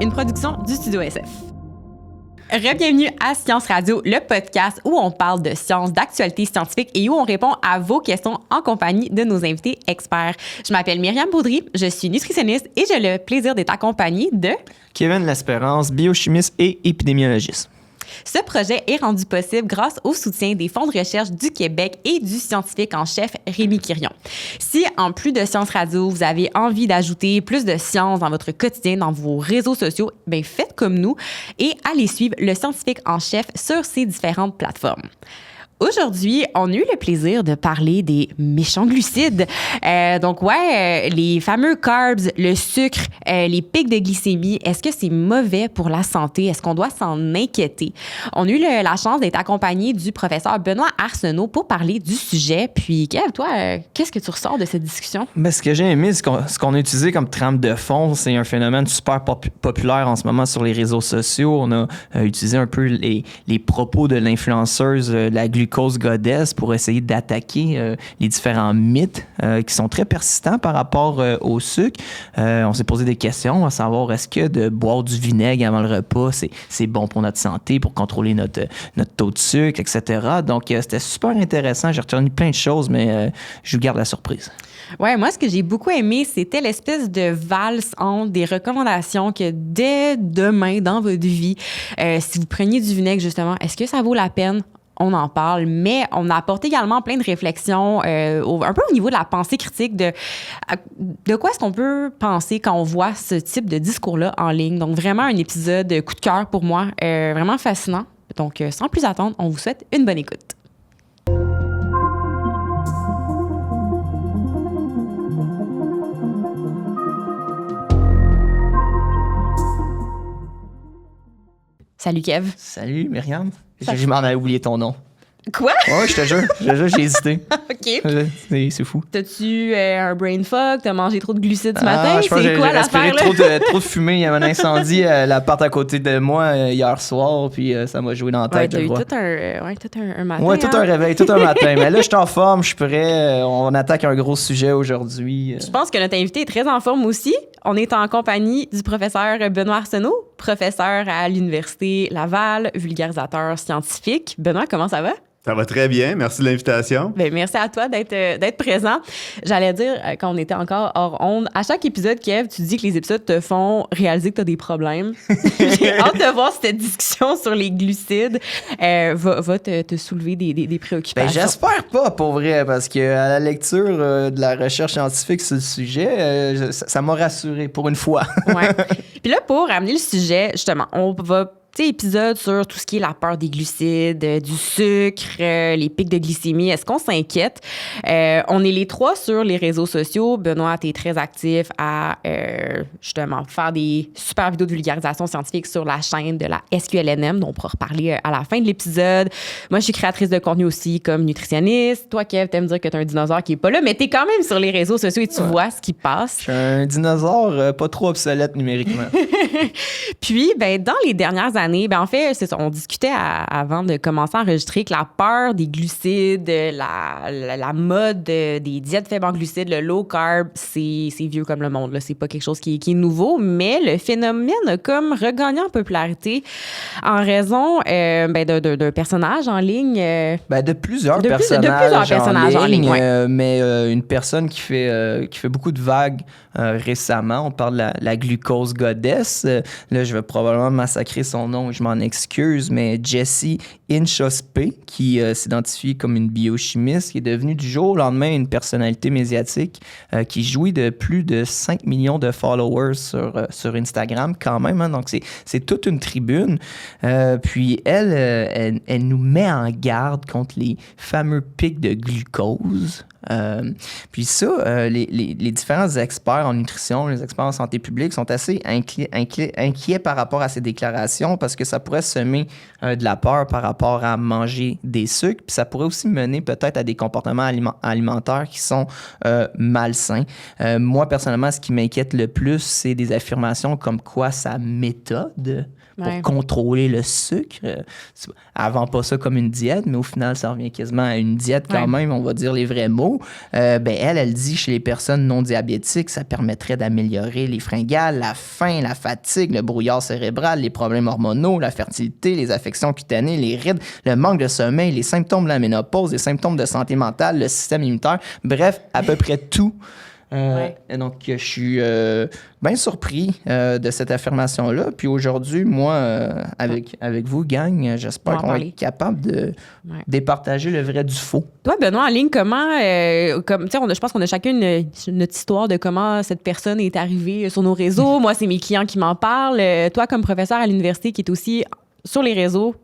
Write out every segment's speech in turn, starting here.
une production du Studio SF. Bienvenue à Science Radio, le podcast où on parle de sciences, d'actualités scientifiques et où on répond à vos questions en compagnie de nos invités experts. Je m'appelle Myriam Baudry, je suis nutritionniste et j'ai le plaisir d'être accompagnée de Kevin L'Espérance, biochimiste et épidémiologiste. Ce projet est rendu possible grâce au soutien des fonds de recherche du Québec et du scientifique en chef Rémi Quirion. Si, en plus de Science Radio, vous avez envie d'ajouter plus de science dans votre quotidien, dans vos réseaux sociaux, bien faites comme nous et allez suivre le scientifique en chef sur ses différentes plateformes. Aujourd'hui, on a eu le plaisir de parler des méchants glucides. Les fameux carbs, le sucre, les pics de glycémie. Est-ce que c'est mauvais pour la santé? Est-ce qu'on doit s'en inquiéter? On a eu la chance d'être accompagné du professeur Benoît Arsenault pour parler du sujet. Puis, Kev, toi, qu'est-ce que tu ressors de cette discussion? Ben, ce que j'ai aimé, ce qu'on a utilisé comme trame de fond, c'est un phénomène super populaire en ce moment sur les réseaux sociaux. On a utilisé un peu les propos de l'influenceuse la glucose goddess pour essayer d'attaquer les différents mythes qui sont très persistants par rapport au sucre. On s'est posé des questions à savoir est-ce que de boire du vinaigre avant le repas, c'est bon pour notre santé, pour contrôler notre taux de sucre, etc. Donc, c'était super intéressant. J'ai retenu plein de choses, mais je vous garde la surprise. Ouais, moi, ce que j'ai beaucoup aimé, c'était l'espèce de valse entre des recommandations que dès demain, dans votre vie, si vous preniez du vinaigre, justement, est-ce que ça vaut la peine? On en parle, mais on apporte également plein de réflexions un peu au niveau de la pensée critique de quoi est-ce qu'on peut penser quand on voit ce type de discours-là en ligne. Donc, vraiment un épisode coup de cœur pour moi, vraiment fascinant. Donc, sans plus attendre, on vous souhaite une bonne écoute. Salut Kev. Salut Myriam. Je m'en avais oublié ton nom. Quoi? Ouais, je te jure, j'ai hésité. OK. C'est fou. T'as-tu un brain fog? T'as mangé trop de glucides ce matin? Je pense C'est quoi l'affaire, là? trop de fumée. Il y avait un incendie à l'appart à côté de moi hier soir, puis ça m'a joué dans la tête, ouais, je crois. T'as eu tout un matin. Ouais, tout un réveil, tout un matin. Mais là, je suis en forme, je suis prêt. On attaque un gros sujet aujourd'hui. Je pense que notre invité est très en forme aussi. On est en compagnie du professeur Benoît Arsenault, professeur à l'Université Laval, vulgarisateur scientifique. Benoît, comment ça va? Ça va très bien. Merci de l'invitation. Bien, merci à toi d'être présent. J'allais dire, quand on était encore hors onde, à chaque épisode, Kev, tu dis que les épisodes te font réaliser que tu as des problèmes. J'ai hâte de voir si cette discussion sur les glucides va te soulever des préoccupations. Ben, j'espère pas, pour vrai, parce que à la lecture de la recherche scientifique sur le sujet, ça m'a rassuré pour une fois. Ouais. Puis là, pour amener le sujet, justement, on va épisode sur tout ce qui est la peur des glucides, du sucre, les pics de glycémie. Est-ce qu'on s'inquiète? On est les trois sur les réseaux sociaux. Benoît, tu es très actif à justement faire des super vidéos de vulgarisation scientifique sur la chaîne de la SQLNM, dont on pourra reparler à la fin de l'épisode. Moi, je suis créatrice de contenu aussi comme nutritionniste. Toi, Kev, t'aimes dire que t'es un dinosaure qui est pas là, mais t'es quand même sur les réseaux sociaux et tu vois ce qui passe. Je suis un dinosaure pas trop obsolète numériquement. Puis, ben, dans les dernières années, ben en fait, c'est ça, on discutait avant de commencer à enregistrer que la peur des glucides, la mode des diètes faibles en glucides, le low carb, c'est vieux comme le monde. Là. C'est pas quelque chose qui est nouveau, mais le phénomène a comme regagné en popularité en raison d'un personnage en ligne. De plusieurs personnages en ligne, ouais. Mais une personne qui fait beaucoup de vagues récemment. On parle de la glucose goddess. Là, je vais probablement massacrer son nom, je m'en excuse, mais Jessie Inchauspé, qui s'identifie comme une biochimiste, qui est devenue du jour au lendemain une personnalité médiatique qui jouit de plus de 5 millions de followers sur Instagram quand même. Hein, donc, c'est toute une tribune. Puis, elle nous met en garde contre les fameux pics de glucose. Puis ça, les différents experts en nutrition, les experts en santé publique sont assez inquiets par rapport à ces déclarations parce que ça pourrait semer de la peur par rapport à manger des sucres, puis ça pourrait aussi mener peut-être à des comportements alimentaires qui sont malsains. Moi, personnellement, ce qui m'inquiète le plus, c'est des affirmations comme quoi sa méthode pour contrôler le sucre. Avant pas ça comme une diète, mais au final, ça revient quasiment à une diète quand même, on va dire les vrais mots. hormonaux. Elle dit chez les personnes non diabétiques, ça permettrait d'améliorer les fringales, la faim, la fatigue, le brouillard cérébral, les problèmes hormonaux, la fertilité, les affections cutanées, les rides, le manque de sommeil, les symptômes de la ménopause, les symptômes de santé mentale, le système immunitaire, bref, à peu près tout. Donc, je suis bien surpris de cette affirmation-là. Puis aujourd'hui, moi, avec vous, gang, j'espère qu'on va être capable de départager le vrai du faux. Toi, Benoît, en ligne, comment... je pense qu'on a chacun notre histoire de comment cette personne est arrivée sur nos réseaux. Moi, c'est mes clients qui m'en parlent. Toi, comme professeur à l'université qui est aussi sur les réseaux,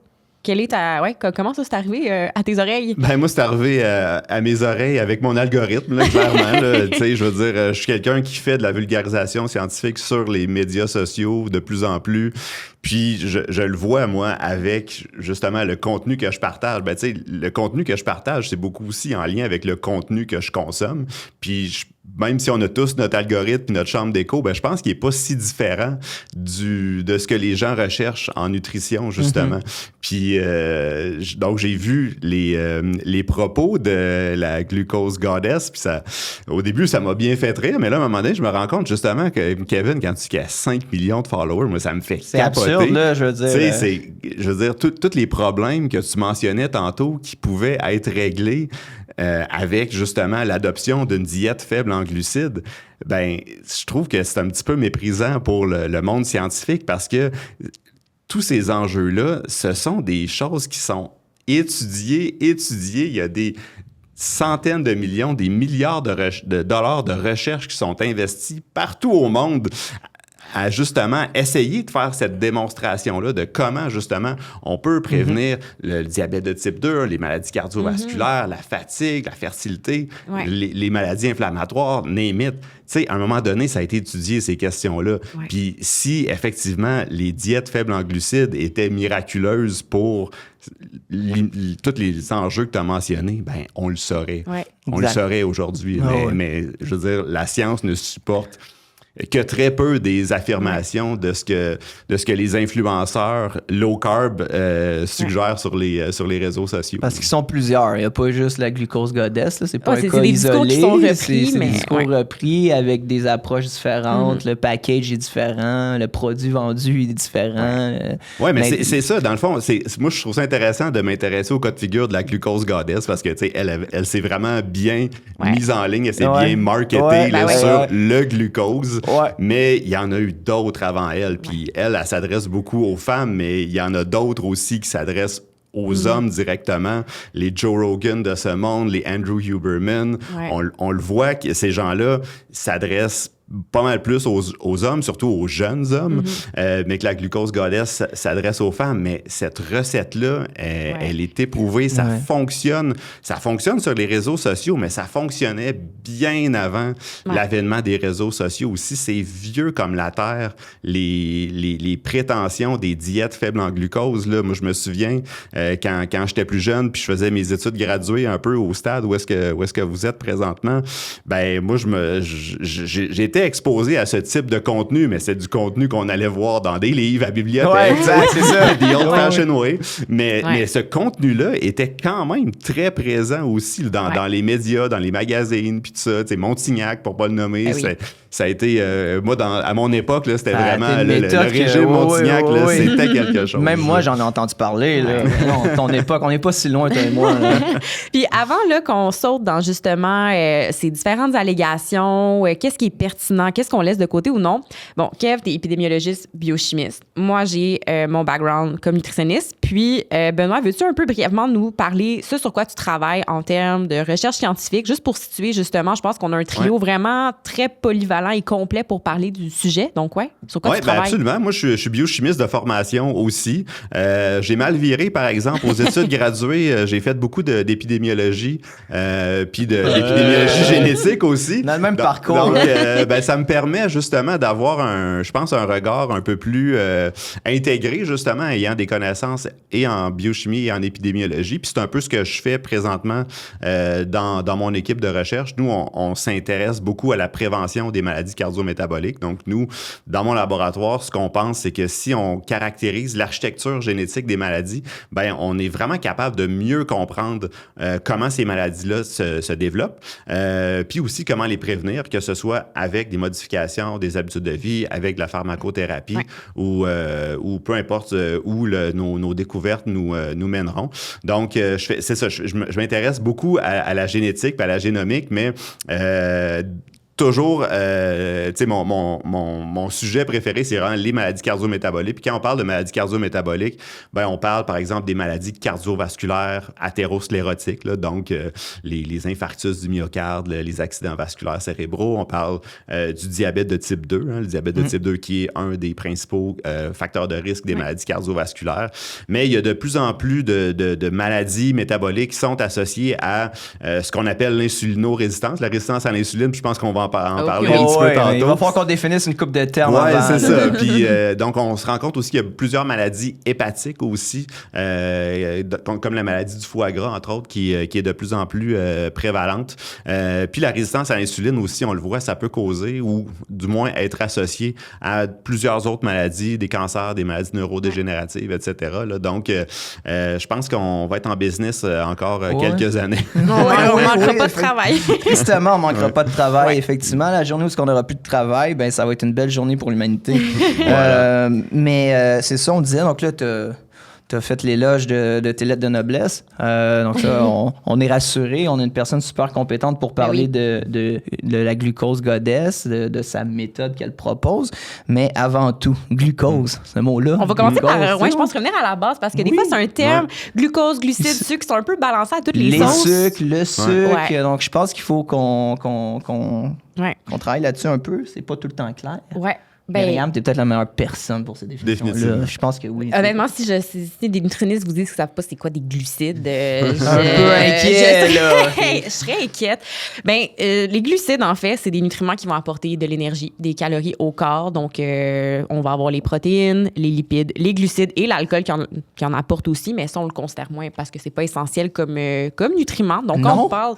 comment ça s'est arrivé à tes oreilles? Moi, c'est arrivé à mes oreilles avec mon algorithme, là, clairement. Là, je veux dire, je suis quelqu'un qui fait de la vulgarisation scientifique sur les médias sociaux de plus en plus. Puis, je le vois, moi, avec, justement, le contenu que je partage. Le contenu que je partage, c'est beaucoup aussi en lien avec le contenu que je consomme. Puis, même si on a tous notre algorithme et notre chambre d'écho, je pense qu'il n'est pas si différent de ce que les gens recherchent en nutrition, justement. Puis, donc, j'ai vu les propos de la glucose goddess. Puis, au début, ça m'a bien fait rire. Mais là, à un moment donné, je me rends compte, justement, que Kevin, quand tu as 5 millions de followers, moi, ça me fait capoter. Absurde, là, je veux dire. Je veux dire, tous les problèmes que tu mentionnais tantôt qui pouvaient être réglés avec justement l'adoption d'une diète faible en glucides, je trouve que c'est un petit peu méprisant pour le monde scientifique parce que tous ces enjeux-là, ce sont des choses qui sont étudiées. Il y a des centaines de millions, des milliards de dollars de recherche qui sont investis partout au monde à justement essayer de faire cette démonstration-là de comment, justement, on peut prévenir le diabète de type 2, les maladies cardiovasculaires, la fatigue, la fertilité, les maladies inflammatoires, name it. Tu sais, à un moment donné, ça a été étudié, ces questions-là. Puis si, effectivement, les diètes faibles en glucides étaient miraculeuses pour tous les enjeux que tu as mentionnés, on le saurait. On le saurait aujourd'hui. Mais, je veux dire, la science ne supporte que très peu des affirmations de ce que les influenceurs low carb suggèrent sur les réseaux sociaux. Parce qu'ils sont plusieurs. Il n'y a pas juste la glucose goddess. Là. C'est pas un c'est cas des isolé. Discours qui sont repris, c'est des discours repris avec des approches différentes. Le package est différent. Le produit vendu est différent. Mais c'est ça. Dans le fond, moi, je trouve ça intéressant de m'intéresser au cas de figure de la glucose goddess parce que, tu sais, elle s'est vraiment bien mise en ligne. Elle s'est bien marketée sur le glucose. Mais il y en a eu d'autres avant elle. Puis elle s'adresse beaucoup aux femmes, mais il y en a d'autres aussi qui s'adressent aux hommes directement. Les Joe Rogan de ce monde, les Andrew Huberman. On le voit que ces gens-là s'adressent pas mal plus aux hommes, surtout aux jeunes hommes, mais que la glucose goddess s'adresse aux femmes. Mais cette recette-là, elle est éprouvée, ça fonctionne. Ça fonctionne sur les réseaux sociaux, mais ça fonctionnait bien avant l'avènement des réseaux sociaux aussi. C'est vieux comme la terre, les prétentions des diètes faibles en glucose. Là. Moi, je me souviens, quand j'étais plus jeune, puis je faisais mes études graduées un peu au stade où est-ce que vous êtes présentement, moi, j'étais exposé à ce type de contenu, mais c'est du contenu qu'on allait voir dans des livres, à bibliothèque. Exact, c'est ça. The old-fashioned way. Mais ce contenu-là était quand même très présent aussi dans les médias, dans les magazines, puis tout ça. Tu sais, Montignac, pour pas le nommer, ça a été... moi, à mon époque, là, c'était vraiment... Le régime Montignac, là, c'était quelque chose. Même moi, j'en ai entendu parler. Là. Non, ton époque, on n'est pas si loin, toi et moi. Là. Puis avant là, qu'on saute dans justement ces différentes allégations, qu'est-ce qui est pertinent, qu'est-ce qu'on laisse de côté ou non? Bon, Kev, t'es épidémiologiste, biochimiste. Moi, j'ai mon background comme nutritionniste. Puis, Benoît, veux-tu un peu brièvement nous parler sur quoi tu travailles en termes de recherche scientifique, juste pour situer, justement, je pense qu'on a un trio vraiment très polyvalent et complet pour parler du sujet. Donc, sur quoi tu travailles? Absolument. Moi, je suis biochimiste de formation aussi. J'ai mal viré, par exemple, aux études graduées. J'ai fait beaucoup d'épidémiologie, puis d'épidémiologie génétique aussi. Dans le même parcours. Donc, ça me permet justement d'avoir un regard un peu plus intégré, justement, ayant des connaissances et en biochimie et en épidémiologie. Puis c'est un peu ce que je fais présentement dans mon équipe de recherche. Nous, on s'intéresse beaucoup à la prévention des maladies maladies cardio-métaboliques. Donc, nous, dans mon laboratoire, ce qu'on pense, c'est que si on caractérise l'architecture génétique des maladies, ben on est vraiment capable de mieux comprendre comment ces maladies-là se développent, puis aussi comment les prévenir, que ce soit avec des modifications des habitudes de vie, avec de la pharmacothérapie ou peu importe où nos découvertes nous mèneront. Donc, c'est ça, je m'intéresse beaucoup à la génétique et à la génomique, mais toujours, tu sais, mon sujet préféré, c'est vraiment les maladies cardio-métaboliques. Puis quand on parle de maladies cardio-métaboliques, ben on parle, par exemple, des maladies cardiovasculaires athérosclérotiques, là, donc les infarctus du myocarde, les accidents vasculaires cérébraux. On parle du diabète de type 2, le diabète de type 2 qui est un des principaux facteurs de risque des maladies cardiovasculaires. Mais il y a de plus en plus de maladies métaboliques qui sont associées à ce qu'on appelle l'insulinorésistance, la résistance à l'insuline. Puis je pense qu'on va en parler un petit peu tantôt. Il va falloir qu'on définisse une couple de termes. Oui, c'est ça. Puis, donc, on se rend compte aussi qu'il y a plusieurs maladies hépatiques aussi, comme la maladie du foie gras, entre autres, qui est de plus en plus prévalente. Puis la résistance à l'insuline aussi, on le voit, ça peut causer ou du moins être associé à plusieurs autres maladies, des cancers, des maladies neurodégénératives, etc. Là. Donc, je pense qu'on va être en business encore quelques années. On ne manquera pas de travail. Tristement, on ne manquera pas de travail, effectivement. La journée où on n'aura plus de travail, ben, ça va être une belle journée pour l'humanité. Mais c'est ça, on disait. Donc là, tu as fait l'éloge de tes lettres de noblesse. Donc ça, on est rassuré. On a une personne super compétente pour parler de la glucose goddess, de sa méthode qu'elle propose. Mais avant tout, glucose, ce mot-là. On va commencer par, je pense, revenir à la base parce que des fois, c'est un terme, glucose, glucides, sucre, qui sont un peu balancés à toutes les sauces. Le sucre. Donc, je pense qu'il faut qu'on travaille là-dessus un peu. C'est pas tout le temps clair. Ouais. Myriam, t'es peut-être la meilleure personne pour ces définitions-là. Je pense que oui. Honnêtement, si des nutritionnistes vous disent qu'ils ne savent pas c'est quoi des glucides, un peu inquiet, je serais inquiète. Les glucides, en fait, c'est des nutriments qui vont apporter de l'énergie, des calories au corps. Donc, on va avoir les protéines, les lipides, les glucides et l'alcool qui en apporte aussi, mais ça, on le considère moins parce que c'est pas essentiel comme nutriment. Donc, quand on parle...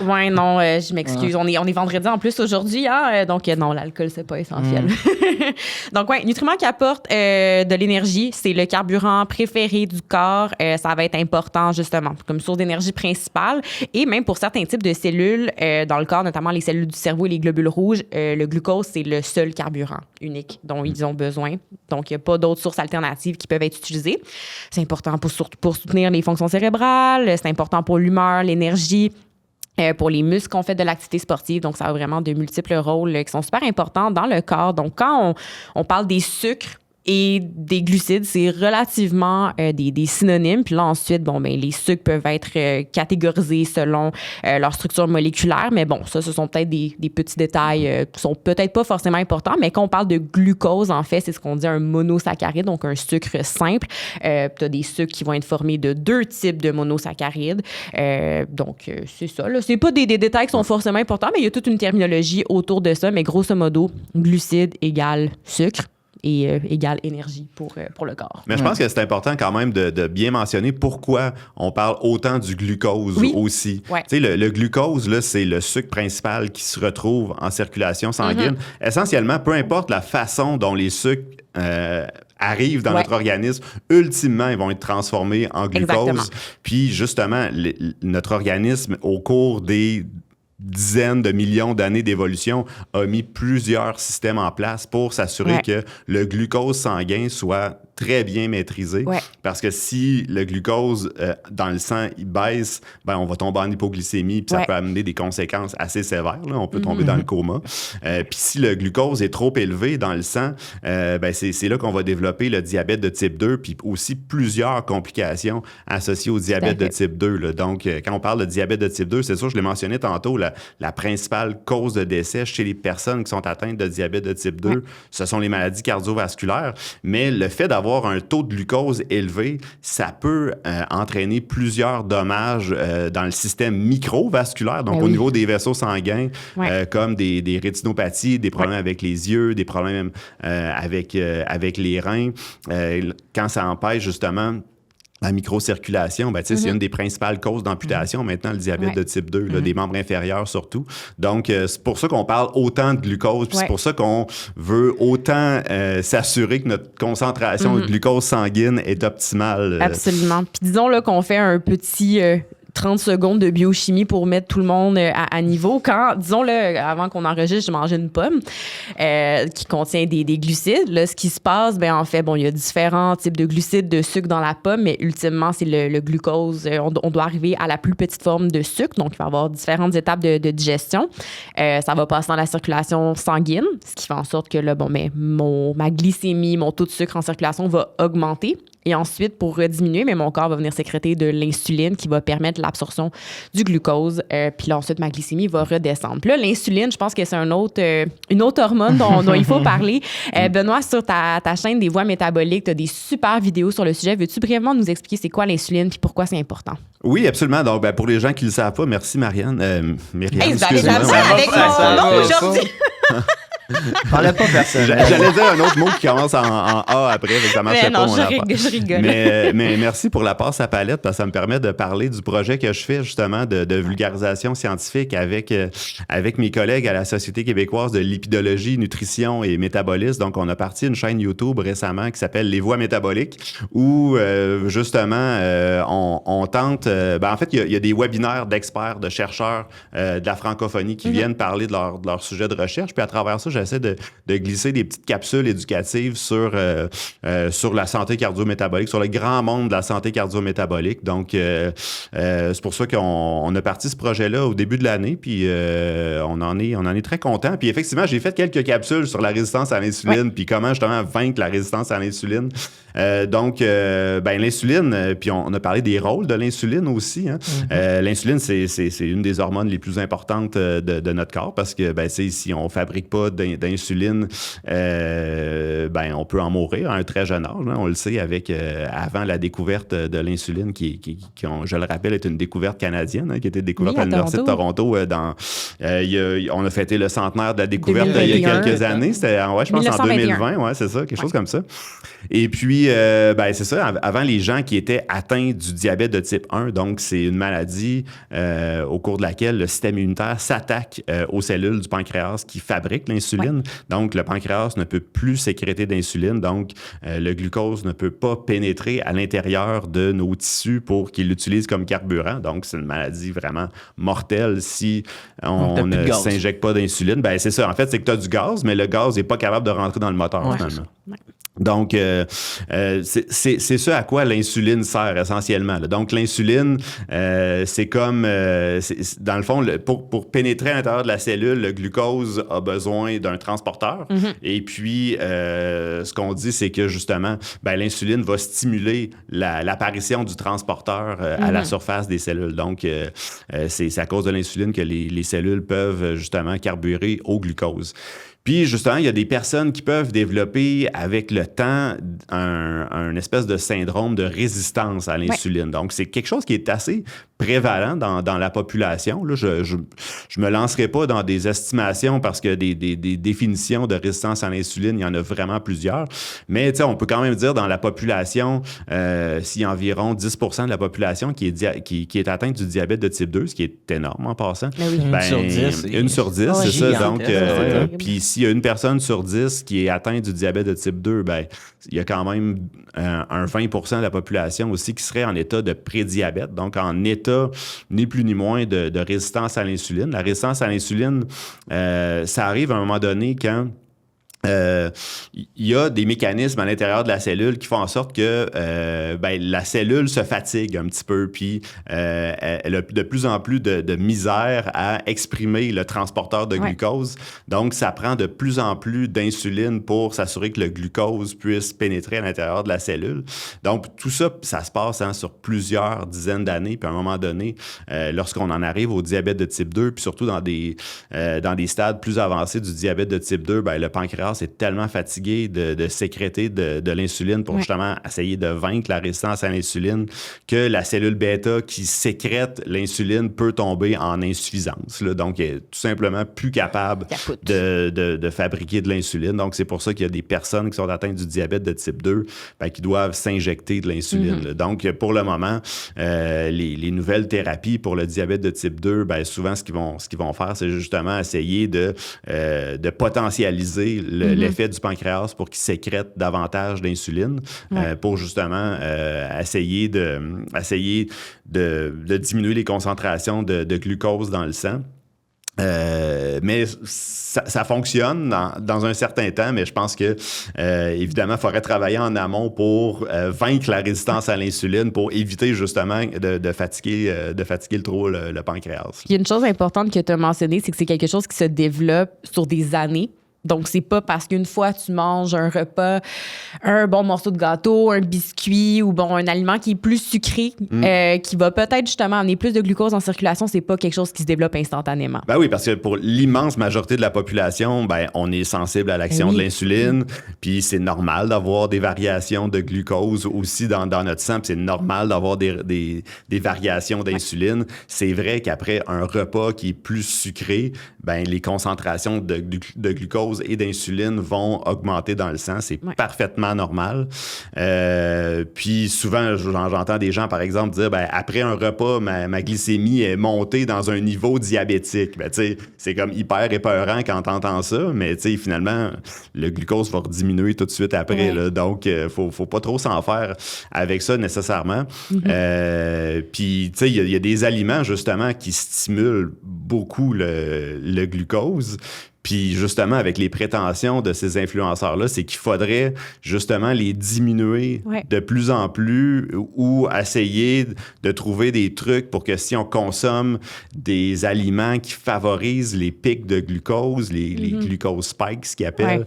Ouais, non, je m'excuse. On est vendredi en plus aujourd'hui, hein? Donc, non, l'alcool, c'est pas essentiel. Donc, nutriments qui apportent de l'énergie, c'est le carburant préféré du corps. Ça va être important, justement, comme source d'énergie principale. Et même pour certains types de cellules dans le corps, notamment les cellules du cerveau et les globules rouges, le glucose, c'est le seul carburant unique dont ils ont besoin. Donc, il n'y a pas d'autres sources alternatives qui peuvent être utilisées. C'est important pour soutenir les fonctions cérébrales. C'est important pour l'humeur, l'énergie. Pour les muscles qu'on fait de l'activité sportive. Donc, ça a vraiment de multiples rôles qui sont super importants dans le corps. Donc, quand on parle des sucres et des glucides, c'est relativement des synonymes. Puis là, ensuite, les sucres peuvent être catégorisés selon leur structure moléculaire. Mais bon, ça, ce sont peut-être des petits détails qui sont peut-être pas forcément importants. Mais quand on parle de glucose, en fait, c'est ce qu'on dit un monosaccharide, donc un sucre simple. Tu as des sucres qui vont être formés de 2 types de monosaccharides. Donc, c'est ça. Là. C'est pas des détails qui sont forcément importants, mais il y a toute une terminologie autour de ça. Mais grosso modo, glucides égale sucre. Et égale énergie pour le corps. Mais je pense que c'est important quand même de bien mentionner pourquoi on parle autant du glucose aussi. Ouais. Tu sais, le glucose, là, c'est le sucre principal qui se retrouve en circulation sanguine. Essentiellement, peu importe la façon dont les sucres arrivent dans notre organisme, ultimement, ils vont être transformés en glucose. Exactement. Puis justement, notre organisme, au cours des dizaines de millions d'années d'évolution, a mis plusieurs systèmes en place pour s'assurer que le glucose sanguin soit très bien maîtrisé. Ouais. Parce que si le glucose dans le sang, il baisse, on va tomber en hypoglycémie, puis ça peut amener des conséquences assez sévères. Là. On peut tomber dans le coma. Puis si le glucose est trop élevé dans le sang, c'est là qu'on va développer le diabète de type 2, puis aussi plusieurs complications associées au diabète de type 2. Là. Donc, quand on parle de diabète de type 2, c'est sûr, je l'ai mentionné tantôt, la principale cause de décès chez les personnes qui sont atteintes de diabète de type 2, ce sont les maladies cardiovasculaires. Mais le fait d'avoir un taux de glucose élevé, ça peut entraîner plusieurs dommages dans le système microvasculaire, donc au niveau des vaisseaux sanguins, comme des rétinopathies, des problèmes avec les yeux, des problèmes avec les reins, quand ça empêche justement la microcirculation, ben, c'est une des principales causes d'amputation maintenant, le diabète de type 2, là, des membres inférieurs surtout. Donc, c'est pour ça qu'on parle autant de glucose, puis c'est pour ça qu'on veut autant s'assurer que notre concentration de glucose sanguine est optimale. Absolument. Puis disons là, qu'on fait un petit 30 secondes de biochimie pour mettre tout le monde à niveau. Quand, disons, là, avant qu'on enregistre, je mangeais une pomme qui contient des glucides. Là, ce qui se passe, ben en fait, bon, il y a différents types de glucides, de sucre dans la pomme, mais ultimement, c'est le glucose. On doit arriver à la plus petite forme de sucre, donc il va y avoir différentes étapes de digestion. Ça va passer dans la circulation sanguine, ce qui fait en sorte que là, bon, ben, ma glycémie, mon taux de sucre en circulation va augmenter. Et ensuite, pour diminuer, mais mon corps va venir sécréter de l'insuline qui va permettre l'absorption du glucose. Puis là, ensuite, ma glycémie va redescendre. Puis là, l'insuline, je pense que c'est une autre hormone dont il faut parler. Benoît, sur ta chaîne des voies métaboliques, tu as des super vidéos sur le sujet. Veux-tu brièvement nous expliquer c'est quoi l'insuline puis pourquoi c'est important? Oui, absolument. Donc, ben, pour les gens qui ne le savent pas, merci Marianne. Myriam, excuse-moi. Avec mon nom aujourd'hui. Parlais pas personnel. J'allais dire un autre mot qui commence en A après, mais ça marchait pas. Je rigole. Mais merci pour la passe à palette, parce que ça me permet de parler du projet que je fais justement de vulgarisation scientifique avec mes collègues à la Société québécoise de lipidologie, nutrition et métabolisme. Donc, on a parti une chaîne YouTube récemment qui s'appelle Les Voies métaboliques, où justement, on tente... en fait, il y a des webinaires d'experts, de chercheurs de la francophonie qui viennent parler de leur sujet de recherche. Puis à travers ça, j'essaie de glisser des petites capsules éducatives sur la santé cardio-métabolique, sur le grand monde de la santé cardio-métabolique. Donc, c'est pour ça qu'on a parti ce projet-là au début de l'année, puis on en est très content. Puis effectivement, j'ai fait quelques capsules sur la résistance à l'insuline, puis comment justement vaincre la résistance à l'insuline. Donc, l'insuline, puis on a parlé des rôles de l'insuline aussi. Hein. L'insuline, c'est une des hormones les plus importantes de notre corps, parce que si on fabrique pas d'insuline, on peut en mourir à un très jeune âge. Hein. On le sait avant la découverte de l'insuline, qui je le rappelle, est une découverte canadienne, qui a été découverte à l'Université de Toronto. On a fêté le centenaire de la découverte il y a quelques années. C'était, je pense, en 2020. C'est ça, quelque chose comme ça. Et puis, c'est ça. Avant, les gens qui étaient atteints du diabète de type 1, donc c'est une maladie au cours de laquelle le système immunitaire s'attaque aux cellules du pancréas qui fabriquent l'insuline. Ouais. Donc, le pancréas ne peut plus sécréter d'insuline. Donc, le glucose ne peut pas pénétrer à l'intérieur de nos tissus pour qu'il l'utilise comme carburant. Donc, c'est une maladie vraiment mortelle si on ne s'injecte pas d'insuline. C'est ça. En fait, c'est que tu as du gaz, mais le gaz n'est pas capable de rentrer dans le moteur, finalement. Ouais. Donc, c'est ce à quoi l'insuline sert essentiellement. Là. Donc, l'insuline, c'est comme, dans le fond, pour pénétrer à l'intérieur de la cellule, le glucose a besoin d'un transporteur. Et puis, ce qu'on dit, c'est que justement, l'insuline va stimuler l'apparition du transporteur à la surface des cellules. Donc, c'est à cause de l'insuline que les cellules peuvent justement carburer au glucose. Puis, justement, il y a des personnes qui peuvent développer avec le temps un espèce de syndrome de résistance à l'insuline. Ouais. Donc, c'est quelque chose qui est assez prévalent dans la population. Là, je me lancerai pas dans des estimations parce que des définitions de résistance à l'insuline, il y en a vraiment plusieurs. Mais, on peut quand même dire dans la population, s'il y a environ 10% de la population qui est atteinte du diabète de type 2, ce qui est énorme en passant. Oui. Une sur 10, c'est ça. Donc, puis s'il y a une personne sur 10 qui est atteinte du diabète de type 2, il y a quand même un 20% de la population aussi qui serait en état de prédiabète, donc en état ni plus ni moins de résistance à l'insuline. La résistance à l'insuline, ça arrive à un moment donné quand il y a des mécanismes à l'intérieur de la cellule qui font en sorte que la cellule se fatigue un petit peu, puis elle a de plus en plus de misère à exprimer le transporteur de glucose. Donc, ça prend de plus en plus d'insuline pour s'assurer que le glucose puisse pénétrer à l'intérieur de la cellule. Donc, tout ça, ça se passe sur plusieurs dizaines d'années, puis à un moment donné, lorsqu'on en arrive au diabète de type 2, puis surtout dans des stades plus avancés du diabète de type 2, le pancréas est tellement fatigué fatigué de sécréter de l'insuline pour justement essayer de vaincre la résistance à l'insuline, que la cellule bêta qui sécrète l'insuline peut tomber en insuffisance. Là. Donc, elle est tout simplement plus capable de fabriquer de l'insuline. Donc, c'est pour ça qu'il y a des personnes qui sont atteintes du diabète de type 2 qui doivent s'injecter de l'insuline. Donc, pour le moment, les nouvelles thérapies pour le diabète de type 2, souvent, ce qu'ils vont faire, c'est justement essayer de potentialiser l'effet du pancréas pour qu'il sécrète davantage d'insuline pour justement essayer de diminuer les concentrations de glucose dans le sang. Mais ça fonctionne dans un certain temps, mais je pense que évidemment, il faudrait travailler en amont pour vaincre la résistance à l'insuline, pour éviter justement de fatiguer trop le pancréas. Il y a une chose importante que tu as mentionnée, c'est que c'est quelque chose qui se développe sur des années. Donc, c'est pas parce qu'une fois tu manges un repas, un bon morceau de gâteau, un biscuit ou un aliment qui est plus sucré, qui va peut-être justement amener plus de glucose en circulation, c'est pas quelque chose qui se développe instantanément. Oui, parce que pour l'immense majorité de la population, on est sensible à l'action de l'insuline, puis c'est normal d'avoir des variations de glucose aussi dans notre sang, puis c'est normal d'avoir des variations d'insuline. C'est vrai qu'après un repas qui est plus sucré, les concentrations de glucose et d'insuline vont augmenter dans le sang. C'est parfaitement normal. Puis souvent, j'entends des gens, par exemple, dire après un repas, ma glycémie est montée dans un niveau diabétique. C'est comme hyper épeurant quand t'entends ça, mais finalement, le glucose va diminuer tout de suite après. Là, donc, faut pas trop s'en faire avec ça nécessairement. Puis, il y a des aliments, justement, qui stimulent beaucoup le glucose. Puis justement, avec les prétentions de ces influenceurs-là, c'est qu'il faudrait justement les diminuer de plus en plus ou essayer de trouver des trucs pour que si on consomme des aliments qui favorisent les pics de glucose, les glucose spikes, ce qu'ils appellent,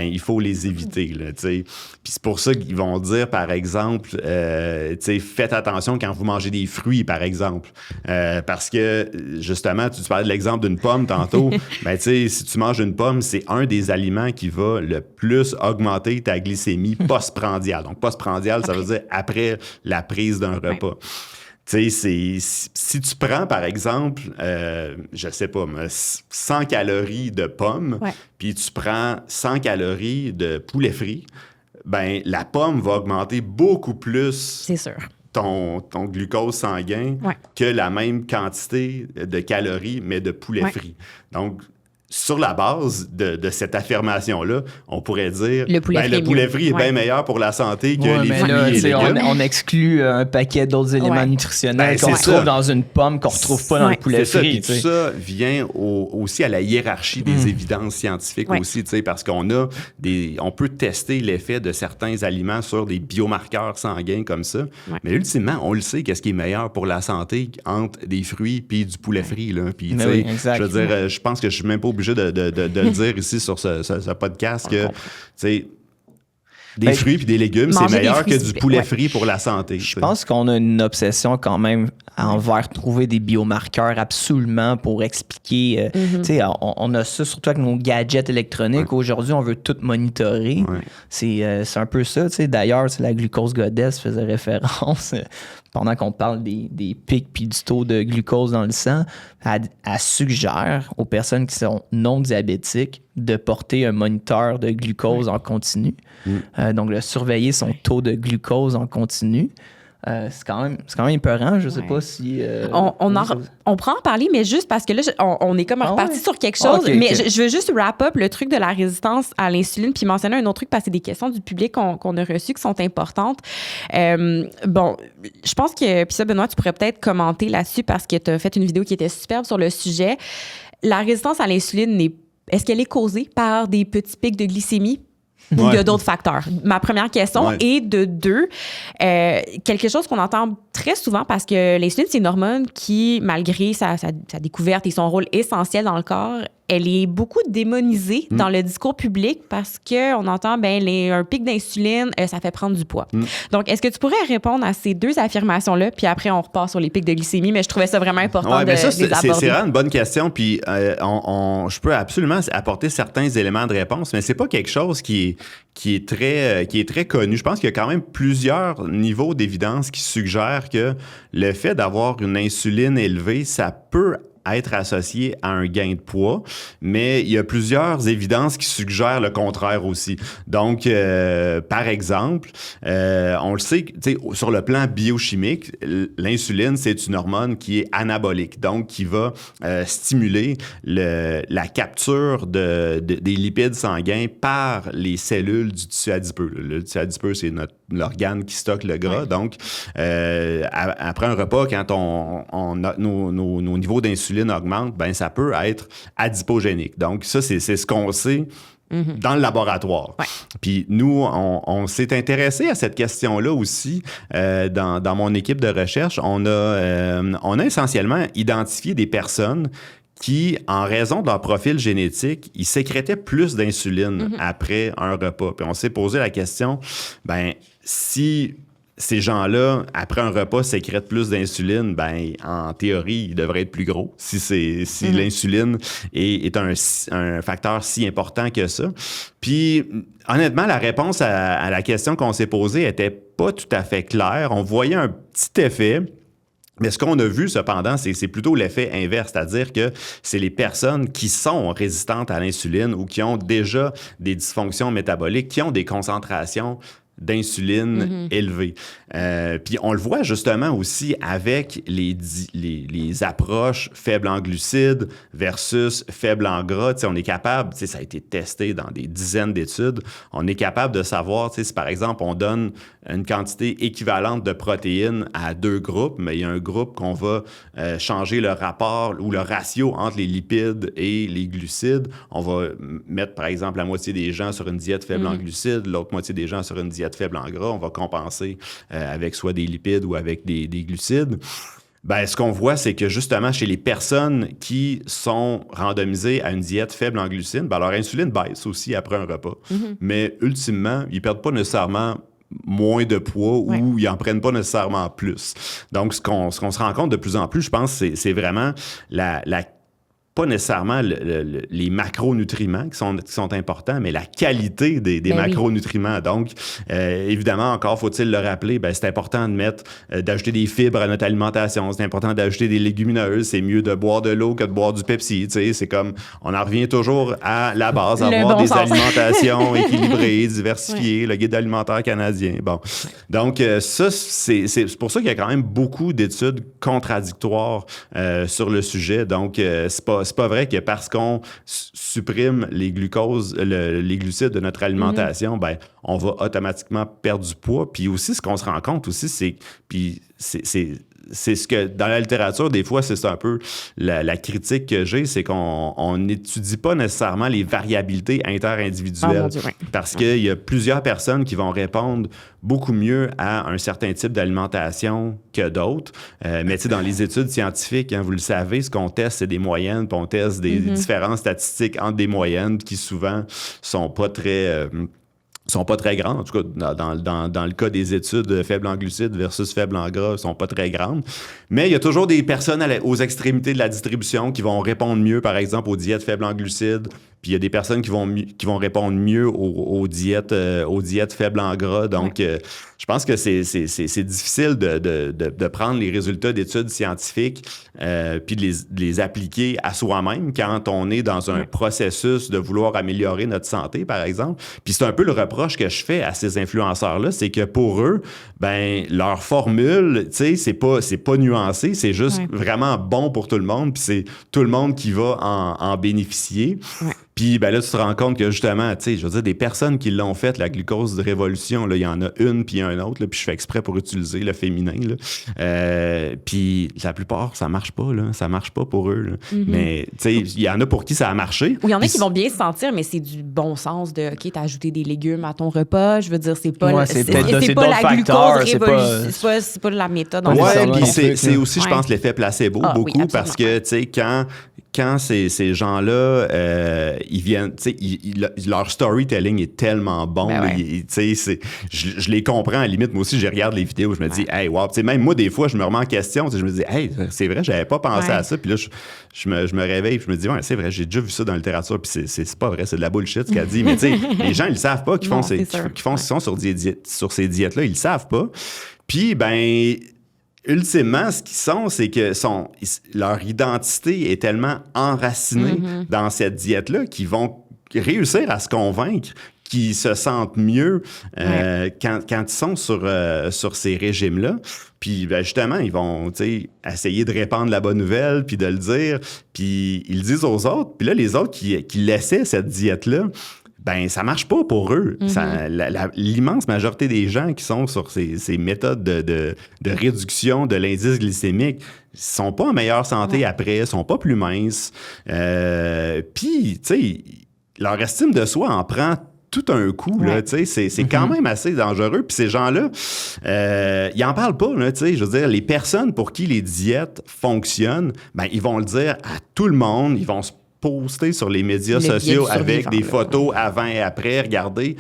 il faut les éviter. Là, puis c'est pour ça qu'ils vont dire, par exemple, faites attention quand vous mangez des fruits, par exemple. Parce que, justement, tu parlais de l'exemple d'une pomme tantôt. Si tu manges une pomme, c'est un des aliments qui va le plus augmenter ta glycémie postprandiale. Donc, postprandiale, ça veut dire après la prise d'un repas. Tu sais, si tu prends, par exemple, je sais pas, 100 calories de pommes, puis tu prends 100 calories de poulet frit, la pomme va augmenter beaucoup plus. C'est sûr. Ton glucose sanguin que la même quantité de calories, mais de poulet frit. Donc, sur la base de cette affirmation-là, on pourrait dire le poulet frit est bien meilleur pour la santé que les fruits et légumes. On exclut un paquet d'autres éléments nutritionnels qu'on retrouve dans une pomme qu'on ne retrouve pas dans le poulet frit. Tout ça vient aussi à la hiérarchie des évidences scientifiques aussi, parce qu'on on peut tester l'effet de certains aliments sur des biomarqueurs sanguins comme ça. Mais ultimement, on le sait qu'est-ce qui est meilleur pour la santé entre des fruits et du poulet frit. Là. Puis, je veux dire, je pense que je suis même pas obligé de le dire ici sur ce podcast que, des fruits puis des légumes, c'est meilleur que du poulet frit pour la santé. Je pense qu'on a une obsession quand même envers trouver des biomarqueurs absolument pour expliquer. On a ça surtout avec nos gadgets électroniques. Aujourd'hui, on veut tout monitorer. C'est un peu ça. D'ailleurs, la glucose goddess faisait référence pendant qu'on parle des pics puis du taux de glucose dans le sang. Elle suggère aux personnes qui sont non diabétiques de porter un moniteur de glucose en continu. Donc, de surveiller son taux de glucose en continu. C'est quand même épeurant. Je sais pas si... on pourra en parler, mais juste parce que là, on est comme reparti sur quelque chose. Mais je veux juste wrap up le truc de la résistance à l'insuline puis mentionner un autre truc parce que c'est des questions du public qu'on a reçues qui sont importantes. Je pense que... Puis ça, Benoît, tu pourrais peut-être commenter là-dessus parce que tu as fait une vidéo qui était superbe sur le sujet. La résistance à l'insuline, est-ce qu'elle est causée par des petits pics de glycémie? Ou il y a d'autres facteurs? Ma première question. Et de deux, quelque chose qu'on entend très souvent parce que l'insuline, c'est une hormone qui, malgré sa découverte et son rôle essentiel dans le corps, elle est beaucoup démonisée dans le discours public parce qu'on entend, un pic d'insuline, ça fait prendre du poids. Donc, est-ce que tu pourrais répondre à ces deux affirmations-là, puis après, on repart sur les pics de glycémie, mais je trouvais ça vraiment important de les aborder. C'est vraiment une bonne question, puis je peux absolument apporter certains éléments de réponse, mais c'est pas quelque chose qui est très connu. Je pense qu'il y a quand même plusieurs niveaux d'évidence qui suggèrent que le fait d'avoir une insuline élevée, ça peut être associé à un gain de poids, mais il y a plusieurs évidences qui suggèrent le contraire aussi. Donc, par exemple, on le sait, sur le plan biochimique, l'insuline, c'est une hormone qui est anabolique, donc qui va stimuler la capture des lipides sanguins par les cellules du tissu adipeux. Le tissu adipeux, c'est l'organe qui stocke le gras. Ouais. Donc, après un repas, quand nos niveaux d'insuline augmente, ça peut être adipogénique. Donc, ça, c'est ce qu'on sait dans le laboratoire. Ouais. Puis nous, on s'est intéressé à cette question-là aussi dans mon équipe de recherche. On a essentiellement identifié des personnes qui, en raison de leur profil génétique, ils sécrétaient plus d'insuline après un repas. Puis on s'est posé la question, si ces gens-là, après un repas, sécrètent plus d'insuline, en théorie, ils devraient être plus gros si l'insuline est un facteur si important que ça. Puis, honnêtement, la réponse à la question qu'on s'est posée était pas tout à fait claire. On voyait un petit effet. Mais ce qu'on a vu, cependant, c'est plutôt l'effet inverse, c'est-à-dire que c'est les personnes qui sont résistantes à l'insuline ou qui ont déjà des dysfonctions métaboliques, qui ont des concentrations d'insuline élevées. Puis on le voit justement aussi avec les approches faibles en glucides versus faibles en gras. T'sais, on est capable, ça a été testé dans des dizaines d'études, on est capable de savoir si par exemple on donne une quantité équivalente de protéines à deux groupes, mais il y a un groupe qu'on va changer le rapport ou le ratio entre les lipides et les glucides. On va mettre par exemple la moitié des gens sur une diète faible en glucides, l'autre moitié des gens sur une diète faible en gras. On va compenser avec soit des lipides ou avec des glucides. Ce qu'on voit, c'est que justement, chez les personnes qui sont randomisées à une diète faible en glucides, leur insuline baisse aussi après un repas. Mais ultimement, ils ne perdent pas nécessairement moins de poids ou ils n'en prennent pas nécessairement plus. Donc, ce qu'on se rend compte de plus en plus, je pense, c'est vraiment pas nécessairement les macronutriments qui sont importants, mais la qualité des macronutriments. Donc, évidemment, encore faut-il le rappeler, c'est important d'ajouter des fibres à notre alimentation, c'est important d'ajouter des légumineuses, c'est mieux de boire de l'eau que de boire du Pepsi, c'est comme, on en revient toujours à la base, avoir des alimentations équilibrées, diversifiées, le guide alimentaire canadien. Bon. Donc, ça, c'est pour ça qu'il y a quand même beaucoup d'études contradictoires sur le sujet. Donc, c'est pas vrai que parce qu'on supprime les glucides de notre alimentation, on va automatiquement perdre du poids. Puis aussi, ce qu'on se rend compte aussi, c'est ce que, dans la littérature, des fois, c'est un peu la critique que j'ai, c'est qu'on n'étudie pas nécessairement les variabilités interindividuelles. Oh, mon Dieu, oui. Parce qu'il y a plusieurs personnes qui vont répondre beaucoup mieux à un certain type d'alimentation que d'autres. Mais dans les études scientifiques, vous le savez, ce qu'on teste, c'est des moyennes, puis on teste des différences statistiques entre des moyennes qui souvent sont pas très grandes. En tout cas, dans le cas des études faibles en glucides versus faibles en gras, sont pas très grandes. Mais il y a toujours des personnes aux extrémités de la distribution qui vont répondre mieux, par exemple, aux diètes faibles en glucides. Puis il y a des personnes qui vont répondre mieux aux diètes faibles en gras. Donc, je pense que c'est difficile de prendre les résultats d'études scientifiques puis de les appliquer à soi-même quand on est dans un processus de vouloir améliorer notre santé, par exemple. Puis c'est un peu le reproche que je fais à ces influenceurs-là, c'est que pour eux, leur formule, c'est pas nuancé, c'est juste vraiment bon pour tout le monde, puis c'est tout le monde qui va en bénéficier. Ouais. Puis là, tu te rends compte que justement, je veux dire, des personnes qui l'ont fait, la glucose de révolution, il y en a une puis un autre, là, puis je fais exprès pour utiliser le féminin. Puis la plupart, ça marche pas, là. Ça marche pas pour eux. Là. Mais il y en a pour qui ça a marché. Ou il y en a qui vont bien se sentir, mais c'est du bon sens de, OK, t'as ajouté des légumes à ton repas. Je veux dire, c'est pas, c'est pas la glucose révolution. C'est pas la méthode. Ouais, puis c'est aussi, je pense, l'effet placebo beaucoup parce que, quand ces gens-là, ils viennent, tu sais, leur storytelling est tellement bon. Ben ouais. Tu sais, je les comprends à la limite. Moi aussi, je regarde les vidéos, je me dis, hey, wow. Tu sais, même moi, des fois, je me remets en question. Je me dis, hey, c'est vrai, j'avais pas pensé à ça. Puis là, je me réveille, puis je me dis, ouais, c'est vrai, j'ai déjà vu ça dans la littérature. Puis c'est pas vrai, c'est de la bullshit ce qu'elle dit. Mais tu sais, les gens, ils le savent pas qu'ils sont sur ces diètes-là. Ils le savent pas. Puis, ben, ultimement, ce qu'ils sont, c'est que leur identité est tellement enracinée dans cette diète-là qu'ils vont réussir à se convaincre qu'ils se sentent mieux quand ils sont sur ces régimes-là. Puis ben, justement, ils vont essayer de répandre la bonne nouvelle, puis de le dire, puis ils le disent aux autres. Puis là, les autres qui laissaient cette diète-là, ben ça marche pas pour eux. L'immense majorité des gens qui sont sur ces méthodes de réduction de l'indice glycémique sont pas en meilleure santé après, sont pas plus minces. Puis, tu sais, leur estime de soi en prend tout un coup, là, tu sais, c'est quand même assez dangereux. Puis ces gens-là, ils en parlent pas, là, tu sais, je veux dire, les personnes pour qui les diètes fonctionnent, ben ils vont le dire à tout le monde, ils vont se poster sur les médias sociaux avec des photos avant et après. Regardez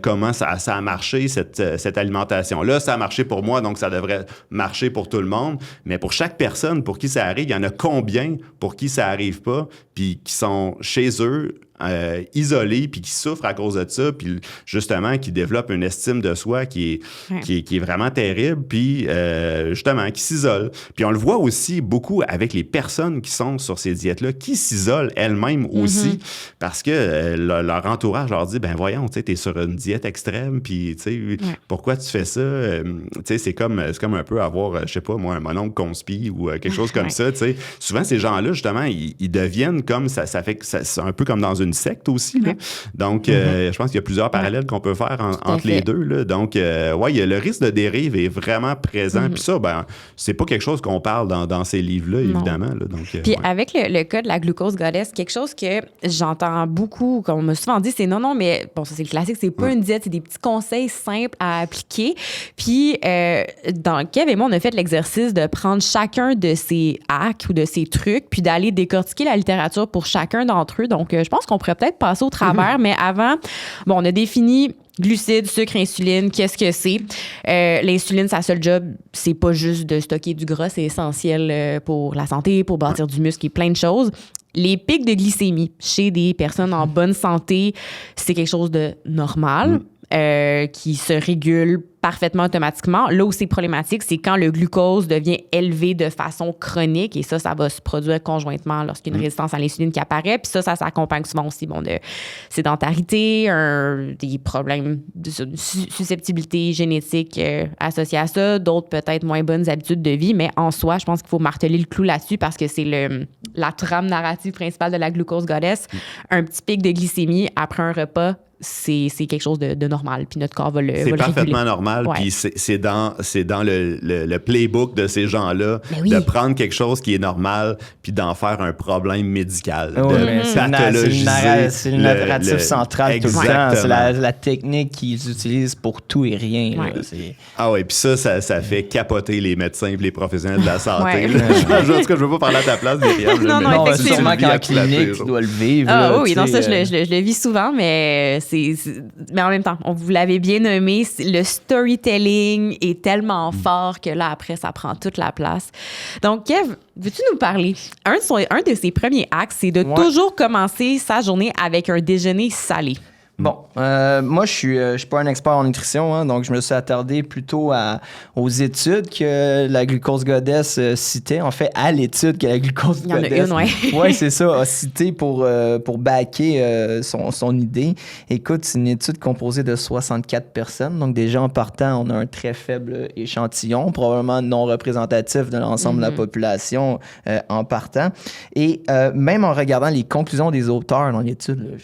comment ça a marché, cette alimentation-là. Ça a marché pour moi, donc ça devrait marcher pour tout le monde. Mais pour chaque personne pour qui ça arrive, il y en a combien pour qui ça arrive pas, puis qui sont chez eux, isolés, puis qui souffrent à cause de ça, puis justement, qui développent une estime de soi qui est vraiment terrible, puis justement, qui s'isolent. Puis on le voit aussi beaucoup avec les personnes qui sont sur ces diètes-là, qui s'isolent elles-mêmes aussi, parce que leur entourage leur dit, ben voyons, tu sais, t'es sur une diète extrême, puis tu sais, pourquoi tu fais ça? Tu sais, c'est comme un peu avoir, je sais pas, moi, un mononcle conspi ou quelque chose comme ça, tu sais. Souvent, ces gens-là, justement, ils deviennent comme, ça fait que c'est un peu comme dans une secte aussi, là. Donc, je pense qu'il y a plusieurs parallèles qu'on peut faire entre les deux, là. Donc, le risque de dérive est vraiment présent. Puis ça, ben, c'est pas quelque chose qu'on parle dans ces livres-là, évidemment, là. Donc, puis avec le cas de la glucose goddess, quelque chose que j'entends beaucoup, qu'on m'a souvent dit, c'est non, mais bon, ça c'est le classique, c'est pas une diète, c'est des petits conseils simples à appliquer. Puis, dans Kev et moi, on a fait l'exercice de prendre chacun de ces hacks ou de ces trucs, puis d'aller décortiquer la littérature pour chacun d'entre eux. Donc, je pense qu'on pourrait peut-être passer au travers, mais avant, bon, on a défini glucides, sucre, insuline, qu'est-ce que c'est? L'insuline, sa seule job, c'est pas juste de stocker du gras, c'est essentiel pour la santé, pour bâtir du muscle et plein de choses. Les pics de glycémie chez des personnes en bonne santé, c'est quelque chose de normal. Qui se régule parfaitement automatiquement. Là où c'est problématique, c'est quand le glucose devient élevé de façon chronique et ça va se produire conjointement lorsqu'il y a une résistance à l'insuline qui apparaît. Puis ça s'accompagne souvent aussi de sédentarité, des problèmes de susceptibilité génétique associés à ça, d'autres peut-être moins bonnes habitudes de vie, mais en soi, je pense qu'il faut marteler le clou là-dessus parce que c'est la trame narrative principale de la glucose goddess. Un petit pic de glycémie après un repas, c'est quelque chose de normal, puis notre corps va le réguler. C'est parfaitement normal, puis c'est dans le playbook de ces gens-là de prendre quelque chose qui est normal puis d'en faire un problème médical, de pathologiser. C'est le narratif central tout le temps. C'est la technique qu'ils utilisent pour tout et rien. Ouais. Ah oui, puis ça fait capoter les médecins et les professionnels de la santé. En tout cas, je veux pas parler à ta place, Myriam. Non, effectivement. Sûrement qu'en clinique, tu dois le vivre. Ah oui, non, ça, je le vis souvent, mais mais en même temps, vous l'avez bien nommé, le storytelling est tellement fort que là, après, ça prend toute la place. Donc, Kev, veux-tu nous parler? Un de ses premiers actes, c'est de toujours commencer sa journée avec un déjeuner salé. Bon, moi, je suis pas un expert en nutrition, hein, donc je me suis attardé plutôt aux études que la glucose goddess citait. En fait, à l'étude que la glucose goddess... Il y en a une, oui. Oui, c'est ça, a cité pour backer son idée. Écoute, c'est une étude composée de 64 personnes, donc déjà en partant, on a un très faible échantillon, probablement non représentatif de l'ensemble de la population en partant. Et même en regardant les conclusions des auteurs dans l'étude,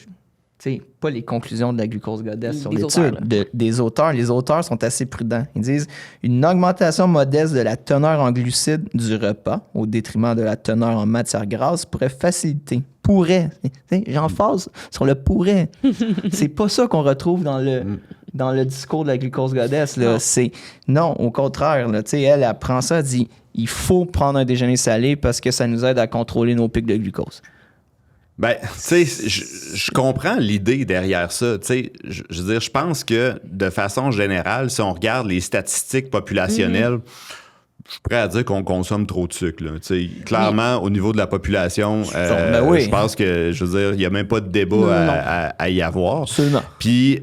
pas les conclusions de la glucose goddess sur l'étude, des auteurs. Les auteurs sont assez prudents. Ils disent une augmentation modeste de la teneur en glucides du repas au détriment de la teneur en matière grasse pourrait faciliter. J'emphase sur le pourrait. C'est pas ça qu'on retrouve dans dans le discours de la glucose goddess. Là, c'est non, au contraire. Là, elle prend ça, elle dit il faut prendre un déjeuner salé parce que ça nous aide à contrôler nos pics de glucose. Ben, tu sais, je comprends l'idée derrière ça. Tu sais, je veux dire, je pense que de façon générale, si on regarde les statistiques populationnelles, je suis prêt à dire qu'on consomme trop de sucre. Là. Clairement, au niveau de la population, je pense que, je veux dire, il n'y a même pas de débat à y avoir. Absolument. Puis,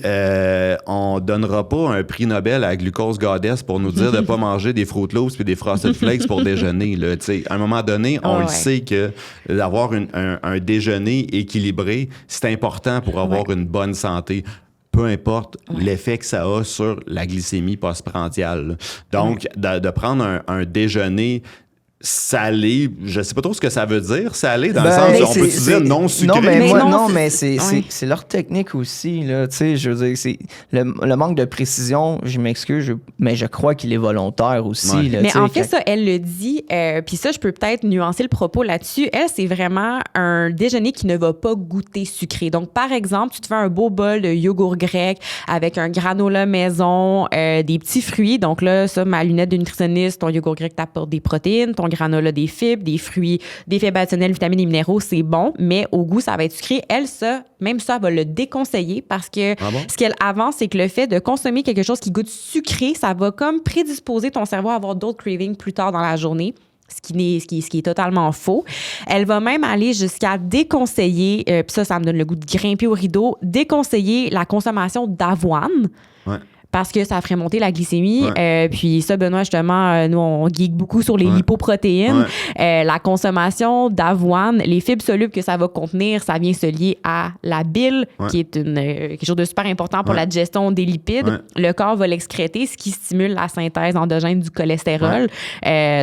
on donnera pas un prix Nobel à la glucose goddess pour nous dire de ne pas manger des Fruit Loops puis des Frosted Flakes pour déjeuner. Là. À un moment donné, on le sait que d'avoir un déjeuner équilibré, c'est important pour avoir une bonne santé. Peu importe l'effet que ça a sur la glycémie postprandiale. Donc, de prendre un déjeuner salé, je sais pas trop ce que ça veut dire, salé, dans le sens où on peut dire non sucré. Mais c'est leur technique aussi, là, tu sais, je veux dire, c'est le manque de précision, je m'excuse, mais je crois qu'il est volontaire aussi. Ouais. Là, mais en fait, ça, elle le dit, puis ça, je peux peut-être nuancer le propos là-dessus. Elle, c'est vraiment un déjeuner qui ne va pas goûter sucré. Donc, par exemple, tu te fais un beau bol de yogourt grec avec un granola maison, des petits fruits. Donc là, ça, ma lunette de nutritionniste, ton yogourt grec t'apporte des protéines, ton granola des fibres, des fruits, des fibres additionnelles, vitamines et minéraux, c'est bon, mais au goût, ça va être sucré. Elle, ça, même ça, elle va le déconseiller parce que ce qu'elle avance, c'est que le fait de consommer quelque chose qui goûte sucré, ça va comme prédisposer ton cerveau à avoir d'autres cravings plus tard dans la journée. Ce qui est totalement faux. Elle va même aller jusqu'à déconseiller, puis ça me donne le goût de grimper au rideau, déconseiller la consommation d'avoine. Ouais. Parce que ça ferait monter la glycémie. Puis ça, Benoît, justement, nous, on geek beaucoup sur les lipoprotéines. La consommation d'avoine, les fibres solubles que ça va contenir, ça vient se lier à la bile, qui est quelque chose de super important pour la digestion des lipides. Le corps va l'excréter, ce qui stimule la synthèse endogène du cholestérol.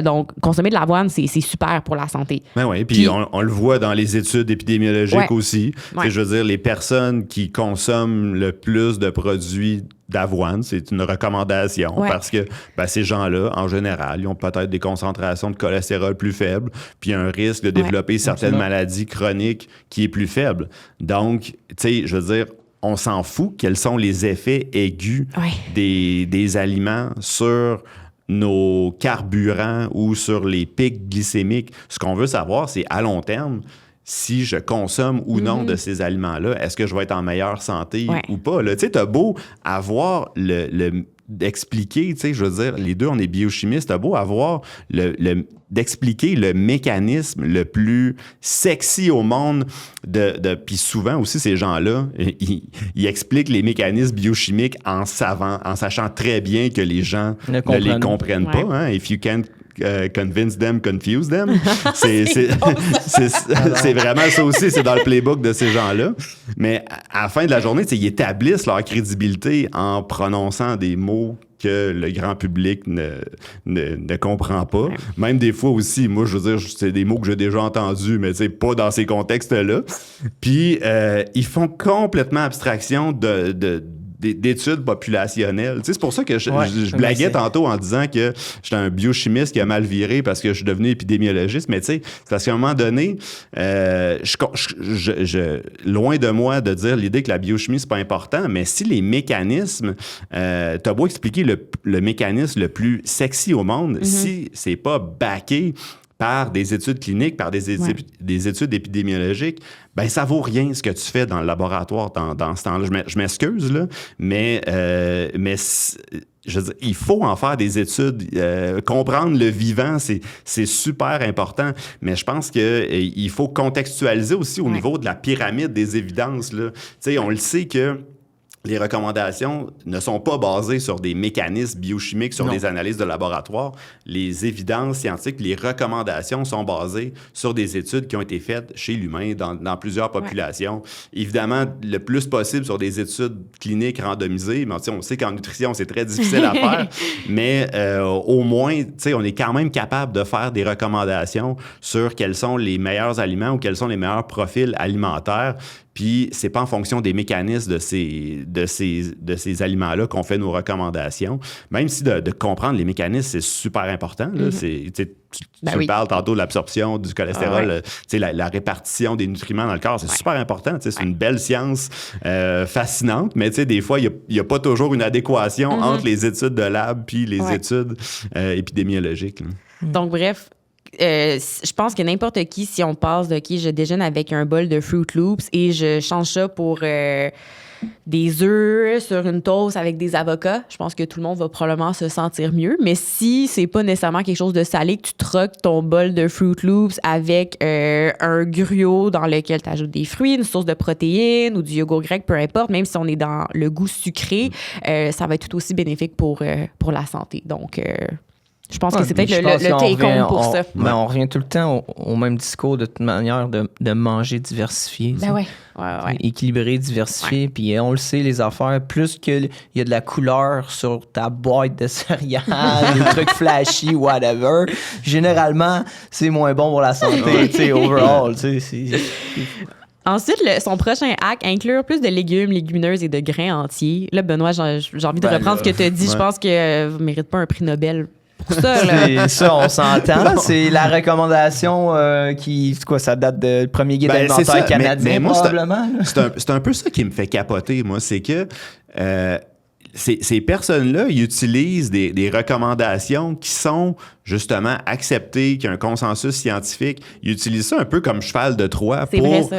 Donc, consommer de l'avoine, c'est super pour la santé. Ben oui, puis on le voit dans les études épidémiologiques aussi. Je veux dire, les personnes qui consomment le plus de produits d'avoine, c'est une recommandation parce que ces gens-là, en général, ils ont peut-être des concentrations de cholestérol plus faibles, puis un risque de développer certaines maladies chroniques qui est plus faible. Donc, tu sais, je veux dire, on s'en fout quels sont les effets aigus des aliments sur nos carburants ou sur les pics glycémiques. Ce qu'on veut savoir, c'est à long terme, si je consomme ou non de ces aliments-là, est-ce que je vais être en meilleure santé ou pas? Tu sais, t'as beau avoir d'expliquer, tu sais, je veux dire, les deux, on est biochimistes, t'as beau avoir d'expliquer le mécanisme le plus sexy au monde puis souvent aussi, ces gens-là, ils expliquent les mécanismes biochimiques en sachant très bien que les gens ne les comprennent pas. Hein? If you can't convince them, confuse them. C'est vraiment ça aussi, c'est dans le playbook de ces gens-là. Mais à la fin de la journée, ils établissent leur crédibilité en prononçant des mots que le grand public ne comprend pas. Ouais. Même des fois aussi, moi, je veux dire, c'est des mots que j'ai déjà entendus, mais c'est pas dans ces contextes-là. Puis, ils font complètement abstraction d'études populationnelles. Tu sais, c'est pour ça que je blaguais tantôt en disant que j'étais un biochimiste qui a mal viré parce que je suis devenu épidémiologiste, mais tu sais, c'est parce qu'à un moment donné, loin de moi de dire l'idée que la biochimie, c'est pas important, mais si les mécanismes, t'as beau expliquer le mécanisme le plus sexy au monde, si c'est pas backé par des études cliniques, par des études épidémiologiques, ben ça vaut rien ce que tu fais dans le laboratoire dans ce temps-là. Je m'excuse, là, mais je veux dire, il faut en faire des études. Comprendre le vivant, c'est super important, mais je pense qu'il faut contextualiser aussi au niveau de la pyramide des évidences. Tu sais, on le sait que les recommandations ne sont pas basées sur des mécanismes biochimiques, sur des analyses de laboratoire. Les évidences scientifiques, les recommandations sont basées sur des études qui ont été faites chez l'humain dans plusieurs populations. Évidemment, le plus possible sur des études cliniques randomisées. Mais on sait qu'en nutrition, c'est très difficile à faire. Mais au moins, on est quand même capable de faire des recommandations sur quels sont les meilleurs aliments ou quels sont les meilleurs profils alimentaires. Puis c'est pas en fonction des mécanismes de ces aliments-là qu'on fait nos recommandations. Même si de comprendre les mécanismes, c'est super important. Là. Tu parles tantôt de l'absorption du cholestérol, la répartition des nutriments dans le corps, c'est super important. C'est une belle science fascinante, mais des fois, il n'y a pas toujours une adéquation entre les études de lab puis les études épidémiologiques. Là. Donc, bref, je pense que n'importe qui, si on passe de « je déjeune avec un bol de Fruit Loops et je change ça pour des œufs sur une toast avec des avocats », je pense que tout le monde va probablement se sentir mieux. Mais si c'est pas nécessairement quelque chose de salé, que tu troques ton bol de Fruit Loops avec un gruau dans lequel tu ajoutes des fruits, une source de protéines ou du yogourt grec, peu importe, même si on est dans le goût sucré, ça va être tout aussi bénéfique pour la santé. Donc... je pense que c'est peut-être le take-home pour ça. Mais on revient tout le temps au même discours de toute manière de manger diversifié. Ben ouais. Équilibré, diversifié. Puis on le sait, les affaires, plus qu'il y a de la couleur sur ta boîte de céréales, des trucs flashy, whatever, généralement, c'est moins bon pour la santé, tu sais, overall. Ensuite, son prochain hack, inclure plus de légumes, légumineuses et de grains entiers. Là, Benoît, j'ai envie de reprendre ce que tu as dit. Je pense que vous ne méritez pas un prix Nobel pour ça. Là. Ça, on s'entend. C'est la recommandation ça date du premier guide alimentaire canadien, mais moi, probablement. C'est un peu ça qui me fait capoter, moi. C'est que... ces personnes-là, ils utilisent des recommandations qui sont justement acceptées, qui ont un consensus scientifique. Ils utilisent ça un peu comme cheval de Troie pour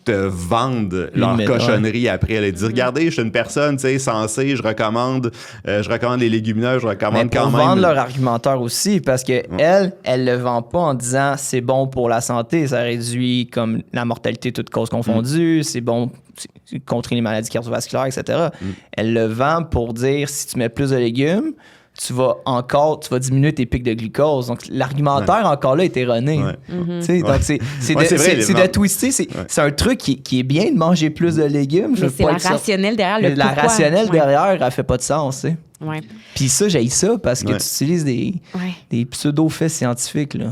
te vendre leur cochonnerie après. Ils disent, regardez, je suis une personne sensée, je recommande les légumineuses, je recommande quand même... pour vendre leur argumentaire aussi, parce que elle le vend pas en disant c'est bon pour la santé, ça réduit comme la mortalité toutes causes confondues, c'est bon contre les maladies cardiovasculaires, etc. Elle le vend pour dire si tu mets plus de légumes, tu vas diminuer tes pics de glucose. Donc, l'argumentaire, encore là, est erroné. Donc, c'est de twister. C'est un truc qui est bien de manger plus de légumes. Mais c'est la rationnelle derrière le pourquoi. La rationnelle derrière, elle fait pas de sens, tu sais. Ouais. Puis ça, j'haïs ça parce que tu utilises des pseudo-faits scientifiques. Là.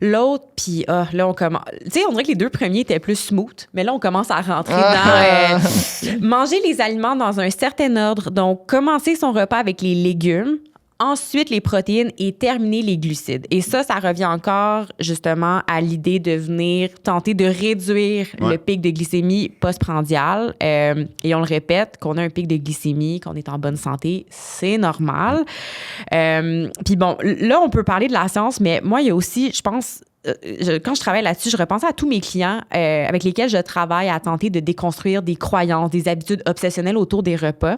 L'autre, puis là, on commence... Tu sais, on dirait que les deux premiers étaient plus smooth, mais là, on commence à rentrer dans... manger les aliments dans un certain ordre. Donc, commencer son repas avec les légumes, ensuite les protéines et terminer les glucides. Et ça revient encore justement à l'idée de venir tenter de réduire le pic de glycémie postprandial. Et on le répète, qu'on a un pic de glycémie, qu'on est en bonne santé, c'est normal. Puis bon, là, on peut parler de la science, mais moi, il y a aussi, je pense... quand je travaille là-dessus, je repensais à tous mes clients avec lesquels je travaille à tenter de déconstruire des croyances, des habitudes obsessionnelles autour des repas.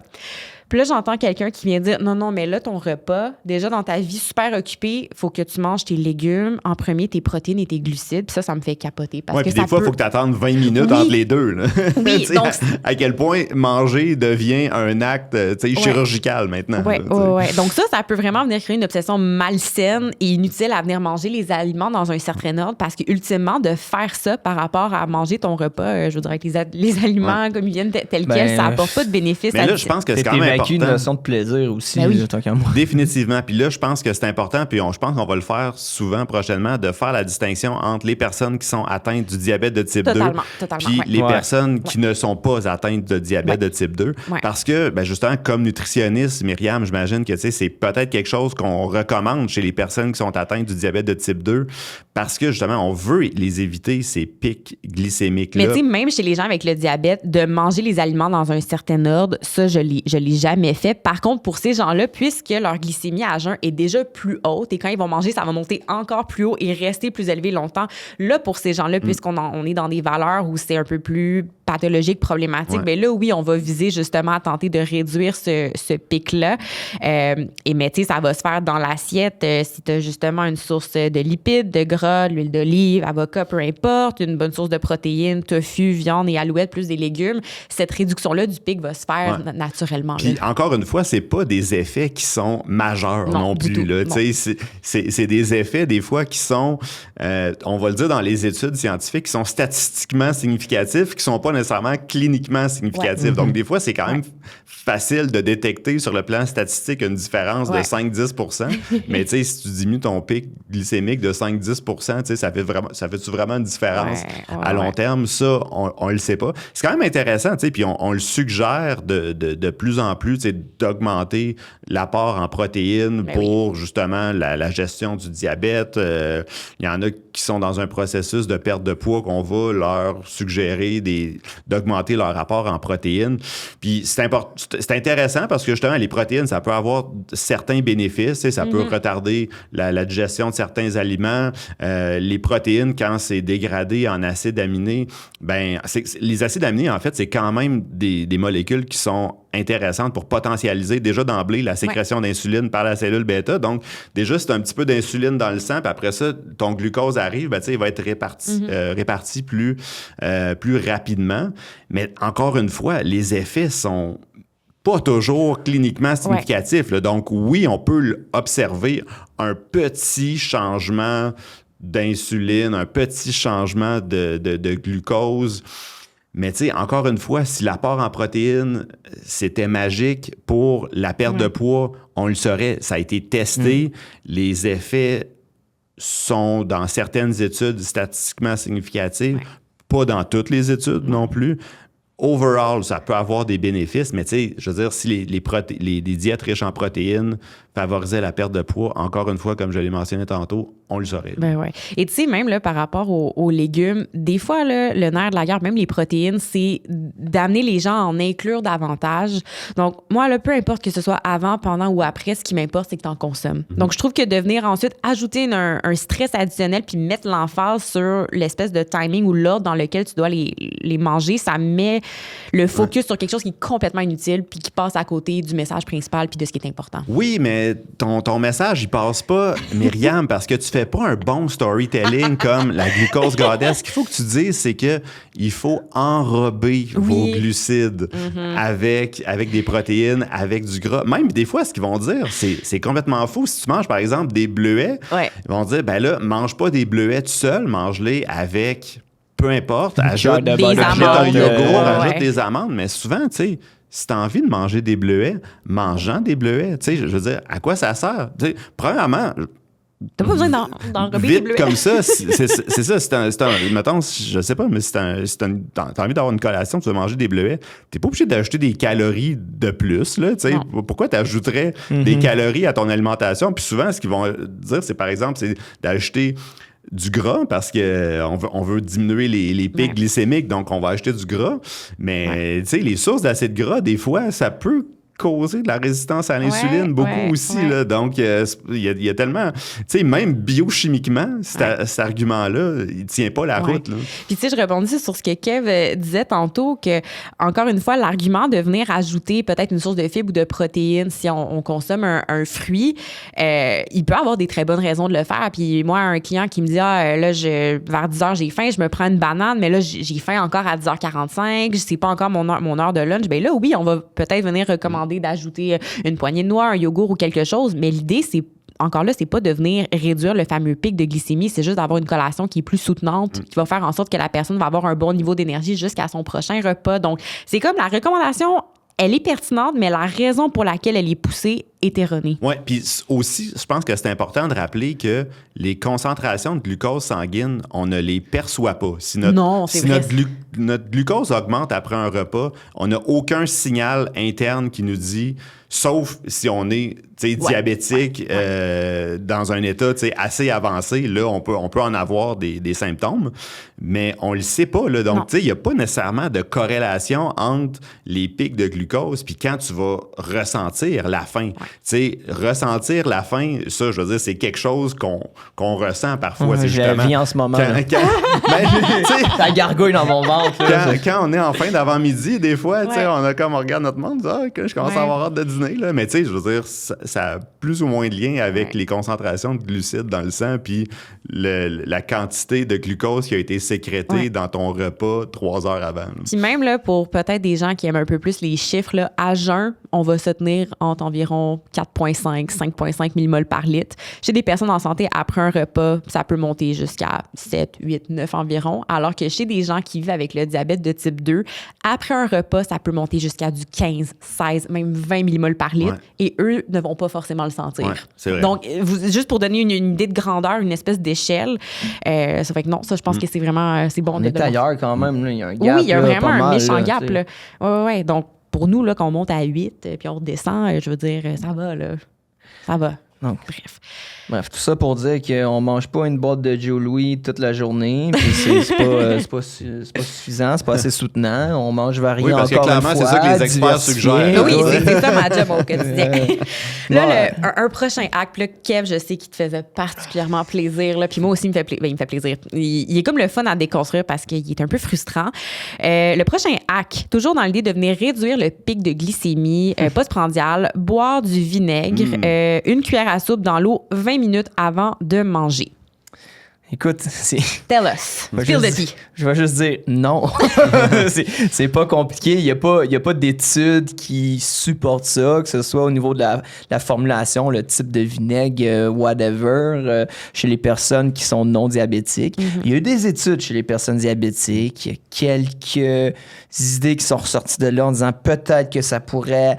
Puis là, j'entends quelqu'un qui vient dire « Non, mais là, ton repas, déjà dans ta vie super occupée, il faut que tu manges tes légumes en premier, tes protéines et tes glucides. » Puis ça me fait capoter. Parce que puis des fois, il faut que tu attendes 20 minutes entre les deux. Là. Oui, donc... à quel point manger devient un acte chirurgical maintenant. Oui. Donc ça peut vraiment venir créer une obsession malsaine et inutile à venir manger les aliments dans un certain ordre parce que ultimement, de faire ça par rapport à manger ton repas, je voudrais que les aliments comme ils viennent tels quels, ça n'apporte pas de bénéfice. Mais là, je pense que c'est quand même important. Une notion de plaisir aussi, tant qu'à moi. Définitivement. Puis là, je pense que c'est important, puis je pense qu'on va le faire souvent prochainement, de faire la distinction entre les personnes qui sont atteintes du diabète de type 2 puis les personnes qui ne sont pas atteintes de diabète de type 2. Parce que, justement, comme nutritionniste, Myriam, j'imagine que c'est peut-être quelque chose qu'on recommande chez les personnes qui sont atteintes du diabète de type 2 parce que, justement, on veut les éviter, ces pics glycémiques-là. Mais tu sais, même chez les gens avec le diabète, de manger les aliments dans un certain ordre, ça, je l'ai jamais fait. Par contre, pour ces gens-là, puisque leur glycémie à jeun est déjà plus haute et quand ils vont manger, ça va monter encore plus haut et rester plus élevé longtemps. Là, pour ces gens-là, puisqu'on est dans des valeurs où c'est un peu plus pathologique, problématique, bien là, oui, on va viser justement à tenter de réduire ce pic-là. Mais tu sais, ça va se faire dans l'assiette si tu as justement une source de lipides, de gras, de l'huile d'olive, avocat, peu importe, une bonne source de protéines, tofu, viande et alouette, plus des légumes. Cette réduction-là du pic va se faire naturellement. Puis encore une fois, c'est pas des effets qui sont majeurs non plus. Là. C'est des effets, des fois, qui sont, on va le dire dans les études scientifiques, qui sont statistiquement significatifs, qui sont pas nécessairement cliniquement significatif. Ouais. Donc, des fois, c'est quand même facile de détecter sur le plan statistique une différence de 5-10 %. Mais tu sais, si tu diminues ton pic glycémique de 5-10 %, tu sais, ça fait-tu vraiment une différence à long terme? Ça, on le sait pas. C'est quand même intéressant, tu sais, puis on le suggère de plus en plus, tu sais, d'augmenter l'apport en protéines pour justement la gestion du diabète. Il y en a qui sont dans un processus de perte de poids qu'on va leur suggérer d'augmenter leur apport en protéines. Puis c'est intéressant parce que justement, les protéines, ça peut avoir certains bénéfices. Ça peut retarder la digestion de certains aliments. Les protéines, quand c'est dégradé en acides aminés, les acides aminés, en fait, c'est quand même des molécules qui sont intéressantes pour potentialiser déjà d'emblée la sécrétion d'insuline par la cellule bêta. Donc, déjà, c'est un petit peu d'insuline dans le sang, puis après ça, ton glucose arrive, il va être réparti plus rapidement. Mais encore une fois, les effets sont pas toujours cliniquement significatifs. Là. Donc, oui, on peut observer un petit changement d'insuline, un petit changement de glucose. Mais tu sais, encore une fois, si l'apport en protéines, c'était magique pour la perte de poids, on le saurait. Ça a été testé. Les effets sont, dans certaines études, statistiquement significatifs. Pas dans toutes les études non plus. Overall, ça peut avoir des bénéfices, mais tu sais, je veux dire, si les diètes riches en protéines favorisaient la perte de poids, encore une fois, comme je l'ai mentionné tantôt, on le saurait. Ben ouais. Et tu sais, même là, par rapport aux légumes, des fois, là, le nerf de la guerre, même les protéines, c'est d'amener les gens à en inclure davantage. Donc, moi, là, peu importe que ce soit avant, pendant ou après, ce qui m'importe, c'est que tu en consommes. Donc, je trouve que de venir ensuite ajouter un stress additionnel puis mettre l'emphase sur l'espèce de timing ou l'ordre dans lequel tu dois les manger, ça met le focus sur quelque chose qui est complètement inutile puis qui passe à côté du message principal puis de ce qui est important. Oui, mais ton message, il passe pas, Myriam, parce que tu fais pas un bon storytelling comme la glucose goddess. Ce qu'il faut que tu dises, c'est que il faut enrober vos glucides avec des protéines, avec du gras. Même des fois, ce qu'ils vont dire, c'est complètement faux. Si tu manges, par exemple, des bleuets, ils vont dire, ben là, mange pas des bleuets tout seul, mange-les avec... Peu importe, ajoute un yogourt, ajoute des amandes, mais souvent, tu sais, si tu as envie de manger des bleuets, mangeant des bleuets, tu sais, je veux dire, à quoi ça sert? T'sais, premièrement, t'as pas besoin d'enrober des bleuets. comme ça, c'est ça. Mettons, je sais pas, mais si t'as envie d'avoir une collation, tu veux manger des bleuets, t'es pas obligé d'ajouter des calories de plus, là, tu sais. Pourquoi t'ajouterais des calories à ton alimentation? Puis souvent, ce qu'ils vont dire, c'est par exemple, c'est d'ajouter du gras parce qu'on veut diminuer les pics glycémiques, donc on va acheter du gras. Mais tu sais, les sources d'acides gras, des fois, ça peut causer de la résistance à l'insuline beaucoup aussi. Là. Donc, il y a tellement... Tu sais, même biochimiquement, cet argument-là, il tient pas la route. Là. Puis, tu sais, je rebondis sur ce que Kev disait tantôt, que, encore une fois, l'argument de venir ajouter peut-être une source de fibres ou de protéines si on consomme un fruit, il peut avoir des très bonnes raisons de le faire. Puis, moi, un client qui me dit, là, vers 10 h, j'ai faim, je me prends une banane, mais là, j'ai faim encore à 10h45, c'est pas encore mon heure de lunch. Bien là, oui, on va peut-être venir recommander d'ajouter une poignée de noix, un yogourt ou quelque chose, mais l'idée, c'est encore là, c'est pas de venir réduire le fameux pic de glycémie, c'est juste d'avoir une collation qui est plus soutenante, qui va faire en sorte que la personne va avoir un bon niveau d'énergie jusqu'à son prochain repas. Donc, c'est comme la recommandation, elle est pertinente, mais la raison pour laquelle elle est poussée est erronée. Oui, puis aussi, je pense que c'est important de rappeler que les concentrations de glucose sanguine, on ne les perçoit pas. Si notre glucose augmente après un repas, on n'a aucun signal interne qui nous dit, sauf si on est diabétique dans un état assez avancé, là, on peut en avoir des symptômes, mais on le sait pas. Là, donc, il n'y a pas nécessairement de corrélation entre les pics de glucose puis quand tu vas ressentir la faim. Ressentir la faim, ça, je veux dire, c'est quelque chose qu'on ressent parfois. Je la vis en ce moment. Ça gargouille dans mon ventre. Quand on est en fin d'avant-midi, des fois, on regarde notre monde, je commence à avoir hâte de dîner. Là. Mais je veux dire, ça a plus ou moins de lien avec les concentrations de glucides dans le sang puis la quantité de glucose qui a été sécrétée dans ton repas 3 heures avant. Puis même là, pour peut-être des gens qui aiment un peu plus les chiffres, là, à jeun, on va se tenir entre environ 4,5, 5,5 millimoles par litre. Chez des personnes en santé, après un repas, ça peut monter jusqu'à 7, 8, 9 environ, alors que chez des gens qui vivent avec le diabète de type 2, après un repas, ça peut monter jusqu'à du 15, 16, même 20 millimoles par litre, et eux ne vont pas forcément le sentir. Ouais, c'est vrai. Donc, juste pour donner une idée de grandeur, une espèce d'échelle, ça fait que non, ça, je pense que c'est vraiment c'est bon On est ailleurs quand même, là. Il y a un gap. Oui, il y a là, vraiment pas un mal, méchant là, gap. tu sais. Là. Ouais. Donc, pour nous, là, quand on monte à 8 puis on redescend, je veux dire, ça va, là. Ça va. Donc, Bref. tout ça pour dire qu'on mange pas une boîte de Joe Louis toute la journée, puis c'est pas suffisant, c'est pas assez soutenant. On mange varié Oui, parce que encore une clairement, fois, c'est ça que les experts suggèrent. Oui, c'est ça ma job au quotidien. Là, un prochain hack, là, Kev, je sais qu'il te faisait particulièrement plaisir. Là, puis moi aussi, il me fait plaisir. Il est comme le fun à déconstruire parce qu'il est un peu frustrant. Le prochain hack, toujours dans l'idée de venir réduire le pic de glycémie postprandial, boire du vinaigre, une cuillère à soupe dans l'eau 20 minutes avant de manger. Écoute, c'est... Tell us. Spill the tea. Je vais juste dire non. c'est pas compliqué. Il y a pas d'études qui supportent ça, que ce soit au niveau de la formulation, le type de vinaigre, whatever, chez les personnes qui sont non diabétiques. Il y a eu des études chez les personnes diabétiques. Il y a quelques idées qui sont ressorties de là en disant peut-être que ça pourrait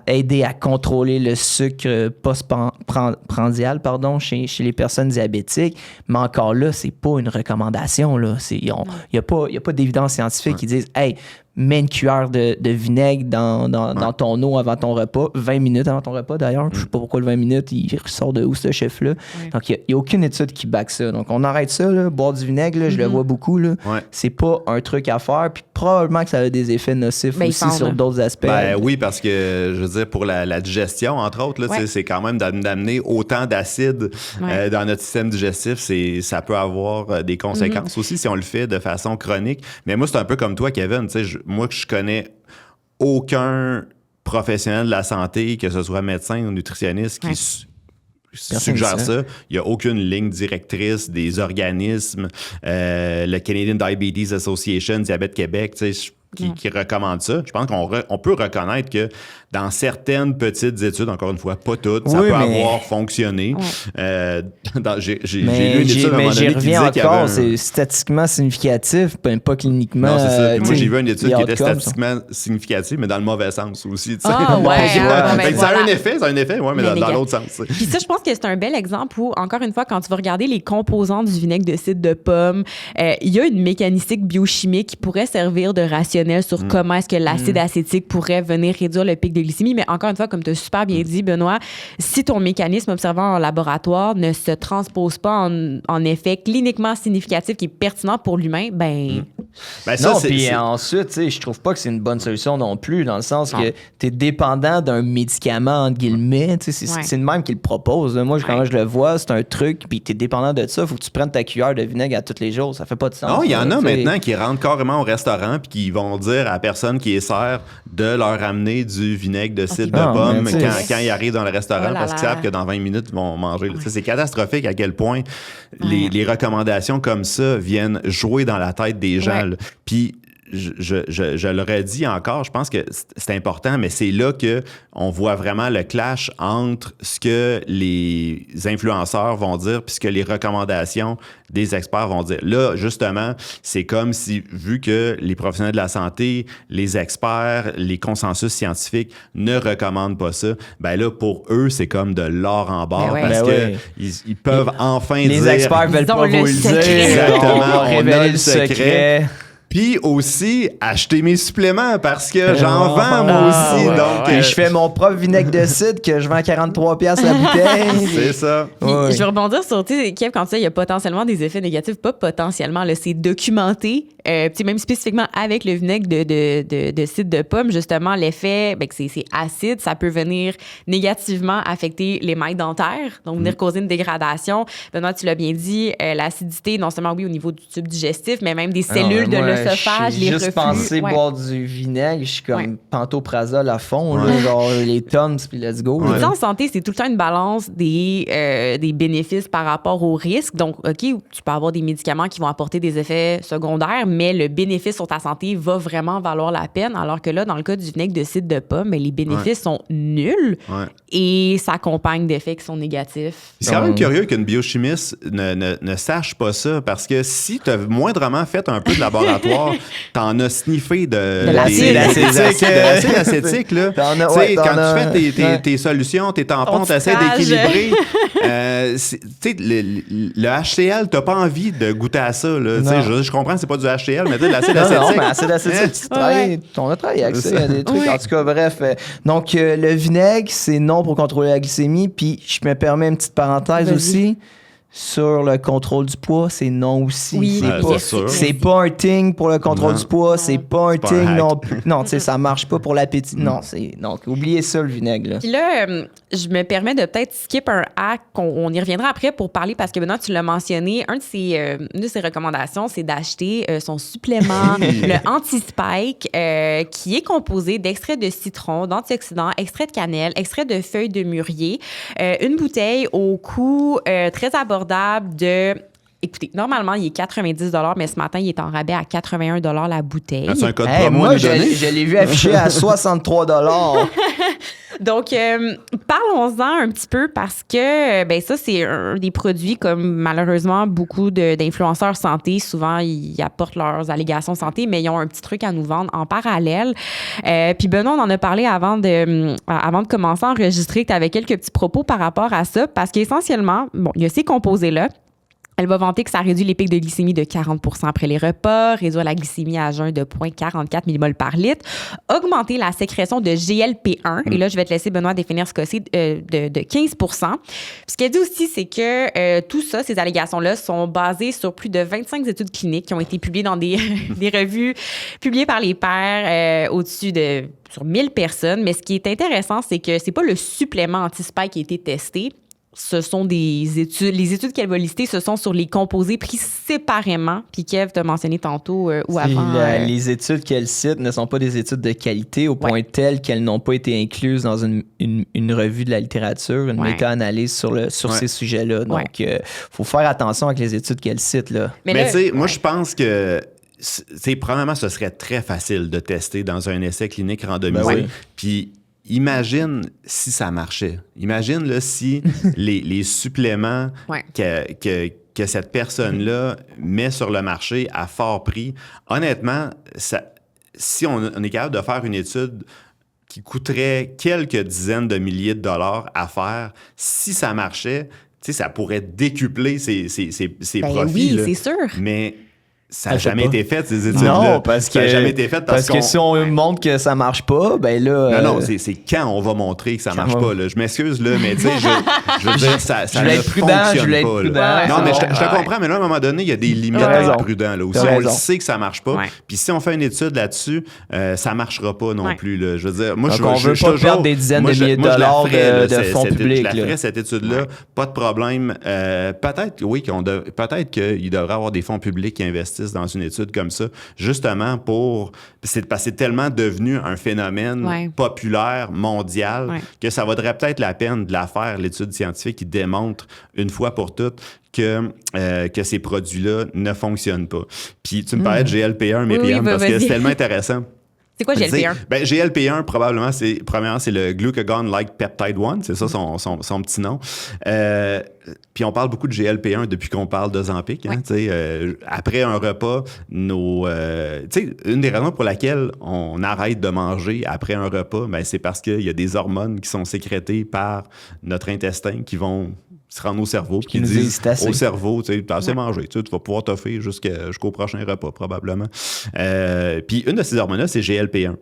aider à contrôler le sucre postprandial, chez les personnes diabétiques. Mais encore là, c'est pas une recommandation. Il n'y a pas d'évidence scientifique qui disent « Hey, mets une cuillère de vinaigre dans ton eau avant ton repas, 20 minutes avant ton repas d'ailleurs. Je sais pas pourquoi le 20 minutes, il ressort de où ce chiffre-là. Donc, il n'y a aucune étude qui back ça. Donc, on arrête ça, là, boire du vinaigre, là, je le vois beaucoup. Là. C'est pas un truc à faire. Puis probablement que ça a des effets nocifs aussi sur d'autres aspects. Oui, parce que, je veux dire, pour la digestion, entre autres, là, c'est quand même d'amener autant d'acide dans notre système digestif. Ça peut avoir des conséquences aussi si on le fait de façon chronique. Mais moi, c'est un peu comme toi, Kevin. Moi, que je connais aucun professionnel de la santé, que ce soit médecin ou nutritionniste, qui suggère ça. Il n'y a aucune ligne directrice des organismes. Le Canadian Diabetes Association, Diabète Québec, qui recommande ça. Je pense qu'on peut reconnaître que dans certaines petites études, encore une fois, pas toutes, ça peut avoir fonctionné. J'ai lu une étude à un moment donné qui disait qu'il y avait c'est statistiquement significatif, pas cliniquement. Non, c'est ça. Puis moi, j'ai vu une étude qui était statistiquement significative, mais dans le mauvais sens aussi. Ça a un effet, mais dans l'autre sens. Puis ça, je pense que c'est un bel exemple où, encore une fois, quand tu vas regarder les composants du vinaigre de cidre de pomme, il y a une mécanistique biochimique qui pourrait servir de rationnel sur comment est-ce que l'acide acétique pourrait venir réduire le pic de glycémie. Mais encore une fois, comme tu as super bien dit, Benoît, si ton mécanisme observé en laboratoire ne se transpose pas en effet cliniquement significatif qui est pertinent pour l'humain, puis ensuite, je trouve pas que c'est une bonne solution non plus, dans le sens que tu es dépendant d'un médicament, entre guillemets. C'est le même qui le propose. Moi, quand je le vois, c'est un truc, puis tu es dépendant de ça, il faut que tu prennes ta cuillère de vinaigre à tous les jours. Ça fait pas de sens. Non, il y en a maintenant qui rentrent carrément au restaurant puis qui vont dire à la personne qui est sert de leur amener du vinaigre de cidre de pomme quand ils arrivent dans le restaurant parce qu'ils savent que dans 20 minutes, ils vont manger. C'est catastrophique à quel point les recommandations comme ça viennent jouer dans la tête des gens. Puis je le redis encore, je pense que c'est important, mais c'est là qu'on voit vraiment le clash entre ce que les influenceurs vont dire puis ce que les recommandations des experts vont dire. Là, justement, c'est comme si, vu que les professionnels de la santé, les experts, les consensus scientifiques ne recommandent pas ça, là, pour eux, c'est comme de l'or en barre parce que ils peuvent enfin dire... Les experts veulent pas vous le dire. Exactement, on va révéler le secret. Puis aussi, acheter mes suppléments parce que j'en vends moi aussi. Donc, je fais mon propre vinaigre de cidre que je vends à 43$ la bouteille. C'est ça. Je vais rebondir sur, Kev, quand tu dis il y a potentiellement des effets négatifs, pas potentiellement, là, c'est documenté, même spécifiquement avec le vinaigre de cidre de pomme, justement, l'effet, que c'est acide, ça peut venir négativement affecter les mailles dentaires, donc venir causer une dégradation. Benoît, tu l'as bien dit, l'acidité, non seulement, oui, au niveau du tube digestif, mais même des cellules de l'os l'œsophage, j'ai les juste reflux. pensé Ouais. boire du vinaigre, je suis comme Ouais. pantoprazole à fond, là, Ouais. genre les tons, puis let's go. Ouais. Puis là. en santé, c'est tout le temps une balance des bénéfices par rapport aux risques. Donc, OK, tu peux avoir des médicaments qui vont apporter des effets secondaires, mais le bénéfice sur ta santé va vraiment valoir la peine. Alors que là, dans le cas du vinaigre de cidre de pomme, mais les bénéfices sont nuls Ouais. et s'accompagnent d'effets qui sont négatifs. C'est quand même Donc- curieux qu'une biochimiste ne sache pas ça, parce que si tu as moindrement fait un peu de laboratoire, t'en as sniffé De l'acide. des Acétique, acide acétique, là. T'en as- Tu sais, ouais, t'en quand as- tu fais ouais. tes solutions, tes tampons, Ton tu essaies titrage. d'équilibrer. Tu sais, le HCl, t'as pas envie de goûter à ça, là. Tu sais, Non. je comprends que c'est pas du HCl, mais tu sais, de l'acide Non, non, acétique. mais acide acétique, on a travaillé avec ça, il y a des trucs. Ouais. En tout cas, bref. Donc, le vinaigre, c'est non pour contrôler la glycémie. Puis, je me permets une petite parenthèse Vas-y. aussi. Sur le contrôle du poids, c'est non aussi. Oui, c'est Ouais, pas, c'est sûr. c'est pas un thing pour le contrôle Non. du poids, c'est pas un pas un thing hack. non plus. Non, tu sais, ça marche pas pour l'appétit. Non, c'est. Donc, oubliez ça, le vinaigre, là. Puis là, je me permets de peut-être skip un hack, on y reviendra après pour parler, parce que Benoît, tu l'as mentionné, une de ses recommandations, c'est d'acheter son supplément, le Anti-Spike, qui est composé d'extrait de citron, d'antioxydants, extrait de cannelle, extrait de feuilles de mûrier, une bouteille au coût très abordable de... Écoutez, normalement, il est 90 $, mais ce matin, il est en rabais à 81 $ la bouteille. As-tu un code Hey, promo à moi, nous donner? je l'ai vu affiché à 63 $. Donc, parlons-en un petit peu parce que, ben ça, c'est un des produits comme malheureusement beaucoup d'influenceurs santé. Souvent, ils apportent leurs allégations santé, mais ils ont un petit truc à nous vendre en parallèle. Puis Benoît, on en a parlé avant de commencer à enregistrer, que tu avais quelques petits propos par rapport à ça parce qu'essentiellement, bon, il y a ces composés-là. Elle va vanter que ça réduit les pics de glycémie de 40 % après les repas, réduire la glycémie à jeun de 0,44 mmol par litre, augmenter la sécrétion de GLP-1. Et là, je vais te laisser, Benoît, définir ce cas-ci de 15 %. Ce qu'elle dit aussi, c'est que tout ça, ces allégations-là, sont basées sur plus de 25 études cliniques qui ont été publiées dans des revues publiées par les pairs sur 1000 personnes. Mais ce qui est intéressant, c'est que c'est pas le supplément anti-spike qui a été testé. Ce sont des études. Les études qu'elle va lister, ce sont sur les composés pris séparément. Puis Kev t'a mentionné tantôt ou avant. Les études qu'elle cite ne sont pas des études de qualité au point tel qu'elles n'ont pas été incluses dans une revue de la littérature, une Ouais. méta-analyse sur ces sujets-là. Donc, faut faire attention avec les études qu'elle cite, là. Mais là, tu sais, moi, je pense que, premièrement, ce serait très facile de tester dans un essai clinique randomisé. Ben oui. Puis, imagine si ça marchait. Imagine là, si les suppléments Ouais. que cette personne-là met sur le marché à fort prix, honnêtement, si on est capable de faire une étude qui coûterait quelques dizaines de milliers de dollars à faire, si ça marchait, tu sais, ça pourrait décupler ses Ben profits. oui, là. c'est sûr. Mais ça n'a Elle fait jamais pas. été fait, ces études-là. Non, parce ça n'a que, jamais été fait parce que si on montre que ça marche pas, ben là... Non, c'est quand on va montrer que ça marche Quand pas. Là. Je m'excuse, là, mais tu sais, je veux dire, ça Je voulais ne être prudent, fonctionne je voulais être pas. prudent. Là. Non, Ouais, mais c'est je te bon. comprends, mais là, à un moment donné, il y a des limites T'as à raison. être prudent. Là. Aussi, T'as on raison. le sait que ça marche pas. Ouais. Puis si on fait une étude là-dessus, ça marchera pas non Ouais. plus. Là. Je veux dire, moi, Donc, on veut pas perdre des dizaines de milliers de dollars de fonds publics, Je la là. ferais, cette étude-là, pas de problème. Peut-être, oui, peut-être qu'il devrait y avoir des fonds publics qui investissent dans une étude comme ça, justement parce que c'est tellement devenu un phénomène Ouais. populaire, mondial, Ouais. que ça vaudrait peut-être la peine de la faire, l'étude scientifique qui démontre une fois pour toutes que ces produits-là ne fonctionnent pas. Puis tu me parlais de GLP-1, Myriam, parce que vas-y. c'est tellement intéressant. C'est quoi GLP-1? Ben, GLP-1, probablement, premièrement, c'est le Glucagon-like Peptide 1, c'est ça son petit nom. Puis on parle beaucoup de GLP-1 depuis qu'on parle d'Ozempic. Hein, après un repas, une des raisons pour laquelle on arrête de manger après un repas, ben, c'est parce qu'il y a des hormones qui sont sécrétées par notre intestin qui vont se rendre au cerveau, Qui nous disent, c'est assez. au cerveau, tu as assez mangé, tu vas pouvoir t'offrir jusqu'au prochain repas, probablement. Puis une de ces hormones-là, c'est GLP-1.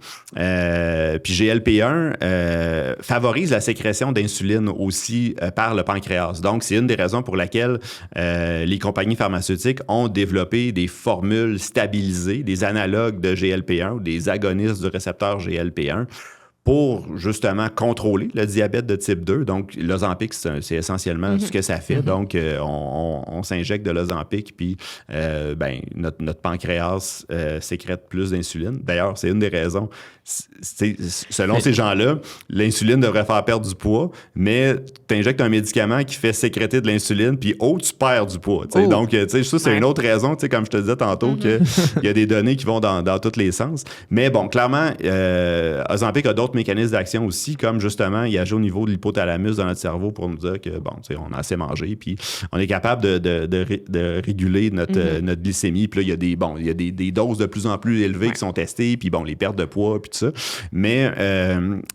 Puis GLP-1 favorise la sécrétion d'insuline aussi par le pancréas. Donc, c'est une des raisons pour laquelle les compagnies pharmaceutiques ont développé des formules stabilisées, des analogues de GLP-1 ou des agonistes du récepteur GLP-1 pour justement contrôler le diabète de type 2. Donc, l'Ozempic, c'est essentiellement ce que ça fait. Donc, on s'injecte de l'Ozempic, puis notre pancréas sécrète plus d'insuline. D'ailleurs, c'est une des raisons. Selon ces gens-là, l'insuline devrait faire perdre du poids, mais tu injectes un médicament qui fait sécréter de l'insuline, puis tu perds du poids. Donc, ça, c'est une autre raison, comme je te disais tantôt, qu'il y a des données qui vont dans tous les sens. Mais bon, clairement, Ozempic a d'autres mécanismes d'action aussi, comme justement, il agit au niveau de l'hypothalamus dans notre cerveau pour nous dire que, on a assez mangé, puis on est capable de réguler notre glycémie. Puis là, il y a des doses de plus en plus élevées qui sont testées, puis les pertes de poids, puis tout ça. Mais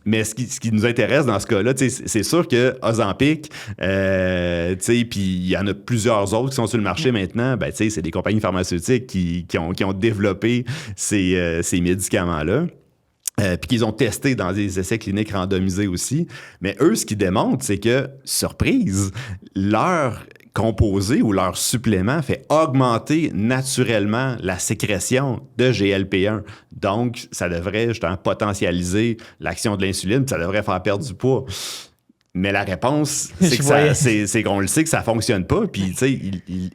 ce qui nous intéresse dans ce cas-là, c'est sûr que Ozempic, puis il y en a plusieurs autres qui sont sur le marché maintenant, c'est des compagnies pharmaceutiques qui ont développé ces médicaments-là. Puis qu'ils ont testé dans des essais cliniques randomisés aussi. Mais eux, ce qu'ils démontrent, c'est que, surprise, leur composé ou leur supplément fait augmenter naturellement la sécrétion de GLP-1. Donc, ça devrait justement potentialiser l'action de l'insuline, puis ça devrait faire perdre du poids. Mais la réponse, c'est qu'on le sait que ça ne fonctionne pas. Puis, tu sais,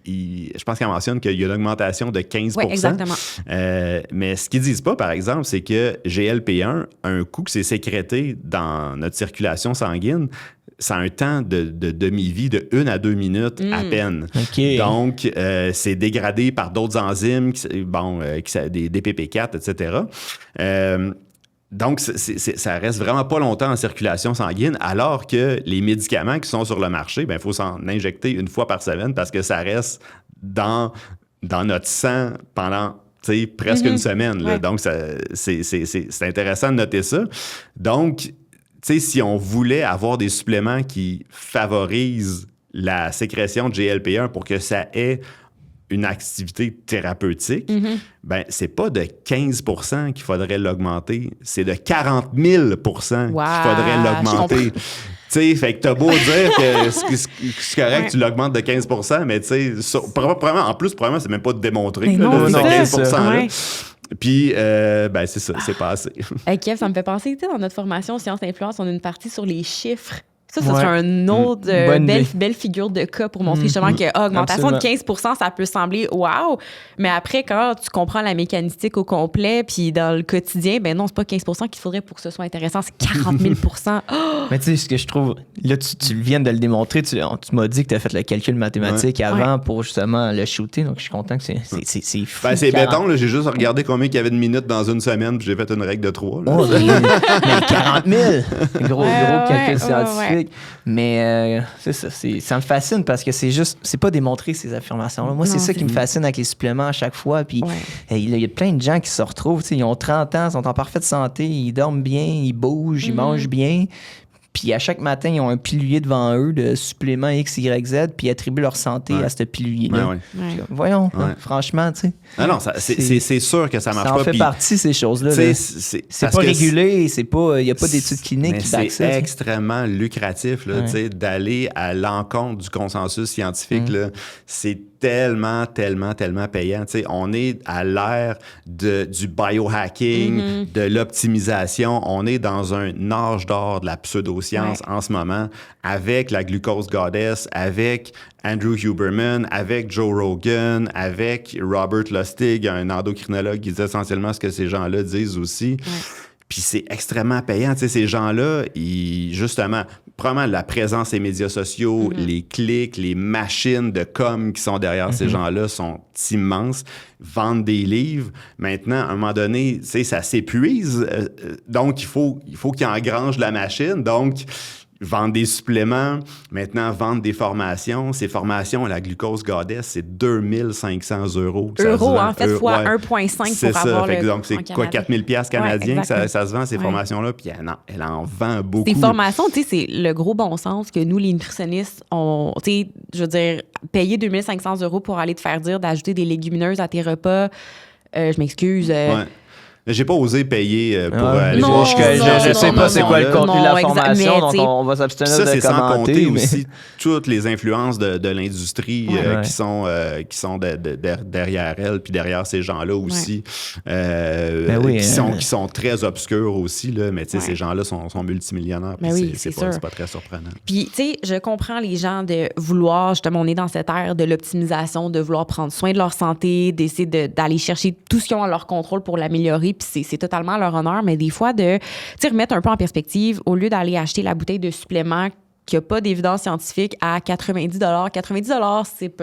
je pense qu'il mentionne qu'il y a une augmentation de 15%. Oui, exactement. Mais ce qu'ils ne disent pas, par exemple, c'est que GLP-1, un coup que c'est sécrété dans notre circulation sanguine, ça a un temps de demi-vie de 1 à 2 minutes à peine. Okay. Donc, c'est dégradé par d'autres enzymes, des DPP4, etc. Donc, ça reste vraiment pas longtemps en circulation sanguine, alors que les médicaments qui sont sur le marché, il faut s'en injecter une fois par semaine parce que ça reste dans notre sang pendant presque une semaine. Là. Ouais. Donc, c'est intéressant de noter ça. Donc, si on voulait avoir des suppléments qui favorisent la sécrétion de GLP-1 pour que ça ait une activité thérapeutique, c'est pas de 15% qu'il faudrait l'augmenter, c'est de 40 000% qu'il faudrait l'augmenter. Fait que t'as beau dire que c'est correct, tu l'augmentes de 15%, mais probablement, c'est même pas démontré, ce 15%-là. Puis, c'est ça, c'est pas assez. Hey, Kev, ça me fait penser, dans notre formation Sciences Influence, on a une partie sur les chiffres. Ça serait un autre belle figure de cas pour montrer justement que augmentation de 15%, ça peut sembler wow, mais après, quand tu comprends la mécanistique au complet, puis dans le quotidien, non, c'est pas 15% qu'il faudrait pour que ce soit intéressant, c'est 40 000 oh! Mais tu sais, ce que je trouve, là, tu viens de le démontrer, tu m'as dit que tu as fait le calcul mathématique avant pour justement le shooter, donc je suis content que c'est fou. C'est béton, là, j'ai juste regardé combien il y avait de minutes dans une semaine, puis j'ai fait une règle de 3. Là. Mais 40 000! Gros calcul scientifique. Mais c'est ça, ça me fascine parce que c'est pas démontré ces affirmations-là. Moi, c'est ça qui me fascine avec les suppléments à chaque fois. Puis il y a plein de gens qui se retrouvent, ils ont 30 ans, sont en parfaite santé, ils dorment bien, ils bougent, ils mangent bien. Puis à chaque matin, ils ont un pilier devant eux de suppléments X, Y, Z, puis ils attribuent leur santé à ce pilier-là. Voyons, franchement, tu sais. Non, c'est sûr que ça marche pas. Ça en fait partie, ces choses-là. C'est pas régulé, il n'y a pas d'études cliniques qui backent ça. C'est extrêmement lucratif là, d'aller à l'encontre du consensus scientifique. Là. C'est tellement payant. T'sais, on est à l'ère du biohacking, de l'optimisation. On est dans un âge d'or de la pseudoscience en ce moment, avec la Glucose Goddess, avec Andrew Huberman, avec Joe Rogan, avec Robert Lustig, un endocrinologue qui dit essentiellement ce que ces gens-là disent aussi. Puis c'est extrêmement payant. Tu sais, ces gens-là, justement, probablement la présence des médias sociaux, les clics, les machines de com qui sont derrière ces gens-là sont immenses. Vendre des livres, maintenant, à un moment donné, tu sais, ça s'épuise. Donc, il faut qu'ils engrangent la machine. Donc, vendre des suppléments, maintenant vendre des formations. Ces formations à la Glucose Goddess, c'est 2500 €. Euros, en fait, fois 1,5 pour avoir le... Donc, c'est quoi, 4000 $$ canadiens que ça se vend, ces formations-là? Puis elle en vend beaucoup. Ces formations, tu sais, c'est le gros bon sens que nous, les nutritionnistes, on, tu sais, je veux dire, payer 2500 € pour aller te faire dire d'ajouter des légumineuses à tes repas, je m'excuse... J'ai pas osé payer pour aller Non, voir. Je sais pas c'est quoi le contenu de la formation, mais donc t'sais, on va s'abstenir Ça, de c'est sans commenter. compter mais- aussi toutes les influences de l'industrie Ouais. qui sont derrière elle, puis derrière ces gens-là aussi, Ben oui, qui sont très obscurs aussi, là, mais tu sais, Ouais. ces gens-là sont multimillionnaires, puis Ben oui, c'est c'est sûr. c'est pas très surprenant. Puis, tu sais, je comprends les gens de vouloir, justement, on est dans cette ère de l'optimisation, de vouloir prendre soin de leur santé, d'essayer d'aller chercher tout ce qu'ils ont à leur contrôle pour l'améliorer, puis c'est totalement à leur honneur, mais des fois, de, tu sais, remettre un peu en perspective, au lieu d'aller acheter la bouteille de supplément qui n'a pas d'évidence scientifique à 90 90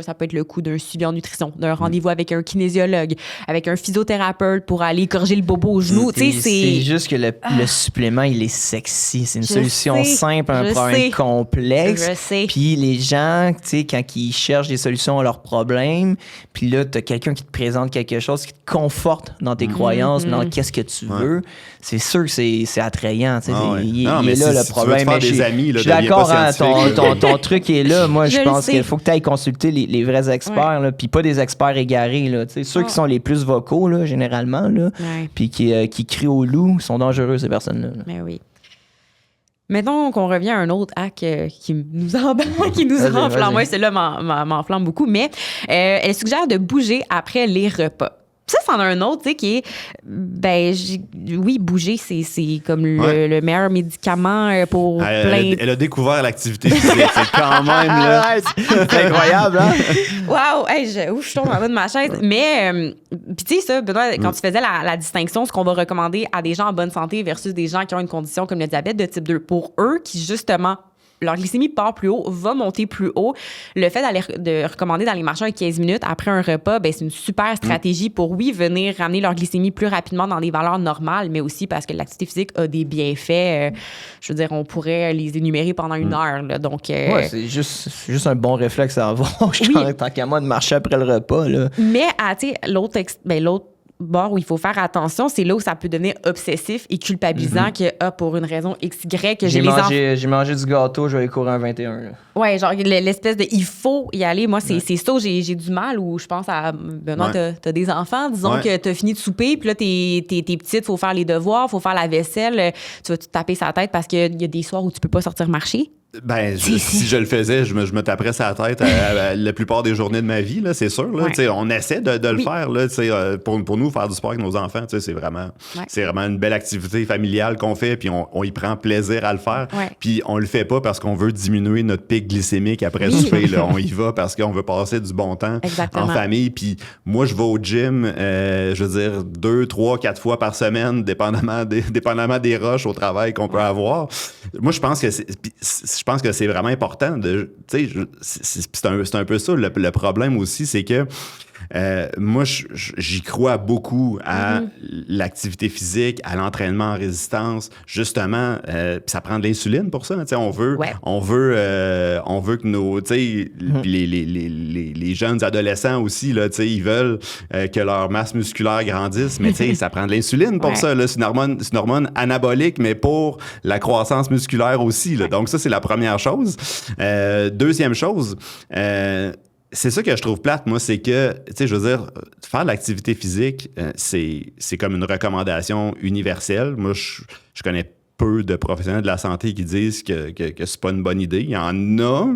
ça peut être le coût d'un suivi en nutrition, d'un rendez-vous avec un kinésiologue, avec un physiothérapeute pour aller corriger le bobo au genou. Tu sais, C'est juste que le supplément, il est sexy. C'est une Je solution sais, simple à un je problème sais. complexe. Je sais. Puis les gens, tu sais, quand ils cherchent des solutions à leurs problèmes, puis là, tu as quelqu'un qui te présente quelque chose qui te conforte dans tes croyances, dans qu'est-ce que tu veux, c'est sûr que c'est attrayant. Tu sais, Ah ouais. il Non, est mais là si le tu veux te problème. faire Mais des amis, là, je suis deviens d'accord, pas hein, scientifique. ton truc est là. Moi, je Je le pense sais. qu'il faut que tu ailles consulter les vrais experts, là, puis pas des experts égarés. Là, tu sais, ceux qui sont les plus vocaux, là, généralement, là, Ouais. puis qui crient au loup, sont dangereux, ces personnes-là. Mais oui. Mettons qu'on revient à un autre hack qui nous qui nous Vas-y, enflamme. vas-y. Moi, celui-là m'enflamme beaucoup. Mais elle suggère de bouger après les repas. Ça, c'en a un autre, tu sais, qui est... oui, bouger, c'est comme le meilleur médicament pour plein... Elle a découvert l'activité physique, c'est quand même, là. C'est incroyable, hein? Wow! Hey, je tombe en bas de ma chaise. Mais, puis tu sais, ça, Benoît, quand tu faisais la distinction, ce qu'on va recommander à des gens en bonne santé versus des gens qui ont une condition comme le diabète de type 2, pour eux qui, justement, leur glycémie part plus haut, va monter plus haut. Le fait de recommander d'aller marcher un 15 minutes après un repas, ben, c'est une super stratégie pour, oui, venir ramener leur glycémie plus rapidement dans des valeurs normales, mais aussi parce que l'activité physique a des bienfaits. Je veux dire, on pourrait les énumérer pendant une heure. Là, donc, Ouais, c'est juste un bon réflexe à avoir. Oui. Tant qu'à moi de marcher après le repas, là. mais, tu sais, l'autre bord où il faut faire attention, c'est là où ça peut devenir obsessif et culpabilisant que, pour une raison XY, que j'ai les enfants. J'ai mangé du gâteau, je vais aller courir un 21. Là. Ouais, genre l'espèce de il faut y aller. Moi, c'est ça où j'ai du mal, où je pense à Benoît, t'as des enfants, disons que t'as fini de souper, puis là, t'es petite, faut faire les devoirs, faut faire la vaisselle, tu vas te taper sa tête parce qu'il y a des soirs où tu peux pas sortir marcher. Ben, si je le faisais, je me taperais sa tête la plupart des journées de ma vie, là, c'est sûr. Là, Ouais. on essaie de le faire. Là, pour nous, faire du sport avec nos enfants, c'est vraiment une belle activité familiale qu'on fait, puis on y prend plaisir à le faire. Ouais. Puis on le fait pas parce qu'on veut diminuer notre pic glycémique après souper. Là. On y va parce qu'on veut passer du bon temps Exactement. en famille. Puis moi, je vais au gym, je veux dire, 2, 3, 4 fois par semaine, dépendamment des rushs au travail qu'on peut avoir. Moi, je pense que c'est vraiment important de, tu sais, c'est un peu ça le problème aussi, c'est que moi, j'y crois beaucoup à l'activité physique, à l'entraînement en résistance, justement. Puis ça prend de l'insuline pour ça. On veut que nos, les jeunes adolescents aussi, là, ils veulent que leur masse musculaire grandisse, mais ça prend de l'insuline pour ça. Là. C'est une hormone anabolique, mais pour la croissance musculaire aussi. Là. Donc ça, c'est la première chose. Deuxième chose, c'est ça que je trouve plate, moi, c'est que, tu sais, je veux dire, faire de l'activité physique, c'est comme une recommandation universelle. Moi, je connais peu de professionnels de la santé qui disent que c'est pas une bonne idée. Il y en a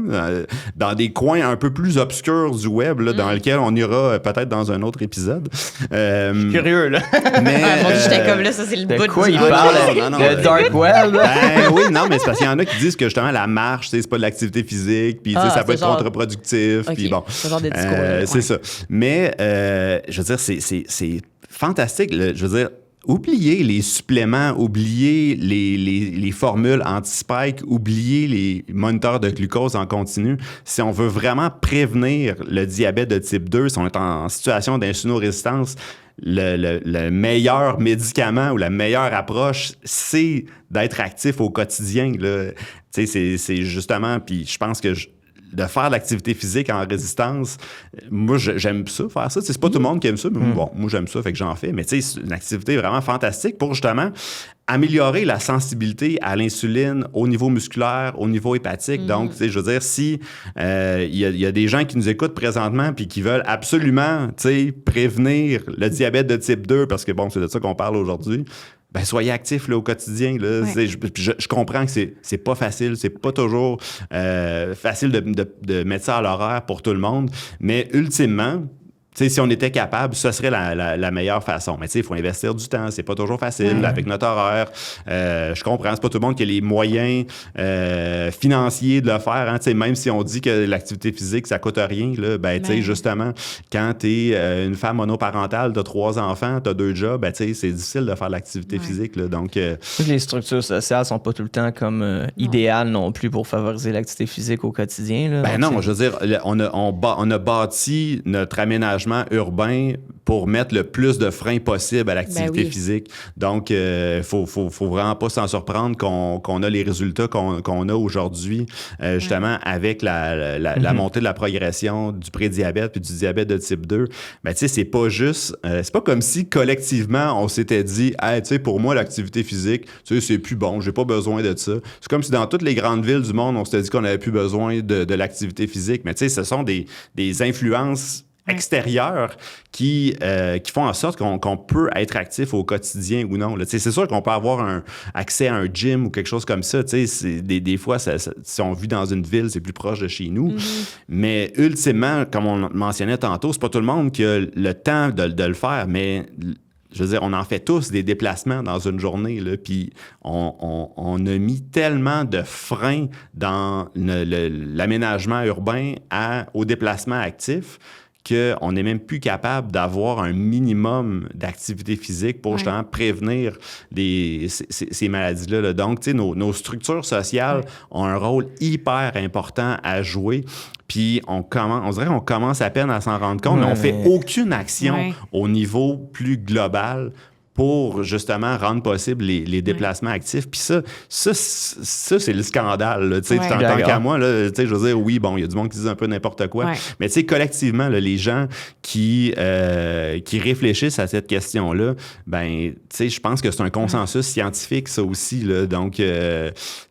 dans des coins un peu plus obscurs du web, là, dans lequel on ira peut-être dans un autre épisode. Curieux, là. Mais, J'étais comme là, ça, c'est le De bout quoi du il bout. parle? non, Le dark web? Ben oui, non, mais c'est parce qu'il y en a qui disent que justement la marche, c'est pas de l'activité physique, puis ça peut être contre-productif, puis bon. Ce genre de discours-là, c'est ça. Mais je veux dire, c'est fantastique. Je veux dire, oubliez les suppléments, oubliez les formules anti-spike, oubliez les moniteurs de glucose en continu. Si on veut vraiment prévenir le diabète de type 2, si on est en situation d'insulinorésistance, le meilleur médicament ou la meilleure approche, c'est d'être actif au quotidien. Là. C'est justement, puis je pense que de faire de l'activité physique en résistance, moi, j'aime ça, faire ça. C'est pas tout le monde qui aime ça, mais bon, moi, j'aime ça, fait que j'en fais. Mais tu sais, c'est une activité vraiment fantastique pour justement améliorer la sensibilité à l'insuline au niveau musculaire, au niveau hépatique. Donc, tu sais, je veux dire, si il y a des gens qui nous écoutent présentement puis qui veulent absolument, tu sais, prévenir le diabète de type 2, parce que bon, c'est de ça qu'on parle aujourd'hui, ben soyez actifs là, au quotidien. Là. Ouais. Je comprends que c'est pas facile, c'est pas toujours facile de mettre ça à l'horaire pour tout le monde, mais ultimement, t'sais, si on était capable, ce serait la meilleure façon. Mais il faut investir du temps. C'est pas toujours facile avec notre horaire. Je comprends, c'est pas tout le monde qui a les moyens financiers de le faire. Hein, même si on dit que l'activité physique, ça coûte rien, là, ben, justement, quand tu es une femme monoparentale, tu as 3 enfants, tu as 2 jobs, ben, c'est difficile de faire de l'activité physique. Là, donc, les structures sociales sont pas tout le temps comme idéales non plus pour favoriser l'activité physique au quotidien. Là, ben non, je veux dire, on a bâti notre aménagement urbain pour mettre le plus de freins possible à l'activité physique. Donc, faut vraiment pas s'en surprendre qu'on a les résultats qu'on a aujourd'hui, justement, avec la montée de la progression du prédiabète puis du diabète de type 2. Ben, tu sais, c'est pas juste... c'est pas comme si, collectivement, on s'était dit « Hey, tu sais, pour moi, l'activité physique, tu sais, c'est plus bon, j'ai pas besoin de ça. » C'est comme si dans toutes les grandes villes du monde, on s'était dit qu'on avait plus besoin de l'activité physique. Mais tu sais, ce sont des influences extérieurs qui font en sorte qu'on peut être actif au quotidien ou non. Là. C'est sûr qu'on peut avoir accès à un gym ou quelque chose comme ça. Des fois, si on vit dans une ville, c'est plus proche de chez nous. Mais ultimement, comme on mentionnait tantôt, c'est pas tout le monde qui a le temps de le faire, mais... Je veux dire, on en fait tous des déplacements dans une journée, là, puis on a mis tellement de freins dans l'aménagement urbain au déplacement actif qu'on n'est même plus capable d'avoir un minimum d'activité physique pour justement prévenir ces maladies-là. Là. Donc, tu sais, nos structures sociales ont un rôle hyper important à jouer. Puis on dirait qu'on commence à peine à s'en rendre compte, mais on fait aucune action au niveau plus global pour justement rendre possible les déplacements actifs. Puis ça c'est le scandale. Là, tant qu'à moi, là, je veux dire, oui, bon, il y a du monde qui dit un peu n'importe quoi. Mais collectivement, là, les gens qui réfléchissent à cette question-là, ben, je pense que c'est un consensus scientifique, ça aussi. Là, donc,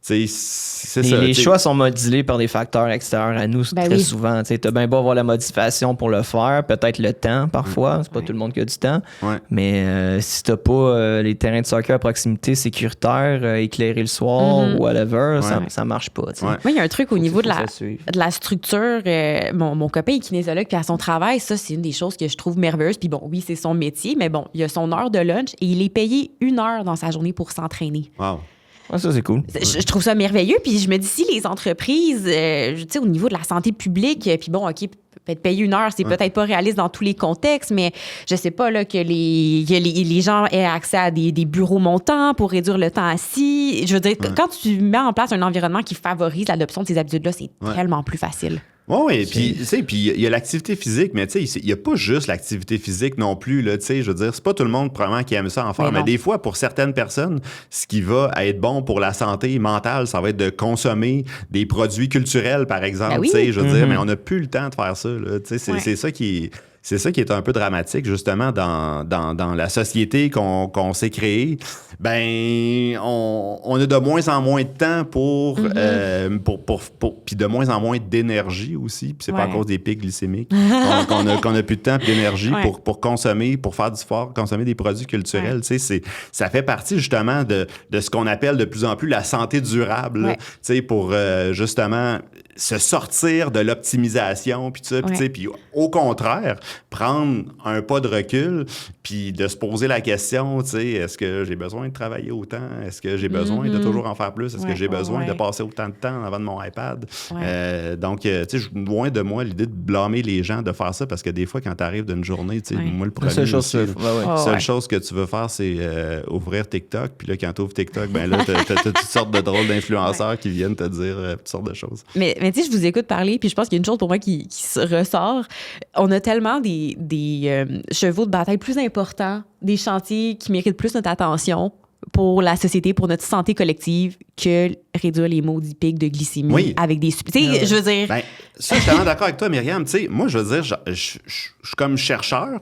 c'est ça. Les choix sont modulés par des facteurs extérieurs à nous très souvent. Tu as bien beau avoir la motivation pour le faire, peut-être le temps parfois. C'est pas tout le monde qui a du temps. Mais si t'as pas les terrains de soccer à proximité sécuritaires, éclairés le soir ou whatever, ça marche pas. Moi, il y a un truc au niveau de la structure. Mon copain est kinésiologue, puis à son travail, ça, c'est une des choses que je trouve merveilleuse. Puis bon, oui, c'est son métier, mais bon, il a son heure de lunch et il est payé 1 heure dans sa journée pour s'entraîner. Wow. Ouais, ça, c'est cool. Je trouve ça merveilleux. Puis je me dis, si les entreprises, tu sais, au niveau de la santé publique, puis bon, OK, peut-être payer 1 heure, c'est peut-être pas réaliste dans tous les contextes, mais je sais pas là, que les gens aient accès à des bureaux montants pour réduire le temps assis. Je veux dire, quand tu mets en place un environnement qui favorise l'adoption de ces habitudes-là, c'est tellement plus facile. Oui, puis il y a l'activité physique, mais il n'y a pas juste l'activité physique non plus. Là, je veux dire, c'est pas tout le monde probablement qui aime ça en faire, mais des fois, pour certaines personnes, ce qui va être bon pour la santé mentale, ça va être de consommer des produits culturels, par exemple. Je veux dire, mais on n'a plus le temps de faire ça. Là, c'est ça qui est... C'est ça qui est un peu dramatique, justement, dans la société qu'on s'est créée. Ben, on a de moins en moins de temps pour puis de moins en moins d'énergie aussi. Puis c'est pas à cause des pics glycémiques qu'on a plus de temps et d'énergie pour consommer, pour faire du sport, consommer des produits culturels. Tu sais, ça fait partie, justement, de ce qu'on appelle de plus en plus la santé durable. Tu sais, pour justement se sortir de l'optimisation, puis tout ça, puis au contraire, prendre un pas de recul, puis de se poser la question, tu sais, est-ce que j'ai besoin de travailler autant? Est-ce que j'ai besoin de toujours en faire plus? Est-ce que j'ai besoin de passer autant de temps avant de mon iPad? Donc, tu sais, loin de moi l'idée de blâmer les gens de faire ça, parce que des fois, quand tu arrives d'une journée, tu sais, moi, le premier, seule chose que tu veux faire, c'est ouvrir TikTok, puis là, quand tu ouvres TikTok, ben là, t'as toutes sortes de drôles d'influenceurs qui viennent te dire toutes sortes de choses. Mais tu sais, je vous écoute parler, puis je pense qu'il y a une chose pour moi qui se ressort. On a tellement des chevaux de bataille plus importants, des chantiers qui méritent plus notre attention pour la société, pour notre santé collective, que réduire les maudits pics de glycémie avec des... Tu sais, je veux dire... Ben, ça, je suis tellement d'accord avec toi, Myriam. Tu sais, moi, je veux dire, je suis comme chercheur.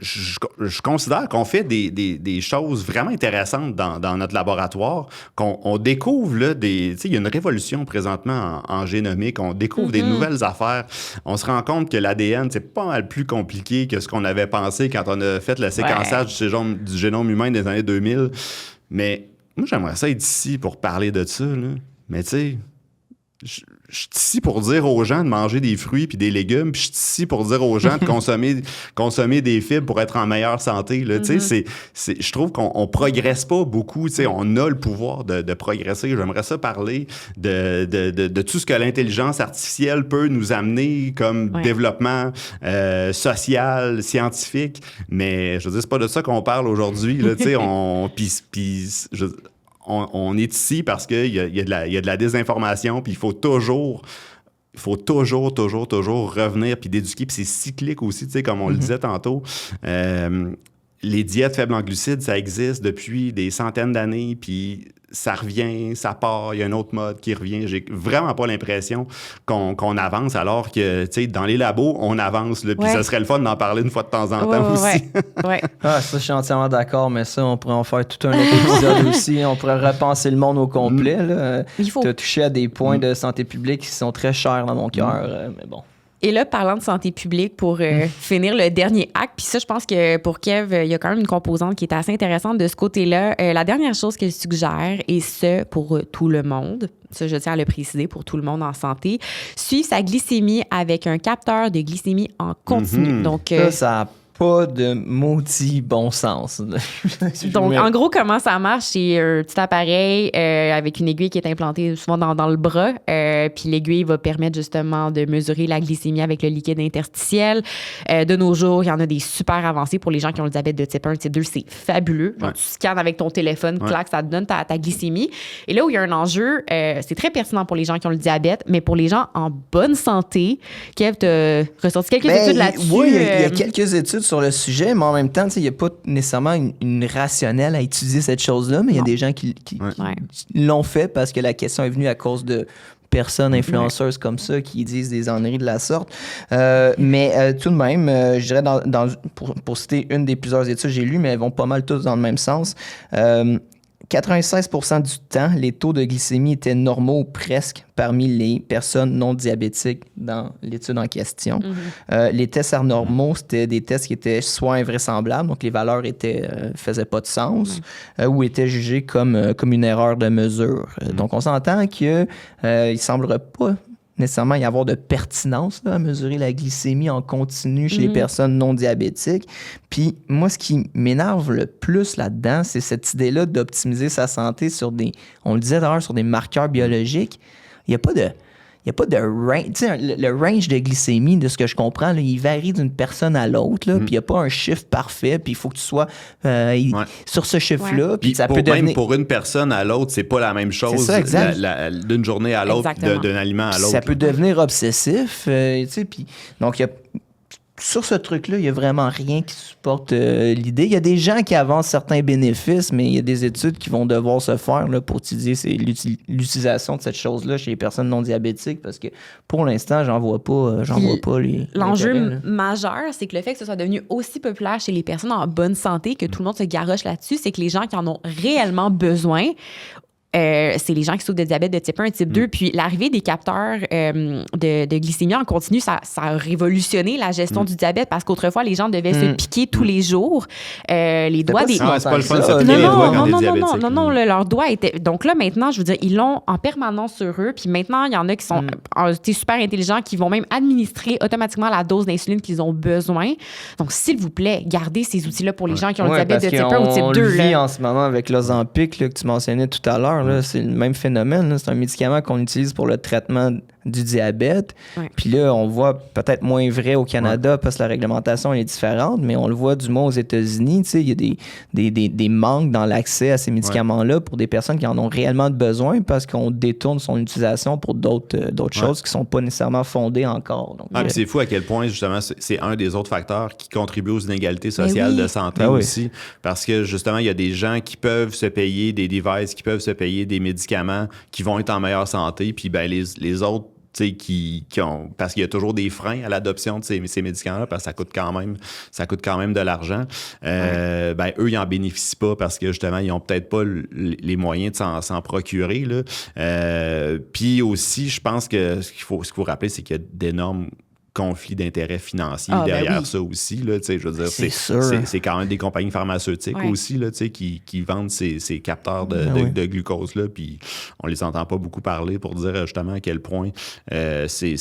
Je considère qu'on fait des choses vraiment intéressantes dans notre laboratoire, qu'on découvre, là, tu sais, il y a une révolution présentement en génomique, on découvre des nouvelles affaires. On se rend compte que l'ADN, c'est pas mal plus compliqué que ce qu'on avait pensé quand on a fait le séquençage du génome humain des années 2000. Mais moi, j'aimerais ça être ici pour parler de ça, là. Mais tu sais... Je suis ici pour dire aux gens de manger des fruits puis des légumes, puis je suis ici pour dire aux gens de consommer des fibres pour être en meilleure santé. Là. Je trouve qu'on progresse pas beaucoup. On a le pouvoir de progresser. J'aimerais ça parler de tout ce que l'intelligence artificielle peut nous amener comme développement social, scientifique. Mais je veux dire, c'est pas de ça qu'on parle aujourd'hui. Là, on est ici parce qu'il y a de la désinformation, puis il faut toujours revenir puis d'éduquer, puis c'est cyclique aussi, tu sais, comme on le disait tantôt. Les diètes faibles en glucides, ça existe depuis des centaines d'années, puis ça revient, ça part, il y a un autre mode qui revient. J'ai vraiment pas l'impression qu'on avance, alors que, tu sais, dans les labos, on avance, puis ça serait le fun d'en parler une fois de temps en temps aussi. Ça, je suis entièrement d'accord, mais ça, on pourrait en faire tout un autre épisode aussi. On pourrait repenser le monde au complet. Tu as touché à des points de santé publique qui sont très chers dans mon cœur, mais bon. Et là, parlant de santé publique, pour finir le dernier acte, puis ça, je pense que pour Kev, il y a quand même une composante qui est assez intéressante de ce côté-là. La dernière chose qu'elle suggère, et ce, pour tout le monde, ça, je tiens à le préciser, pour tout le monde en santé, suivre sa glycémie avec un capteur de glycémie en continu. Donc, ça pas de maudit bon sens. Donc, en gros, comment ça marche? C'est un petit appareil avec une aiguille qui est implantée souvent dans le bras. Puis l'aiguille va permettre justement de mesurer la glycémie avec le liquide interstitiel. De nos jours, il y en a des super avancés pour les gens qui ont le diabète de type 1, type 2. C'est fabuleux. Genre, tu scannes avec ton téléphone, clac, ça te donne ta glycémie. Et là où il y a un enjeu, c'est très pertinent pour les gens qui ont le diabète, mais pour les gens en bonne santé, Kev, tu as ressorti quelques études là-dessus. Oui, il y a quelques études sur le sujet, mais en même temps, il n'y a pas nécessairement une rationnelle à étudier cette chose-là, mais il y a des gens qui l'ont fait parce que la question est venue à cause de personnes influenceuses comme ça qui disent des enneries de la sorte. Mais tout de même, je dirais, pour citer une des plusieurs études que j'ai lues, mais elles vont pas mal toutes dans le même sens, 96% du temps, les taux de glycémie étaient normaux presque parmi les personnes non diabétiques dans l'étude en question. Les tests anormaux, c'était des tests qui étaient soit invraisemblables, donc les valeurs faisaient pas de sens, ou étaient jugées comme une erreur de mesure. Donc on s'entend qu'il semblerait pas nécessairement y avoir de pertinence à mesurer la glycémie en continu chez les personnes non diabétiques. Puis moi, ce qui m'énerve le plus là-dedans, c'est cette idée-là d'optimiser sa santé on le disait d'ailleurs, sur des marqueurs biologiques. Il n'y a pas de range. Tu sais, le range de glycémie, de ce que je comprends, là, il varie d'une personne à l'autre. Puis il n'y a pas un chiffre parfait. Puis il faut que tu sois sur ce chiffre-là. Puis ça peut même pour une personne à l'autre, c'est pas la même chose. C'est ça, exact. D'une journée à l'autre, d'un aliment à l'autre. Ça peut devenir obsessif. Tu sais, puis donc, sur ce truc-là, il n'y a vraiment rien qui supporte l'idée. Il y a des gens qui avancent certains bénéfices, mais il y a des études qui vont devoir se faire là, pour étudier l'utilisation de cette chose-là chez les personnes non diabétiques, parce que pour l'instant, j'en vois pas l'enjeu majeur, c'est que le fait que ce soit devenu aussi populaire chez les personnes en bonne santé, que tout le monde se garoche là-dessus, c'est que les gens qui en ont réellement besoin, c'est les gens qui souffrent de diabète de type 1 et type 2. Puis l'arrivée des capteurs de glycémie en continu, ça a révolutionné la gestion du diabète parce qu'autrefois, les gens devaient se piquer tous les jours. Les doigts des... c'est pas le fun de se piquer les doigts quand on est diabétique. Non, leurs doigts étaient... Donc là, maintenant, je veux dire, ils l'ont en permanence sur eux. Puis maintenant, il y en a qui sont super intelligents, qui vont même administrer automatiquement la dose d'insuline qu'ils ont besoin. Donc, s'il vous plaît, gardez ces outils-là pour les gens qui ont le diabète de type 1 ou type 2. On le vit en ce moment avec l'Ozempic que tu mentionnais tout à l'heure. Là, c'est le même phénomène. Là. C'est un médicament qu'on utilise pour le traitement du diabète. Ouais. Puis là, on voit peut-être moins vrai au Canada parce que la réglementation est différente, mais on le voit du moins aux États-Unis. Tu sais, il y a des manques dans l'accès à ces médicaments-là pour des personnes qui en ont réellement besoin parce qu'on détourne son utilisation pour d'autres choses qui sont pas nécessairement fondées encore. Donc, puis c'est fou à quel point, justement, c'est un des autres facteurs qui contribue aux inégalités sociales de santé aussi. Parce que, justement, il y a des gens qui peuvent se payer des devices, qui peuvent se payer des médicaments, qui vont être en meilleure santé, puis ben, les autres, qui ont, parce qu'il y a toujours des freins à l'adoption de ces médicaments-là, parce que ça coûte quand même de l'argent. Ben, eux, ils en bénéficient pas parce que, justement, ils ont peut-être pas les moyens de s'en procurer, là. Puis aussi, je pense que ce qu'il faut rappeler, c'est qu'il y a d'énormes conflit d'intérêts financiers derrière ça aussi. Là, je veux dire, c'est quand même des compagnies pharmaceutiques aussi là, qui vendent ces capteurs de glucose-là, puis on les entend pas beaucoup parler pour dire justement à quel point c'est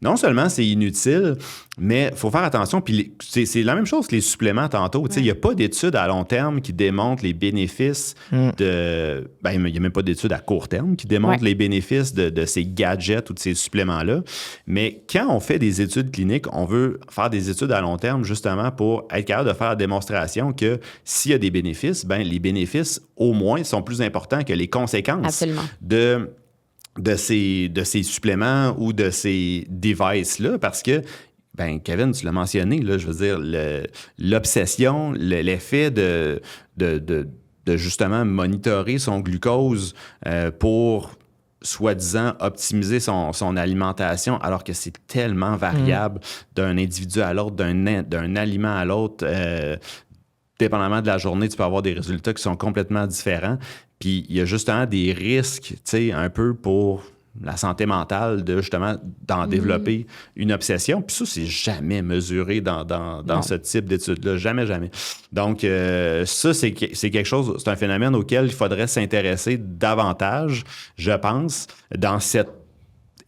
non seulement c'est inutile, mais il faut faire attention. Puis c'est la même chose que les suppléments tantôt. Il n'y a pas d'études à long terme qui démontrent les bénéfices de... Ben, il n'y a même pas d'études à court terme qui démontrent les bénéfices de ces gadgets ou de ces suppléments-là. Mais quand on fait des études cliniques, on veut faire des études à long terme justement pour être capable de faire la démonstration que s'il y a des bénéfices, ben les bénéfices, au moins, sont plus importants que les conséquences de ces suppléments ou de ces devices-là, parce que, ben Kevin, tu l'as mentionné, là, je veux dire, l'obsession, l'effet de justement monitorer son glucose pour soi-disant optimiser son alimentation, alors que c'est tellement variable d'un individu à l'autre, d'un aliment à l'autre. Dépendamment de la journée, tu peux avoir des résultats qui sont complètement différents. Puis il y a justement des risques, tu sais, un peu pour la santé mentale d'en développer une obsession. Puis ça, c'est jamais mesuré dans ce type d'études-là. Jamais, jamais. Donc, ça, c'est quelque chose, c'est un phénomène auquel il faudrait s'intéresser davantage, je pense, dans cette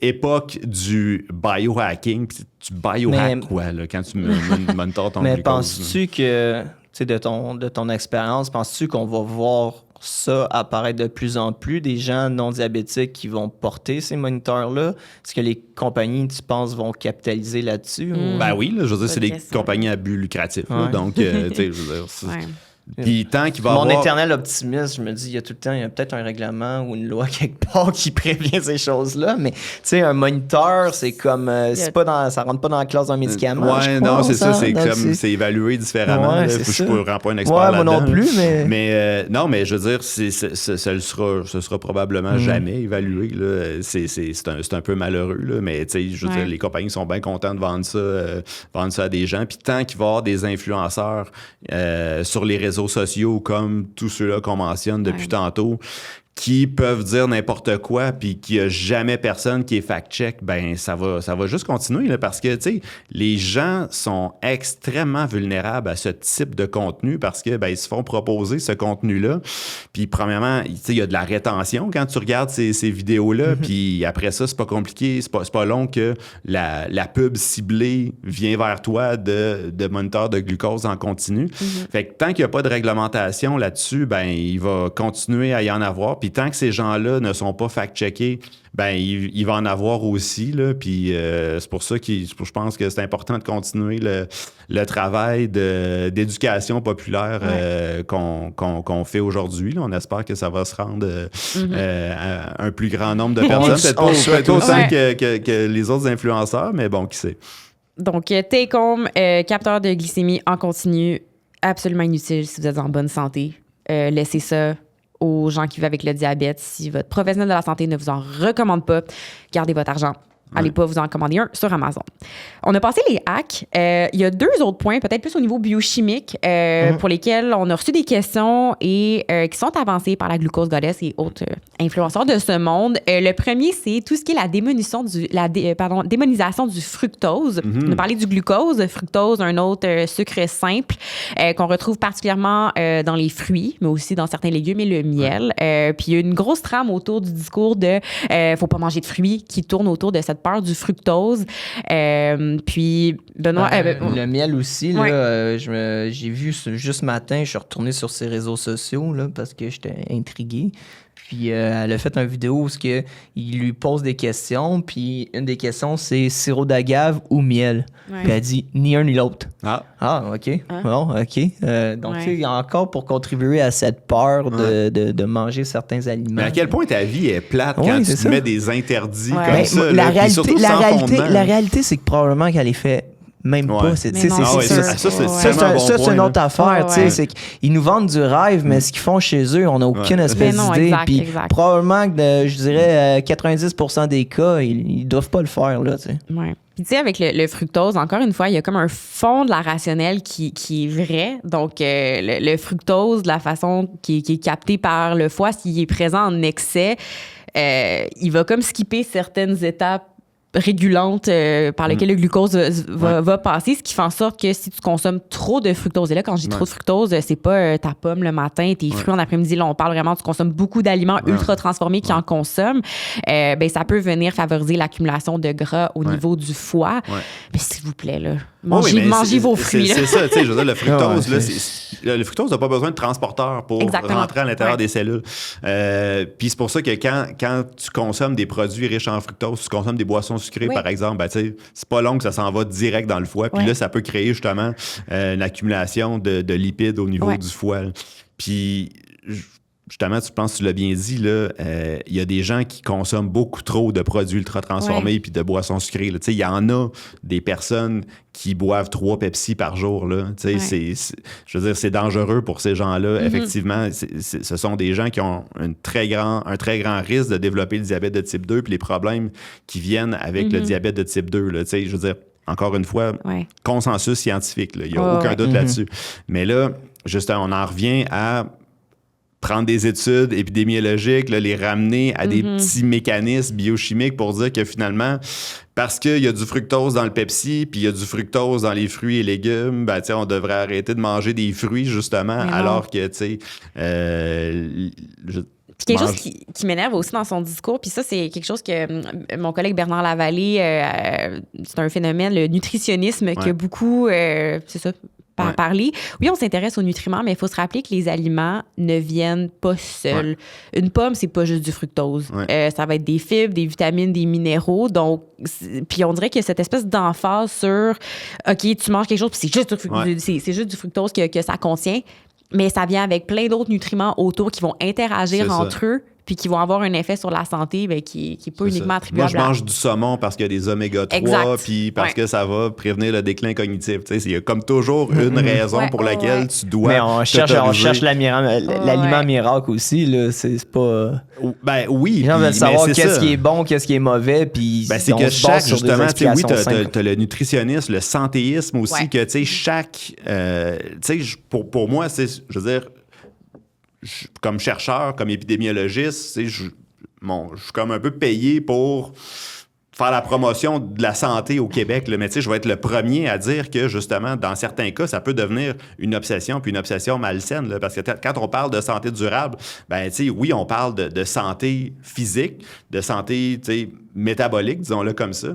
époque du biohacking. Puis tu biohack quoi, là, quand tu monitores ton glucose? Mais penses-tu que, tu sais, de ton expérience, penses-tu qu'on va voir ça apparaître de plus en plus, des gens non diabétiques qui vont porter ces moniteurs-là? Est-ce que les compagnies, tu penses, vont capitaliser là-dessus? Ben oui, là, je veux dire, c'est des compagnies à but lucratif. Là, donc, tu sais, je veux dire... Puis tant qu'il va Mon éternel optimiste, je me dis, il y a peut-être un règlement ou une loi quelque part qui prévient ces choses-là, mais tu sais, un moniteur, c'est comme, ça rentre pas dans la classe d'un médicament. Ouais, non, c'est ça, c'est évalué différemment. Ouais, je ne rends pas un expert là-dedans. Moi non plus, mais... non, mais je veux dire, ce sera probablement jamais évalué. Là. C'est un peu malheureux, là, mais tu sais, je veux dire, les compagnies sont bien contentes de vendre ça à des gens. Puis tant qu'il va y avoir des influenceurs sur les réseaux sociaux comme tous ceux-là qu'on mentionne depuis tantôt, qui peuvent dire n'importe quoi puis qu'il n'y a jamais personne qui est fact-check, ben ça va juste continuer là, parce que, tu sais, les gens sont extrêmement vulnérables à ce type de contenu parce que, ben, ils se font proposer ce contenu-là. Puis, premièrement, tu sais, il y a de la rétention quand tu regardes ces vidéos-là. Puis après ça, c'est pas compliqué, c'est pas long que la pub ciblée vient vers toi de moniteur de glucose en continu. Fait que tant qu'il n'y a pas de réglementation là-dessus, ben il va continuer à y en avoir. Puis tant que ces gens-là ne sont pas fact-checkés, ben il va en avoir aussi. Là, puis c'est pour ça que je pense que c'est important de continuer le travail d'éducation populaire qu'on fait aujourd'hui. Là. On espère que ça va se rendre à un plus grand nombre de personnes. Peut-être autant que les autres influenceurs, mais bon, qui sait. Donc, take-home, capteur de glycémie en continu, absolument inutile si vous êtes en bonne santé. Laissez ça aux gens qui vivent avec le diabète. Si votre professionnel de la santé ne vous en recommande pas, gardez votre argent. Allez pas vous en commander un sur Amazon. On a passé les hacks. Il y a 2 autres points, peut-être plus au niveau biochimique, pour lesquels on a reçu des questions et qui sont avancées par la Glucose Goddess et autres influenceurs de ce monde. Le premier, c'est tout ce qui est la démonisation du fructose. On a parlé du glucose, fructose, un autre sucre simple qu'on retrouve particulièrement dans les fruits, mais aussi dans certains légumes et le miel. Puis il y a une grosse trame autour du discours de faut pas manger de fruits qui tourne autour de cette peur du fructose. Puis, Benoît... le miel aussi, là, j'ai vu juste ce matin, je suis retourné sur ses réseaux sociaux là, parce que j'étais intrigué. Puis elle a fait une vidéo où il lui pose des questions, puis une des questions, c'est sirop d'agave ou miel. Ouais. Puis elle dit ni un ni l'autre. Ah. Ah, OK. Bon, OK. Donc, Ouais. tu sais, encore pour contribuer à cette peur de manger certains aliments. Mais à quel point ta vie est plate Ouais, quand c'est tu te ça. mets des interdits Ouais. comme Ben, ça. la, là, puis réalité, surtout la, sans réalité, fondement. la réalité, c'est que probablement qu'elle est fait même Ouais. pas. C'est, Mais tu sais, non, c'est, Ah ouais, c'est- ça, c'est- c'est Ouais. ça, vraiment un bon ça, c'est point, une là. autre affaire. Ouais, tu sais, ouais. c'est qu'ils nous vendent du rêve, mais ce qu'ils font chez eux, on n'a aucune espèce Mais non, d'idée. exact, Puis exact. probablement que, je dirais, 90% des cas, ils doivent pas le faire. Là, tu sais. Ouais. Puis tu sais, avec le fructose, encore une fois, il y a comme un fond de la rationnelle qui est vrai. Donc, le fructose, de la façon qui est capté par le foie, s'il est présent en excès, il va comme skipper certaines étapes régulantes par lesquelles le glucose va passer, ce qui fait en sorte que si tu consommes trop de fructose, et là, quand je dis trop de fructose, c'est pas ta pomme le matin, tes fruits en après-midi, là, on parle vraiment, tu consommes beaucoup d'aliments ultra transformés qui en consomment, ben, ça peut venir favoriser l'accumulation de gras au niveau du foie. Ouais. Mais s'il vous plaît, là, Oui, mais mangez vos fruits. C'est ça, tu sais, je veux dire, le fructose, Ouais, là, le fructose n'a pas besoin de transporteur pour Exactement. rentrer à l'intérieur Ouais. des cellules. Puis c'est pour ça que quand tu consommes des produits riches en fructose, tu consommes des boissons sucrées, Oui. par exemple, ben, tu sais, c'est pas long que ça s'en va direct dans le foie. Puis Ouais. là, ça peut créer justement une accumulation de lipides au niveau Ouais. du foie. Là. Puis justement, tu penses, tu l'as bien dit, là, il y a des gens qui consomment beaucoup trop de produits ultra transformés puis de boissons sucrées. Là. Tu sais, il y en a des personnes qui boivent 3 Pepsi par jour. Là. Tu sais, je veux dire, c'est dangereux pour ces gens-là. Effectivement, ce sont des gens qui ont un très grand risque de développer le diabète de type 2 puis les problèmes qui viennent avec le diabète de type 2. Là. Tu sais, je veux dire, encore une fois, consensus scientifique. Là. Il n'y a aucun doute là-dessus. Mais là, justement, on en revient à prendre des études épidémiologiques, là, les ramener à des petits mécanismes biochimiques pour dire que finalement, parce qu'il y a du fructose dans le Pepsi, puis il y a du fructose dans les fruits et légumes, ben, on devrait arrêter de manger des fruits, justement, alors que, tu sais, Puis quelque chose qui m'énerve aussi dans son discours, puis ça, c'est quelque chose que mon collègue Bernard Lavallée, c'est un phénomène, le nutritionnisme, que beaucoup, c'est ça, parler. Oui, on s'intéresse aux nutriments, mais il faut se rappeler que les aliments ne viennent pas seuls. Une pomme, c'est pas juste du fructose. Ça va être des fibres, des vitamines, des minéraux. Donc, puis on dirait qu'il y a cette espèce d'emphase sur, OK, tu manges quelque chose, puis c'est juste du fructose que ça contient. Mais ça vient avec plein d'autres nutriments autour qui vont interagir entre eux puis qui vont avoir un effet sur la santé ben, qui n'est pas uniquement attribuable. Moi, je mange du saumon parce qu'il y a des oméga 3 puis parce que ça va prévenir le déclin cognitif. Tu sais, il y a comme toujours une raison pour laquelle tu dois. Mais on cherche l'aliment miracle aussi. Là. C'est pas. Ben oui. Les gens veulent savoir qu'est-ce qui est bon, qu'est-ce qui est mauvais. Puis ben, c'est que chaque, justement, oui, tu as le nutritionniste, le santéisme aussi, que tu sais, chaque. Tu sais, pour moi, c'est, je veux dire, comme chercheur, comme épidémiologiste, je suis comme un peu payé pour faire la promotion de la santé au Québec. Là. Mais je vais être le premier à dire que, justement, dans certains cas, ça peut devenir une obsession, puis une obsession malsaine. Là, parce que quand on parle de santé durable, ben, oui, on parle de santé physique, de santé métabolique, disons-le comme ça.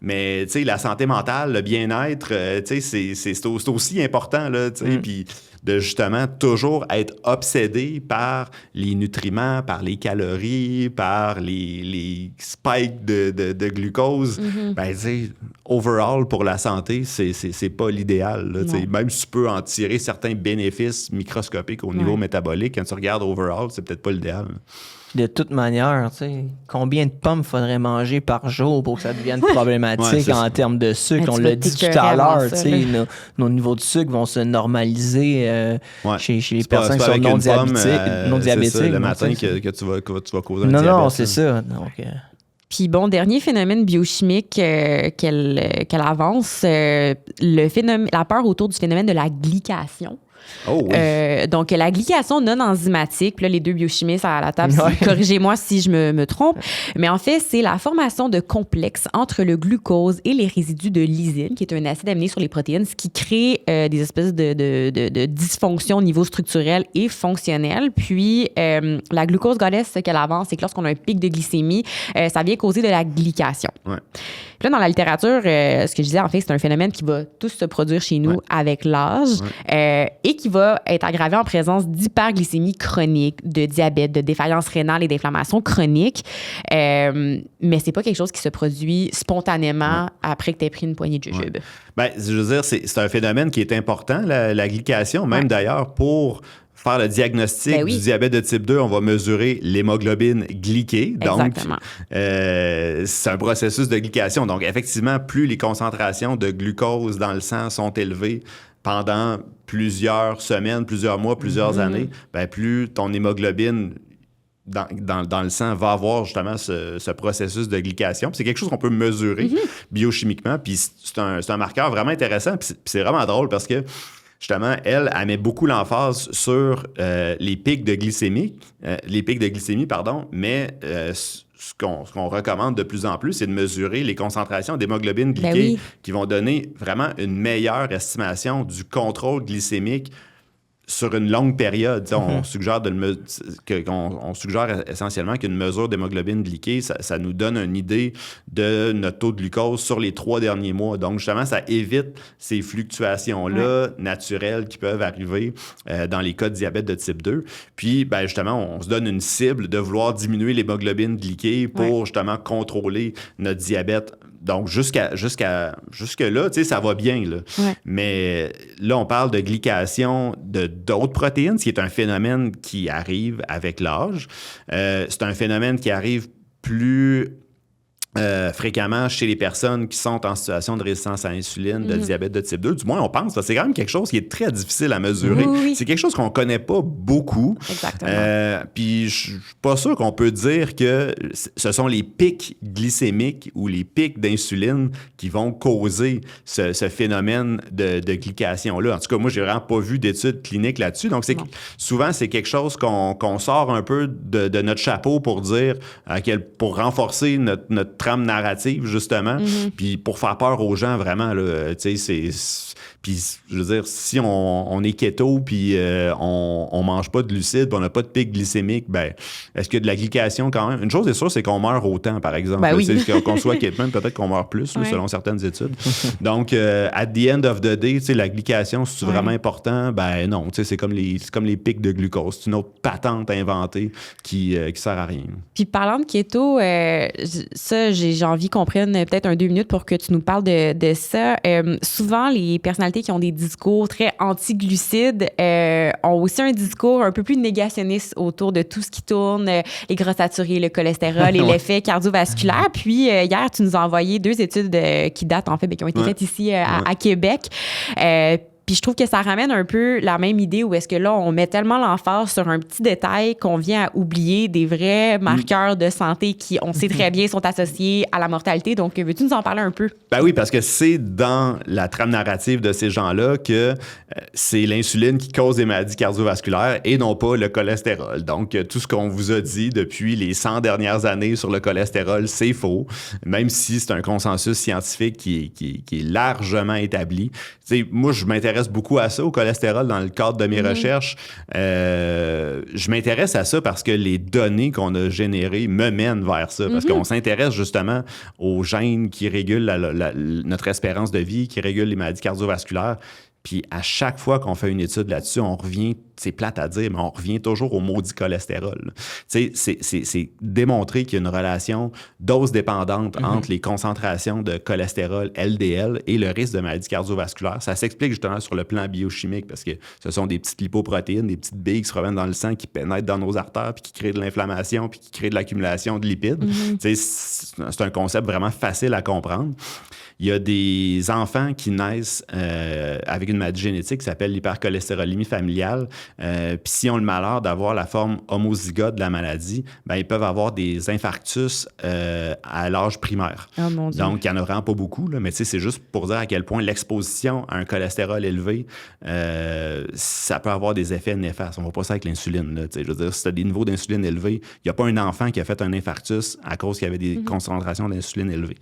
Mais la santé mentale, le bien-être, c'est aussi important. Là, puis de justement toujours être obsédé par les nutriments, par les calories, par les spikes de glucose. Ben, overall, pour la santé, c'est pas l'idéal. Là, même si tu peux en tirer certains bénéfices microscopiques au niveau métabolique, quand tu regardes overall, c'est peut-être pas l'idéal. De toute manière, combien de pommes faudrait manger par jour pour que ça devienne problématique en termes de sucre? On l'a dit tout à l'heure, nos niveaux de sucre vont se normaliser chez les personnes qui sont non diabétiques. C'est le matin que tu vas causer un diabète. Non, c'est ça. Donc, Puis bon, dernier phénomène biochimique qu'elle avance, la peur autour du phénomène de la glycation. Oh oui. Donc, la glycation non enzymatique, puis là, les deux biochimistes à la table, corrigez-moi si je me trompe, mais en fait, c'est la formation de complexes entre le glucose et les résidus de lysine, qui est un acide aminé sur les protéines, ce qui crée des espèces de dysfonctions au niveau structurel et fonctionnel. Puis, la glucose goddess, ce qu'elle avance, c'est que lorsqu'on a un pic de glycémie, ça vient causer de la glycation. Ouais. Puis là, dans la littérature, ce que je disais, en fait, c'est un phénomène qui va tous se produire chez nous avec l'âge et et qui va être aggravé en présence d'hyperglycémie chronique, de diabète, de défaillance rénale et d'inflammation chronique. Mais c'est pas quelque chose qui se produit spontanément après que tu aies pris une poignée de jujube. Ben, je veux dire, c'est un phénomène qui est important, la glycation, même d'ailleurs pour faire le diagnostic du diabète de type 2, on va mesurer l'hémoglobine glyquée. Donc, c'est un processus de glycation. Donc, effectivement, plus les concentrations de glucose dans le sang sont élevées pendant plusieurs semaines, plusieurs mois, plusieurs années, ben, plus ton hémoglobine dans le sang va avoir justement ce processus de glycation. Puis c'est quelque chose qu'on peut mesurer biochimiquement. Puis c'est un marqueur vraiment intéressant. Puis c'est vraiment drôle parce que justement, elle met beaucoup l'emphase sur les pics de glycémie, mais ce qu'on recommande de plus en plus, c'est de mesurer les concentrations d'hémoglobine glyquée qui vont donner vraiment une meilleure estimation du contrôle glycémique sur une longue période. On suggère on suggère essentiellement qu'une mesure d'hémoglobine glyquée, ça nous donne une idée de notre taux de glucose sur les 3 derniers mois. Donc, justement, ça évite ces fluctuations-là naturelles qui peuvent arriver dans les cas de diabète de type 2. Puis, ben, justement, on se donne une cible de vouloir diminuer l'hémoglobine glyquée pour justement contrôler notre diabète. Donc, jusque-là, tu sais, ça va bien. Là. Mais là, on parle de glycation d'autres protéines, ce qui est un phénomène qui arrive avec l'âge. C'est un phénomène qui arrive plus fréquemment chez les personnes qui sont en situation de résistance à l'insuline, de diabète de type 2. Du moins, on pense. C'est quand même quelque chose qui est très difficile à mesurer. C'est quelque chose qu'on ne connaît pas beaucoup. Exactement. Puis, je suis pas sûr qu'on peut dire que ce sont les pics glycémiques ou les pics d'insuline qui vont causer ce phénomène de glycation-là. En tout cas, moi, j'ai vraiment pas vu d'études cliniques là-dessus. Donc, souvent, c'est quelque chose qu'on sort un peu de notre chapeau pour dire, pour renforcer notre trame narrative, justement, puis pour faire peur aux gens, vraiment, là, tu sais, puis, je veux dire, si on est keto, puis on mange pas de glucides, puis on n'a pas de pic glycémique, ben, est-ce qu'il y a de la glycation quand même? Une chose est sûre, c'est qu'on meurt autant, par exemple. Ben qu'on soit keto, même peut-être qu'on meurt plus, là, selon certaines études. Donc, at the end of the day, tu sais, la glycation, c'est vraiment important? Ben non, tu sais, c'est comme les pics de glucose. C'est une autre patente inventée qui sert à rien. Puis, parlant de keto, ça, j'ai envie qu'on prenne peut-être 2 minutes pour que tu nous parles de ça. Souvent, les personnalités qui ont des discours très anti-glucides ont aussi un discours un peu plus négationniste autour de tout ce qui tourne, les gras saturés, le cholestérol et l'effet cardiovasculaire. Puis, hier, tu nous as envoyé 2 études qui datent, en fait, qui ont été faites ici à Québec. Puis je trouve que ça ramène un peu la même idée où est-ce que là, on met tellement l'emphase sur un petit détail qu'on vient à oublier des vrais marqueurs de santé qui, on sait très bien, sont associés à la mortalité. Donc, veux-tu nous en parler un peu? Ben oui, parce que c'est dans la trame narrative de ces gens-là que c'est l'insuline qui cause des maladies cardiovasculaires et non pas le cholestérol. Donc, tout ce qu'on vous a dit depuis les 100 dernières années sur le cholestérol, c'est faux, même si c'est un consensus scientifique qui est largement établi. Tu sais, moi, je m'intéresse beaucoup à ça, au cholestérol, dans le cadre de mes recherches. Je m'intéresse à ça parce que les données qu'on a générées me mènent vers ça. Parce qu'on s'intéresse justement aux gènes qui régulent notre espérance de vie, qui régulent les maladies cardiovasculaires. Puis à chaque fois qu'on fait une étude là-dessus, on revient, c'est plate à dire, mais on revient toujours au maudit cholestérol. Tu sais, c'est démontré qu'il y a une relation dose dépendante entre les concentrations de cholestérol LDL et le risque de maladie cardiovasculaire. Ça s'explique justement sur le plan biochimique parce que ce sont des petites lipoprotéines, des petites billes qui se reviennent dans le sang, qui pénètrent dans nos artères, puis qui créent de l'inflammation, puis qui créent de l'accumulation de lipides. Tu sais, c'est un concept vraiment facile à comprendre. Il y a des enfants qui naissent avec une maladie génétique qui s'appelle l'hypercholestérolémie familiale. Puis si on le malheur d'avoir la forme homozygote de la maladie, ben ils peuvent avoir des infarctus à l'âge primaire. Oh, mon Dieu. Donc, il n'y en a vraiment pas beaucoup, là, mais c'est juste pour dire à quel point l'exposition à un cholestérol élevé, ça peut avoir des effets néfastes. On ne voit pas ça avec l'insuline. Là, je veux dire, si tu as des niveaux d'insuline élevés, il n'y a pas un enfant qui a fait un infarctus à cause qu'il y avait des concentrations d'insuline élevées.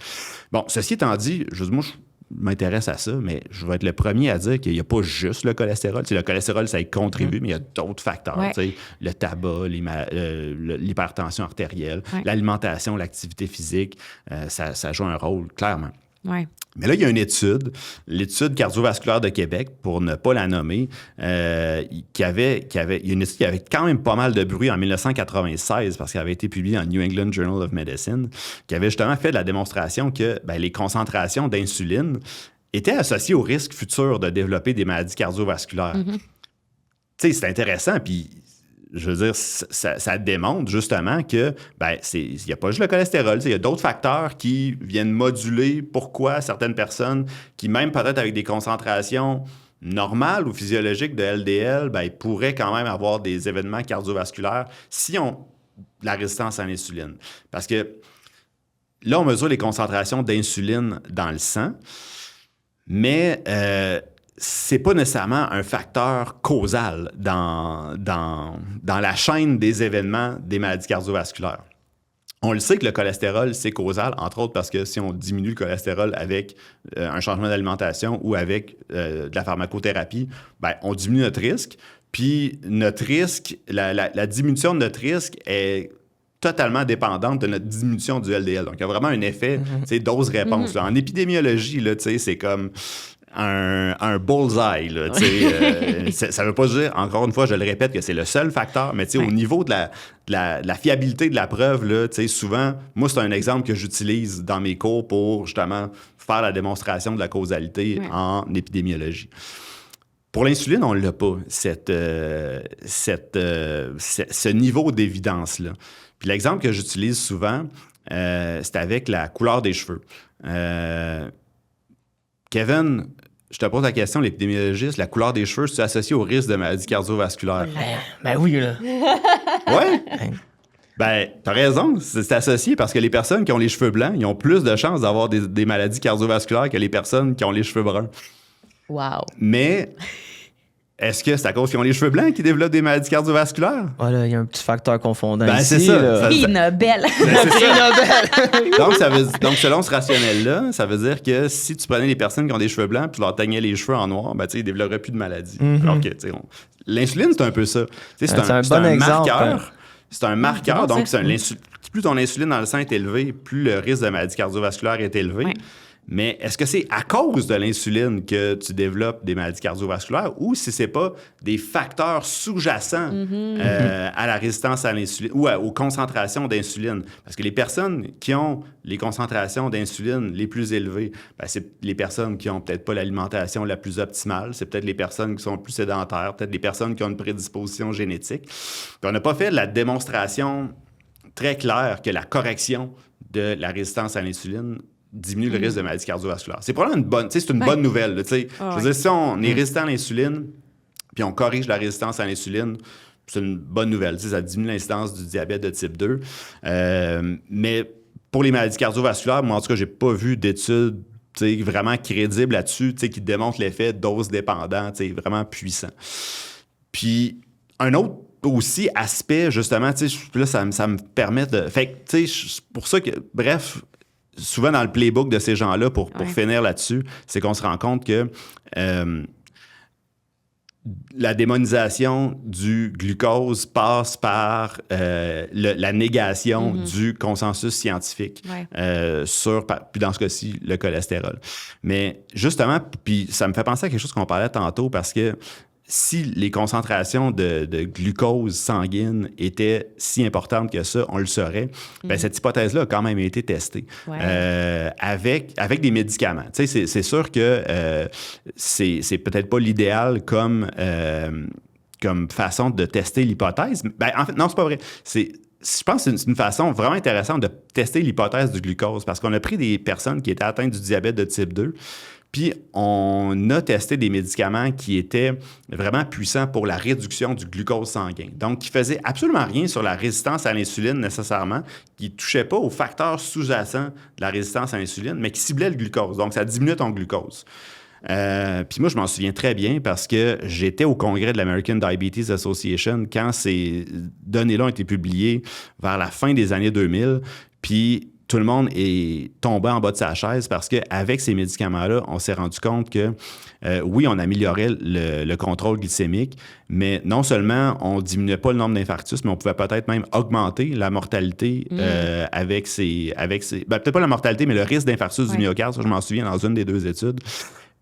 Bon, ceci étant dit, moi, je m'intéresse à ça, mais je vais être le premier à dire qu'il n'y a pas juste le cholestérol. Le cholestérol, ça y contribue, mais il y a d'autres facteurs. Le tabac, l'hypertension artérielle, l'alimentation, l'activité physique, ça joue un rôle, clairement. Ouais. Mais là, il y a une étude, l'étude cardiovasculaire de Québec, pour ne pas la nommer, il y a une étude qui avait quand même pas mal de bruit en 1996 parce qu'elle avait été publiée en New England Journal of Medicine, qui avait justement fait de la démonstration que les concentrations d'insuline étaient associées au risque futur de développer des maladies cardiovasculaires. Tu sais, c'est intéressant, puis je veux dire, ça démontre justement que il n'y a pas juste le cholestérol, il y a d'autres facteurs qui viennent moduler pourquoi certaines personnes qui, même peut-être avec des concentrations normales ou physiologiques de LDL, ils pourraient quand même avoir des événements cardiovasculaires si on la résistance à l'insuline. Parce que là, on mesure les concentrations d'insuline dans le sang, mais c'est pas nécessairement un facteur causal dans la chaîne des événements des maladies cardiovasculaires. On le sait que le cholestérol, c'est causal, entre autres parce que si on diminue le cholestérol avec un changement d'alimentation ou avec de la pharmacothérapie, on diminue notre risque. Puis notre risque, la diminution de notre risque est totalement dépendante de notre diminution du LDL. Donc, il y a vraiment un effet dose-réponse. En épidémiologie, là, c'est comme un bullseye. Là, ça ne veut pas dire, encore une fois, je le répète, que c'est le seul facteur, mais au niveau de la fiabilité de la preuve, là, souvent, moi, c'est un exemple que j'utilise dans mes cours pour justement faire la démonstration de la causalité en épidémiologie. Pour l'insuline, on ne l'a pas, ce niveau d'évidence-là. Puis l'exemple que j'utilise souvent, c'est avec la couleur des cheveux. Kevin, je te pose la question, l'épidémiologiste, la couleur des cheveux, c'est associé au risque de maladies cardiovasculaires? Oui, là. Oui? T'as raison, c'est associé parce que les personnes qui ont les cheveux blancs, ils ont plus de chances d'avoir des maladies cardiovasculaires que les personnes qui ont les cheveux bruns. Wow. Mais est-ce que c'est à cause qu'ils ont les cheveux blancs qu'ils développent des maladies cardiovasculaires? Voilà, il y a un petit facteur confondant c'est ici. ça. Prix Nobel. Donc, selon ce rationnel-là, ça veut dire que si tu prenais les personnes qui ont des cheveux blancs et tu leur teignais les cheveux en noir, ils ne développeraient plus de maladies. Alors que, l'insuline, c'est un peu ça. C'est un bon exemple. Marqueur. C'est un marqueur. Donc, plus ton insuline dans le sang est élevé, plus le risque de maladie cardiovasculaire est élevé. Oui. Mais est-ce que c'est à cause de l'insuline que tu développes des maladies cardiovasculaires ou si c'est pas des facteurs sous-jacents à la résistance à l'insuline ou aux concentrations d'insuline? Parce que les personnes qui ont les concentrations d'insuline les plus élevées, c'est les personnes qui ont peut-être pas l'alimentation la plus optimale, c'est peut-être les personnes qui sont plus sédentaires, peut-être les personnes qui ont une prédisposition génétique. Puis on n'a pas fait la démonstration très claire que la correction de la résistance à l'insuline diminue le risque de maladies cardiovasculaires. C'est probablement une bonne nouvelle. Je veux dire, si on est résistant à l'insuline, puis on corrige la résistance à l'insuline, c'est une bonne nouvelle. Ça diminue l'incidence du diabète de type 2. Mais pour les maladies cardiovasculaires, moi, en tout cas, j'ai pas vu d'études vraiment crédibles là-dessus qui démontrent l'effet dose-dépendant vraiment puissant. Puis, un autre aussi aspect, justement, là, ça me permet de... Fait que, c'est pour ça que, bref... Souvent, dans le playbook de ces gens-là, pour finir là-dessus, c'est qu'on se rend compte que la démonisation du glucose passe par la négation du consensus scientifique sur, puis dans ce cas-ci, le cholestérol. Mais justement, puis ça me fait penser à quelque chose qu'on parlait tantôt parce que si les concentrations de glucose sanguine étaient si importantes que ça, on le saurait, cette hypothèse-là a quand même été testée avec des médicaments. C'est sûr que c'est peut-être pas l'idéal comme façon de tester l'hypothèse. En fait, non, c'est pas vrai. Je pense que c'est une façon vraiment intéressante de tester l'hypothèse du glucose parce qu'on a pris des personnes qui étaient atteintes du diabète de type 2 puis on a testé des médicaments qui étaient vraiment puissants pour la réduction du glucose sanguin. Donc, qui faisaient absolument rien sur la résistance à l'insuline nécessairement, qui ne touchaient pas aux facteurs sous-jacents de la résistance à l'insuline, mais qui ciblaient le glucose. Donc, ça diminuait ton glucose. Puis moi, je m'en souviens très bien parce que j'étais au congrès de l'American Diabetes Association quand ces données-là ont été publiées vers la fin des années 2000. Puis tout le monde est tombé en bas de sa chaise parce qu'avec ces médicaments-là, on s'est rendu compte que, oui, on améliorait le contrôle glycémique, mais non seulement on diminuait pas le nombre d'infarctus, mais on pouvait peut-être même augmenter la mortalité avec ces peut-être pas la mortalité, mais le risque d'infarctus du myocarde, ça, je m'en souviens dans une des 2 études.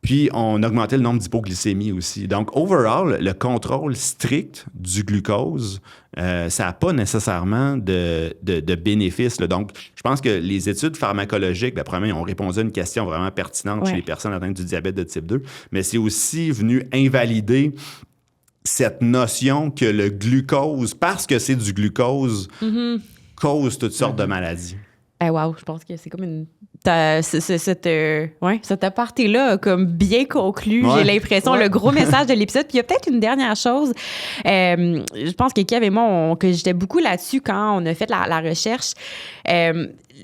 Puis, on augmentait le nombre d'hypoglycémies aussi. Donc, overall, le contrôle strict du glucose, ça n'a pas nécessairement de bénéfices. Là. Donc, je pense que les études pharmacologiques, premièrement, ont répondu à une question vraiment pertinente chez les personnes atteintes du diabète de type 2, mais c'est aussi venu invalider cette notion que le glucose, parce que c'est du glucose, cause toutes sortes de maladies. Wow, je pense que c'est comme une... Cet aparté-là a comme bien conclu, j'ai l'impression, le gros message de l'épisode. Puis il y a peut-être une dernière chose. Je pense que Kev et moi, que j'étais beaucoup là-dessus quand on a fait la recherche.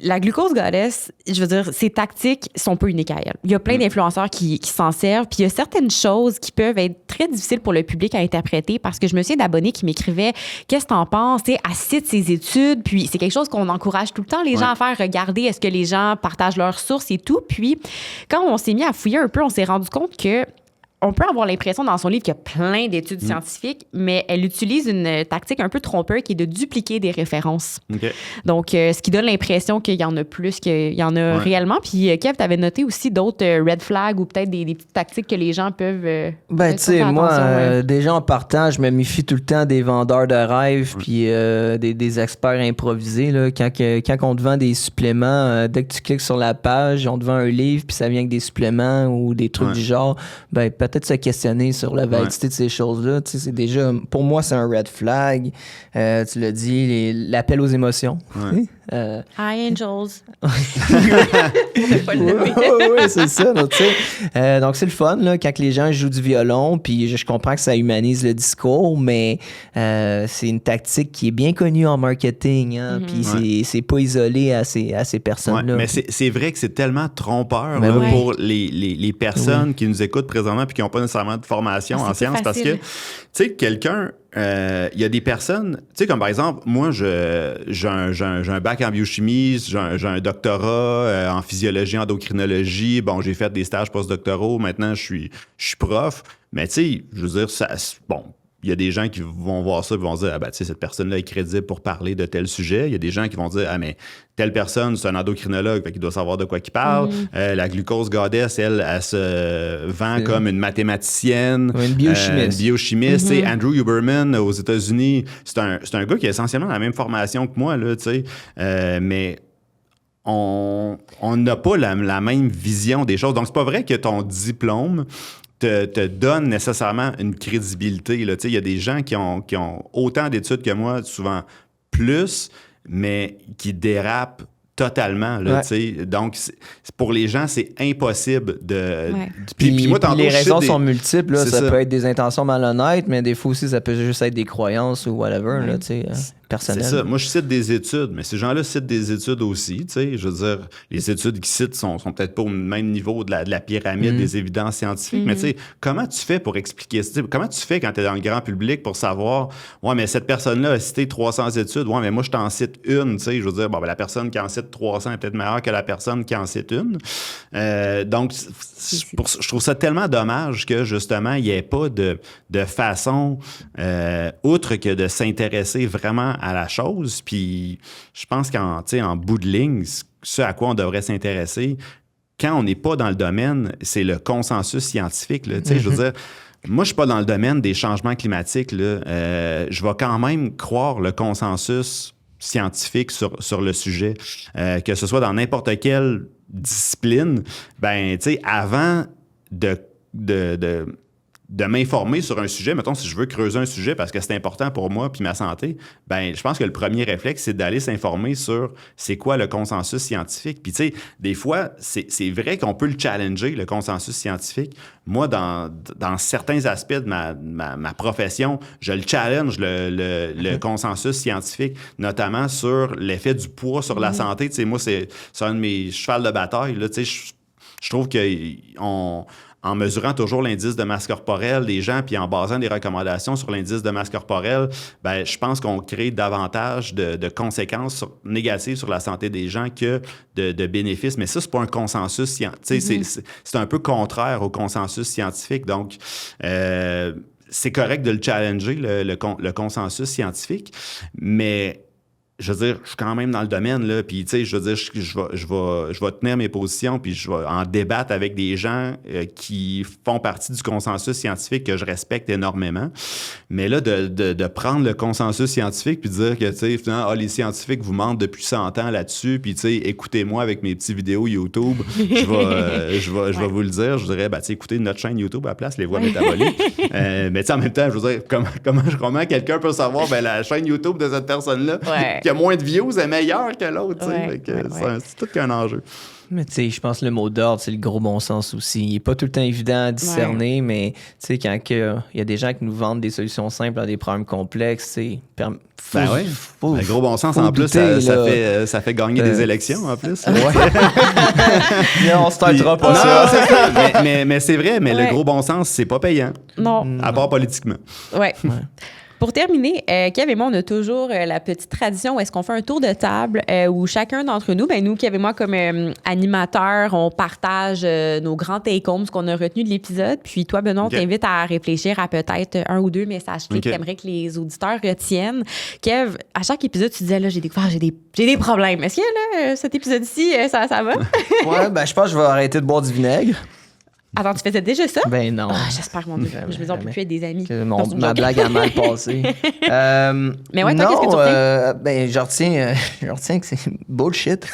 La glucose goddess, je veux dire, ses tactiques sont peu uniques à elle. Il y a plein d'influenceurs qui s'en servent, puis il y a certaines choses qui peuvent être très difficiles pour le public à interpréter parce que je me souviens d'abonnés qui m'écrivaient « Qu'est-ce que t'en penses? » Elle cite ses études, puis c'est quelque chose qu'on encourage tout le temps les gens à faire, regarder est-ce que les gens partagent leurs sources et tout. Puis quand on s'est mis à fouiller un peu, on s'est rendu compte que on peut avoir l'impression dans son livre qu'il y a plein d'études scientifiques, mais elle utilise une tactique un peu trompeuse qui est de dupliquer des références. Okay. Donc, ce qui donne l'impression qu'il y en a plus qu'il y en a réellement. Puis, Kev, tu avais noté aussi d'autres red flags ou peut-être des petites tactiques que les gens peuvent... tu sais, moi, déjà en partant, je me méfie tout le temps des vendeurs de rêves puis des experts improvisés. Là. Quand on te vend des suppléments, dès que tu cliques sur la page, on te vend un livre puis ça vient avec des suppléments ou des trucs du genre, peut-être se questionner sur la validité de ces choses-là. Tu sais, c'est déjà, pour moi, c'est un red flag. Tu l'as dit, l'appel aux émotions. Hi, Angels. Oui, c'est ça. Donc, c'est le fun là, quand les gens jouent du violon, puis je comprends que ça humanise le discours, mais c'est une tactique qui est bien connue en marketing, hein, puis c'est pas isolé à ces personnes-là. Mais c'est vrai que c'est tellement trompeur pour les personnes qui nous écoutent présentement puis qui n'ont pas nécessairement de formation en sciences, parce que, tu sais, quelqu'un... il y a des personnes, tu sais, comme par exemple, moi, j'ai un bac en biochimie, j'ai un doctorat en physiologie, endocrinologie. Bon, j'ai fait des stages postdoctoraux. Maintenant, je suis prof. Mais tu sais, je veux dire, il y a des gens qui vont voir ça et vont dire, tu sais, cette personne-là est crédible pour parler de tel sujet. Il y a des gens qui vont dire, mais telle personne, c'est un endocrinologue, fait qu'il doit savoir de quoi il parle. La glucose goddess, elle se vend comme une mathématicienne. Une biochimiste. Une biochimiste. Tu sais, Andrew Huberman, aux États-Unis, c'est un gars qui a essentiellement la même formation que moi, là, tu sais. Mais on n'a pas la même vision des choses. Donc, c'est pas vrai que ton diplôme te donne nécessairement une crédibilité. Là. Il y a des gens qui ont autant d'études que moi, souvent plus, mais qui dérapent totalement. Là, donc, pour les gens, c'est impossible de... Puis moi, les raisons sont multiples. Là, ça peut être des intentions malhonnêtes, mais des fois aussi, ça peut juste être des croyances ou whatever. Là, personnel. C'est ça. Moi, je cite des études, mais ces gens-là citent des études aussi. Je veux dire, les études qu'ils citent sont peut-être pas au même niveau de la pyramide des évidences scientifiques, mais comment tu fais pour expliquer ça? Comment tu fais quand tu es dans le grand public pour savoir, mais cette personne-là a cité 300 études, mais moi, je t'en cite une. Je veux dire, la personne qui en cite 300 est peut-être meilleure que la personne qui en cite une. Donc, je trouve ça tellement dommage que, justement, il n'y ait pas de façon, outre que de s'intéresser vraiment à la chose. Puis je pense qu'en bout de ligne, ce à quoi on devrait s'intéresser, quand on n'est pas dans le domaine, c'est le consensus scientifique. Là. Je veux dire, moi, je suis pas dans le domaine des changements climatiques. Là. Je vais quand même croire le consensus scientifique sur le sujet, que ce soit dans n'importe quelle discipline. Avant de m'informer sur un sujet, mettons, si je veux creuser un sujet parce que c'est important pour moi puis ma santé, je pense que le premier réflexe, c'est d'aller s'informer sur c'est quoi le consensus scientifique. Puis, tu sais, des fois, c'est vrai qu'on peut le challenger, le consensus scientifique. Moi, dans certains aspects de ma profession, je le challenge, le consensus scientifique, notamment sur l'effet du poids sur la santé. Tu sais, moi, c'est un de mes chevals de bataille, là, tu sais, je trouve que en mesurant toujours l'indice de masse corporelle des gens puis en basant des recommandations sur l'indice de masse corporelle, ben, je pense qu'on crée davantage de conséquences négatives sur la santé des gens que de bénéfices. Mais ça, c'est pas un consensus scientifique. C'est un peu contraire au consensus scientifique. Donc, c'est correct de le challenger, le consensus scientifique, mais je veux dire, je suis quand même dans le domaine, là, puis, tu sais, je veux dire, je vais tenir mes positions, puis je vais en débattre avec des gens qui font partie du consensus scientifique que je respecte énormément. Mais là, de prendre le consensus scientifique puis de dire que, tu sais, finalement, les scientifiques vous mentent depuis 100 ans là-dessus, puis, tu sais, écoutez-moi avec mes petites vidéos YouTube, je vais vous le dire. Je dirais, tu sais, écoutez notre chaîne YouTube à la place, les voix métaboliques. Mais, tu sais, en même temps, je veux dire, comment quelqu'un peut savoir, la chaîne YouTube de cette personne-là, qui a moins de views est meilleure que l'autre. C'est tout qu'un enjeu. Mais tu sais, je pense que le mot d'ordre, c'est le gros bon sens aussi. Il n'est pas tout le temps évident à discerner, mais tu sais, quand il y a des gens qui nous vendent des solutions simples à des problèmes complexes, tu sais, le gros bon sens, en plus, ça fait gagner des élections, en plus. Non, on se tentera pas ça. C'est ça. Mais c'est vrai, mais le gros bon sens, c'est pas payant. Non. À part politiquement. Ouais. Pour terminer, Kev et moi, on a toujours la petite tradition où est-ce qu'on fait un tour de table où chacun d'entre nous, nous, Kev et moi, comme animateurs, on partage nos grands take-homes, ce qu'on a retenu de l'épisode. Puis toi, Benoît, on t'invite à réfléchir à peut-être un ou deux messages clés que tu aimerais que les auditeurs retiennent. Kev, à chaque épisode, tu disais, là, j'ai découvert, j'ai des problèmes. Est-ce que là, cet épisode-ci, ça va? Je pense que je vais arrêter de boire du vinaigre. Attends, tu faisais déjà ça? Ben non. J'espère, mon Dieu. Je me dis, on peut plus être des amis. Ma blague a mal passé. Mais ouais, toi, qu'est-ce que tu retiens? Je retiens que c'est bullshit.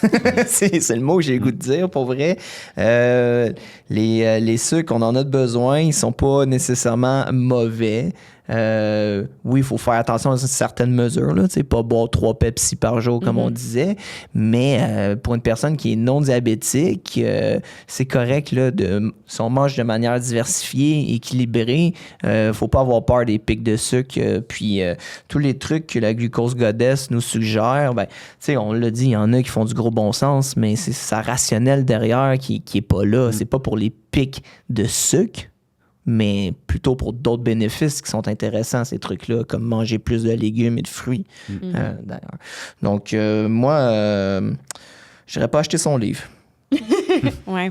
c'est le mot que j'ai le goût de dire, pour vrai. Les sucres, on en a besoin, ils sont pas nécessairement mauvais. Oui, il faut faire attention à certaines mesures, là, pas boire 3 Pepsi par jour, comme on disait, mais pour une personne qui est non diabétique, c'est correct là, si on mange de manière diversifiée, équilibrée, faut pas avoir peur des pics de sucre, puis tous les trucs que la glucose goddess nous suggère, on l'a dit, il y en a qui font du gros bon sens, mais c'est sa rationnelle derrière qui est pas là. C'est pas pour les pics de sucre, mais plutôt pour d'autres bénéfices qui sont intéressants, ces trucs-là, comme manger plus de légumes et de fruits, d'ailleurs. Donc, moi, je n'irais pas acheter son livre. Ouais.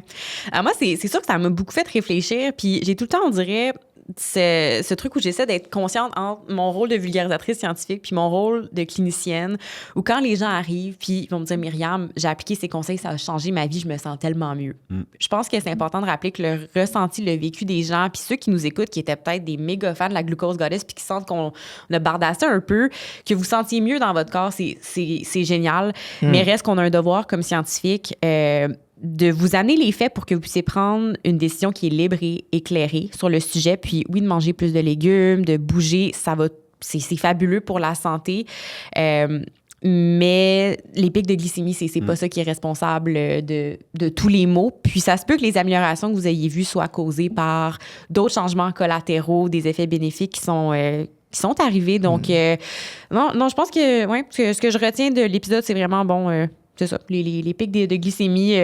Alors moi, c'est sûr que ça m'a beaucoup fait réfléchir, puis j'ai tout le temps, on dirait, ce truc où j'essaie d'être consciente entre mon rôle de vulgarisatrice scientifique puis mon rôle de clinicienne, où quand les gens arrivent puis ils vont me dire « Myriam, j'ai appliqué ces conseils, ça a changé ma vie, je me sens tellement mieux. Je pense que c'est important de rappeler que le ressenti, le vécu des gens, puis ceux qui nous écoutent, qui étaient peut-être des méga fans de la glucose goddess puis qui sentent qu'on a bardassé un peu, que vous sentiez mieux dans votre corps, c'est génial. Mais reste qu'on a un devoir comme scientifique de vous amener les faits pour que vous puissiez prendre une décision qui est libre et éclairée sur le sujet. Puis oui, de manger plus de légumes, de bouger, c'est fabuleux pour la santé. Mais les pics de glycémie, c'est pas ça qui est responsable de tous les maux. Puis ça se peut que les améliorations que vous ayez vues soient causées par d'autres changements collatéraux, des effets bénéfiques qui sont arrivés. Donc, non, je pense que ce que je retiens de l'épisode, c'est vraiment c'est ça. Les pics de glycémie,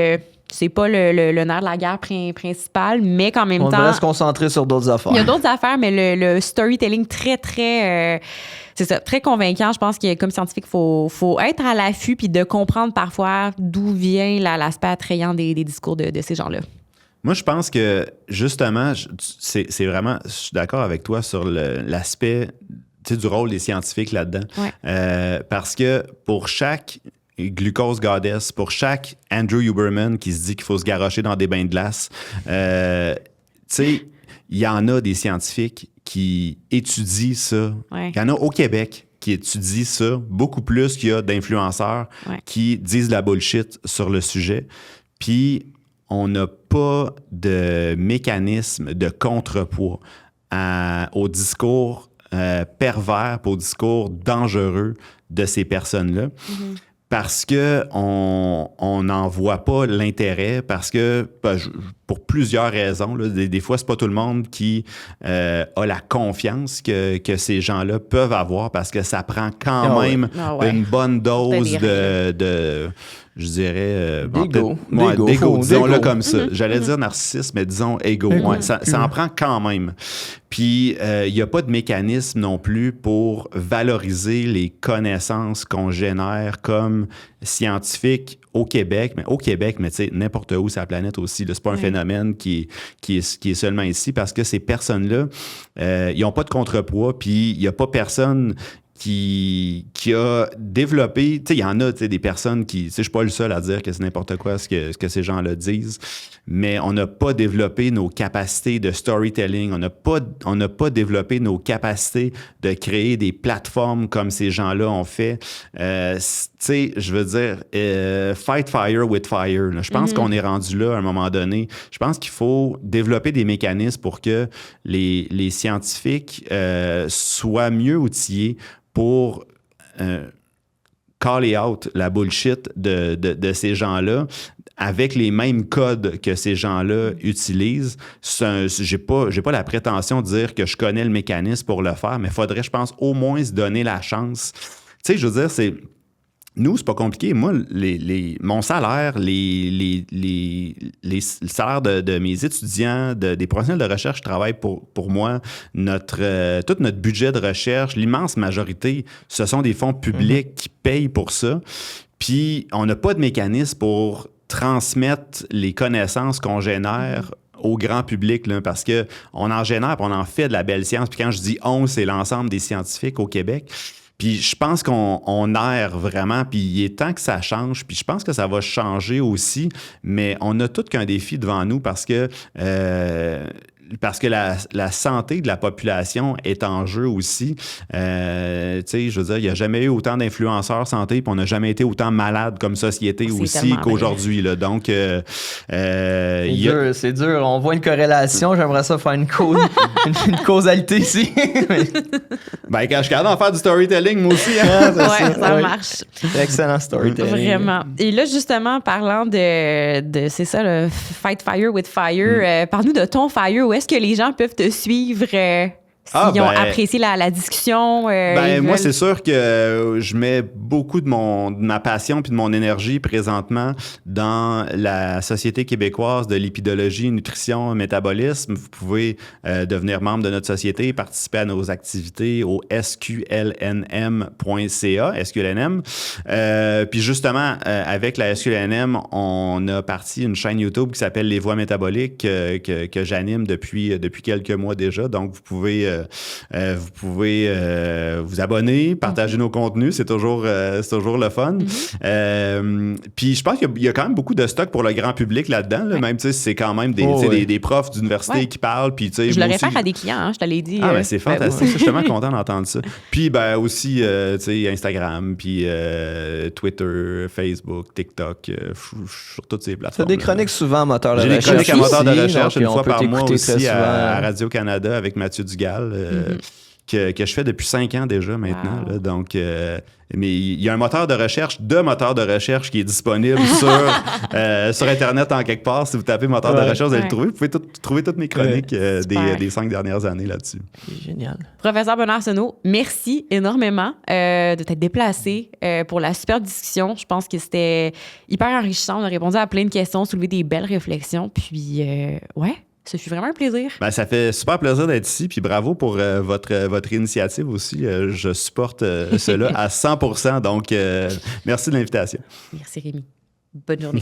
c'est pas le nerf de la guerre principal, mais qu'en même temps... On devrait se concentrer sur d'autres affaires. Il y a d'autres affaires, mais le storytelling très, très... c'est ça, très convaincant. Je pense que comme scientifique, il faut être à l'affût puis de comprendre parfois d'où vient l'aspect attrayant des discours de ces gens-là. Moi, je pense que, justement, c'est vraiment... Je suis d'accord avec toi sur l'aspect du rôle des scientifiques là-dedans. Ouais. Parce que pour chaque glucose goddess, pour chaque Andrew Huberman qui se dit qu'il faut se garrocher dans des bains de glace, il y en a des scientifiques qui étudient ça. Ouais. Il y en a au Québec qui étudient ça beaucoup plus qu'il y a d'influenceurs qui disent de la bullshit sur le sujet. Puis, on n'a pas de mécanisme de contrepoids au discours pervers, au discours dangereux de ces personnes-là. Parce qu'on n'en voit pas l'intérêt, parce que, pour plusieurs raisons. Là. Des fois, c'est pas tout le monde qui a la confiance que ces gens-là peuvent avoir parce que ça prend quand même une bonne dose de je dirais... D'ego. D'ego, disons-le comme ça. J'allais dire narcissisme, mais disons ego. Ouais, ça en prend quand même. Puis, il n'y a pas de mécanisme non plus pour valoriser les connaissances qu'on génère comme scientifiques au Québec, mais tu sais, n'importe où sur la planète aussi. C'est pas un phénomène qui est seulement ici parce que ces personnes-là, ils n'ont pas de contrepoids, puis il n'y a pas personne qui a développé, tu sais, il y en a des personnes qui, tu sais, je suis pas le seul à dire que c'est n'importe quoi ce que ces gens-là disent, mais on n'a pas développé nos capacités de storytelling, on n'a pas développé nos capacités de créer des plateformes comme ces gens-là ont fait. Tu sais, je veux dire, fight fire with fire. Là. Je pense qu'on est rendu là à un moment donné. Je pense qu'il faut développer des mécanismes pour que les scientifiques soient mieux outillés pour caller out la bullshit de ces gens-là avec les mêmes codes que ces gens-là utilisent. J'ai pas la prétention de dire que je connais le mécanisme pour le faire, mais il faudrait, je pense, au moins se donner la chance. Tu sais, je veux dire, nous, c'est pas compliqué. Moi, mon salaire, les salaires de mes étudiants, des professionnels de recherche qui travaillent pour moi, tout notre budget de recherche, l'immense majorité, ce sont des fonds publics qui payent pour ça. Puis, on n'a pas de mécanisme pour transmettre les connaissances qu'on génère au grand public, là, parce qu'on en génère et on en fait de la belle science. Puis quand je dis « on », c'est l'ensemble des scientifiques au Québec. Puis je pense qu'on erre vraiment, puis il est temps que ça change, puis je pense que ça va changer aussi, mais on a tout qu'un défi devant nous parce que la santé de la population est en jeu aussi. Tu sais, je veux dire, il n'y a jamais eu autant d'influenceurs santé, puis on n'a jamais été autant malade comme société aussi qu'aujourd'hui. Là. Donc, c'est dur. On voit une corrélation. J'aimerais ça faire une causalité ici. Ben, quand je suis capable d'en faire du storytelling, moi aussi. Hein? Ça marche. Excellent storytelling. Vraiment. Et là, justement, parlant de c'est ça, le Fight Fire with Fire, parle-nous de ton Fire. Où est-ce que les gens peuvent te suivre s'ils ont apprécié la discussion? Moi, c'est sûr que je mets beaucoup de ma passion puis de mon énergie présentement dans la Société québécoise de lipidologie, nutrition, métabolisme. Vous pouvez devenir membre de notre société et participer à nos activités au sqlnm.ca, SQLNM. Puis justement, avec la SQLNM, on a parti une chaîne YouTube qui s'appelle Les Voies métaboliques que j'anime depuis quelques mois déjà. Donc, vous pouvez vous abonner, partager nos contenus, c'est toujours le fun. Puis je pense qu'il y a quand même beaucoup de stock pour le grand public là-dedans, là. Même, tu sais, c'est quand même des profs d'université qui parlent. Puis, tu sais, je le réfère à des clients, hein, je te l'ai dit. Ah, ben c'est fantastique. Je suis tellement content d'entendre ça. Puis, ben aussi, tu sais, Instagram, puis Twitter, Facebook, TikTok, sur toutes ces plateformes. Tu as des chroniques souvent à moteur de recherche. J'ai des chroniques à moteur de recherche une fois par mois aussi à Radio-Canada avec Mathieu Dugal. Que je fais depuis 5 ans déjà maintenant. Là, donc, mais il y a un moteur de recherche qui est disponible sur Internet en quelque part. Si vous tapez moteur de recherche, vous allez le trouver. Vous pouvez trouver toutes mes chroniques des 5 dernières années là-dessus. C'est génial. Professeur Benoît Arsenault, merci énormément de t'être déplacé pour la super discussion. Je pense que c'était hyper enrichissant. On a répondu à plein de questions, soulevé des belles réflexions. Puis, ça fut vraiment un plaisir. Ben, ça fait super plaisir d'être ici, puis bravo pour votre initiative aussi. Je supporte cela à 100%, donc merci de l'invitation. Merci Rémi. Bonne journée.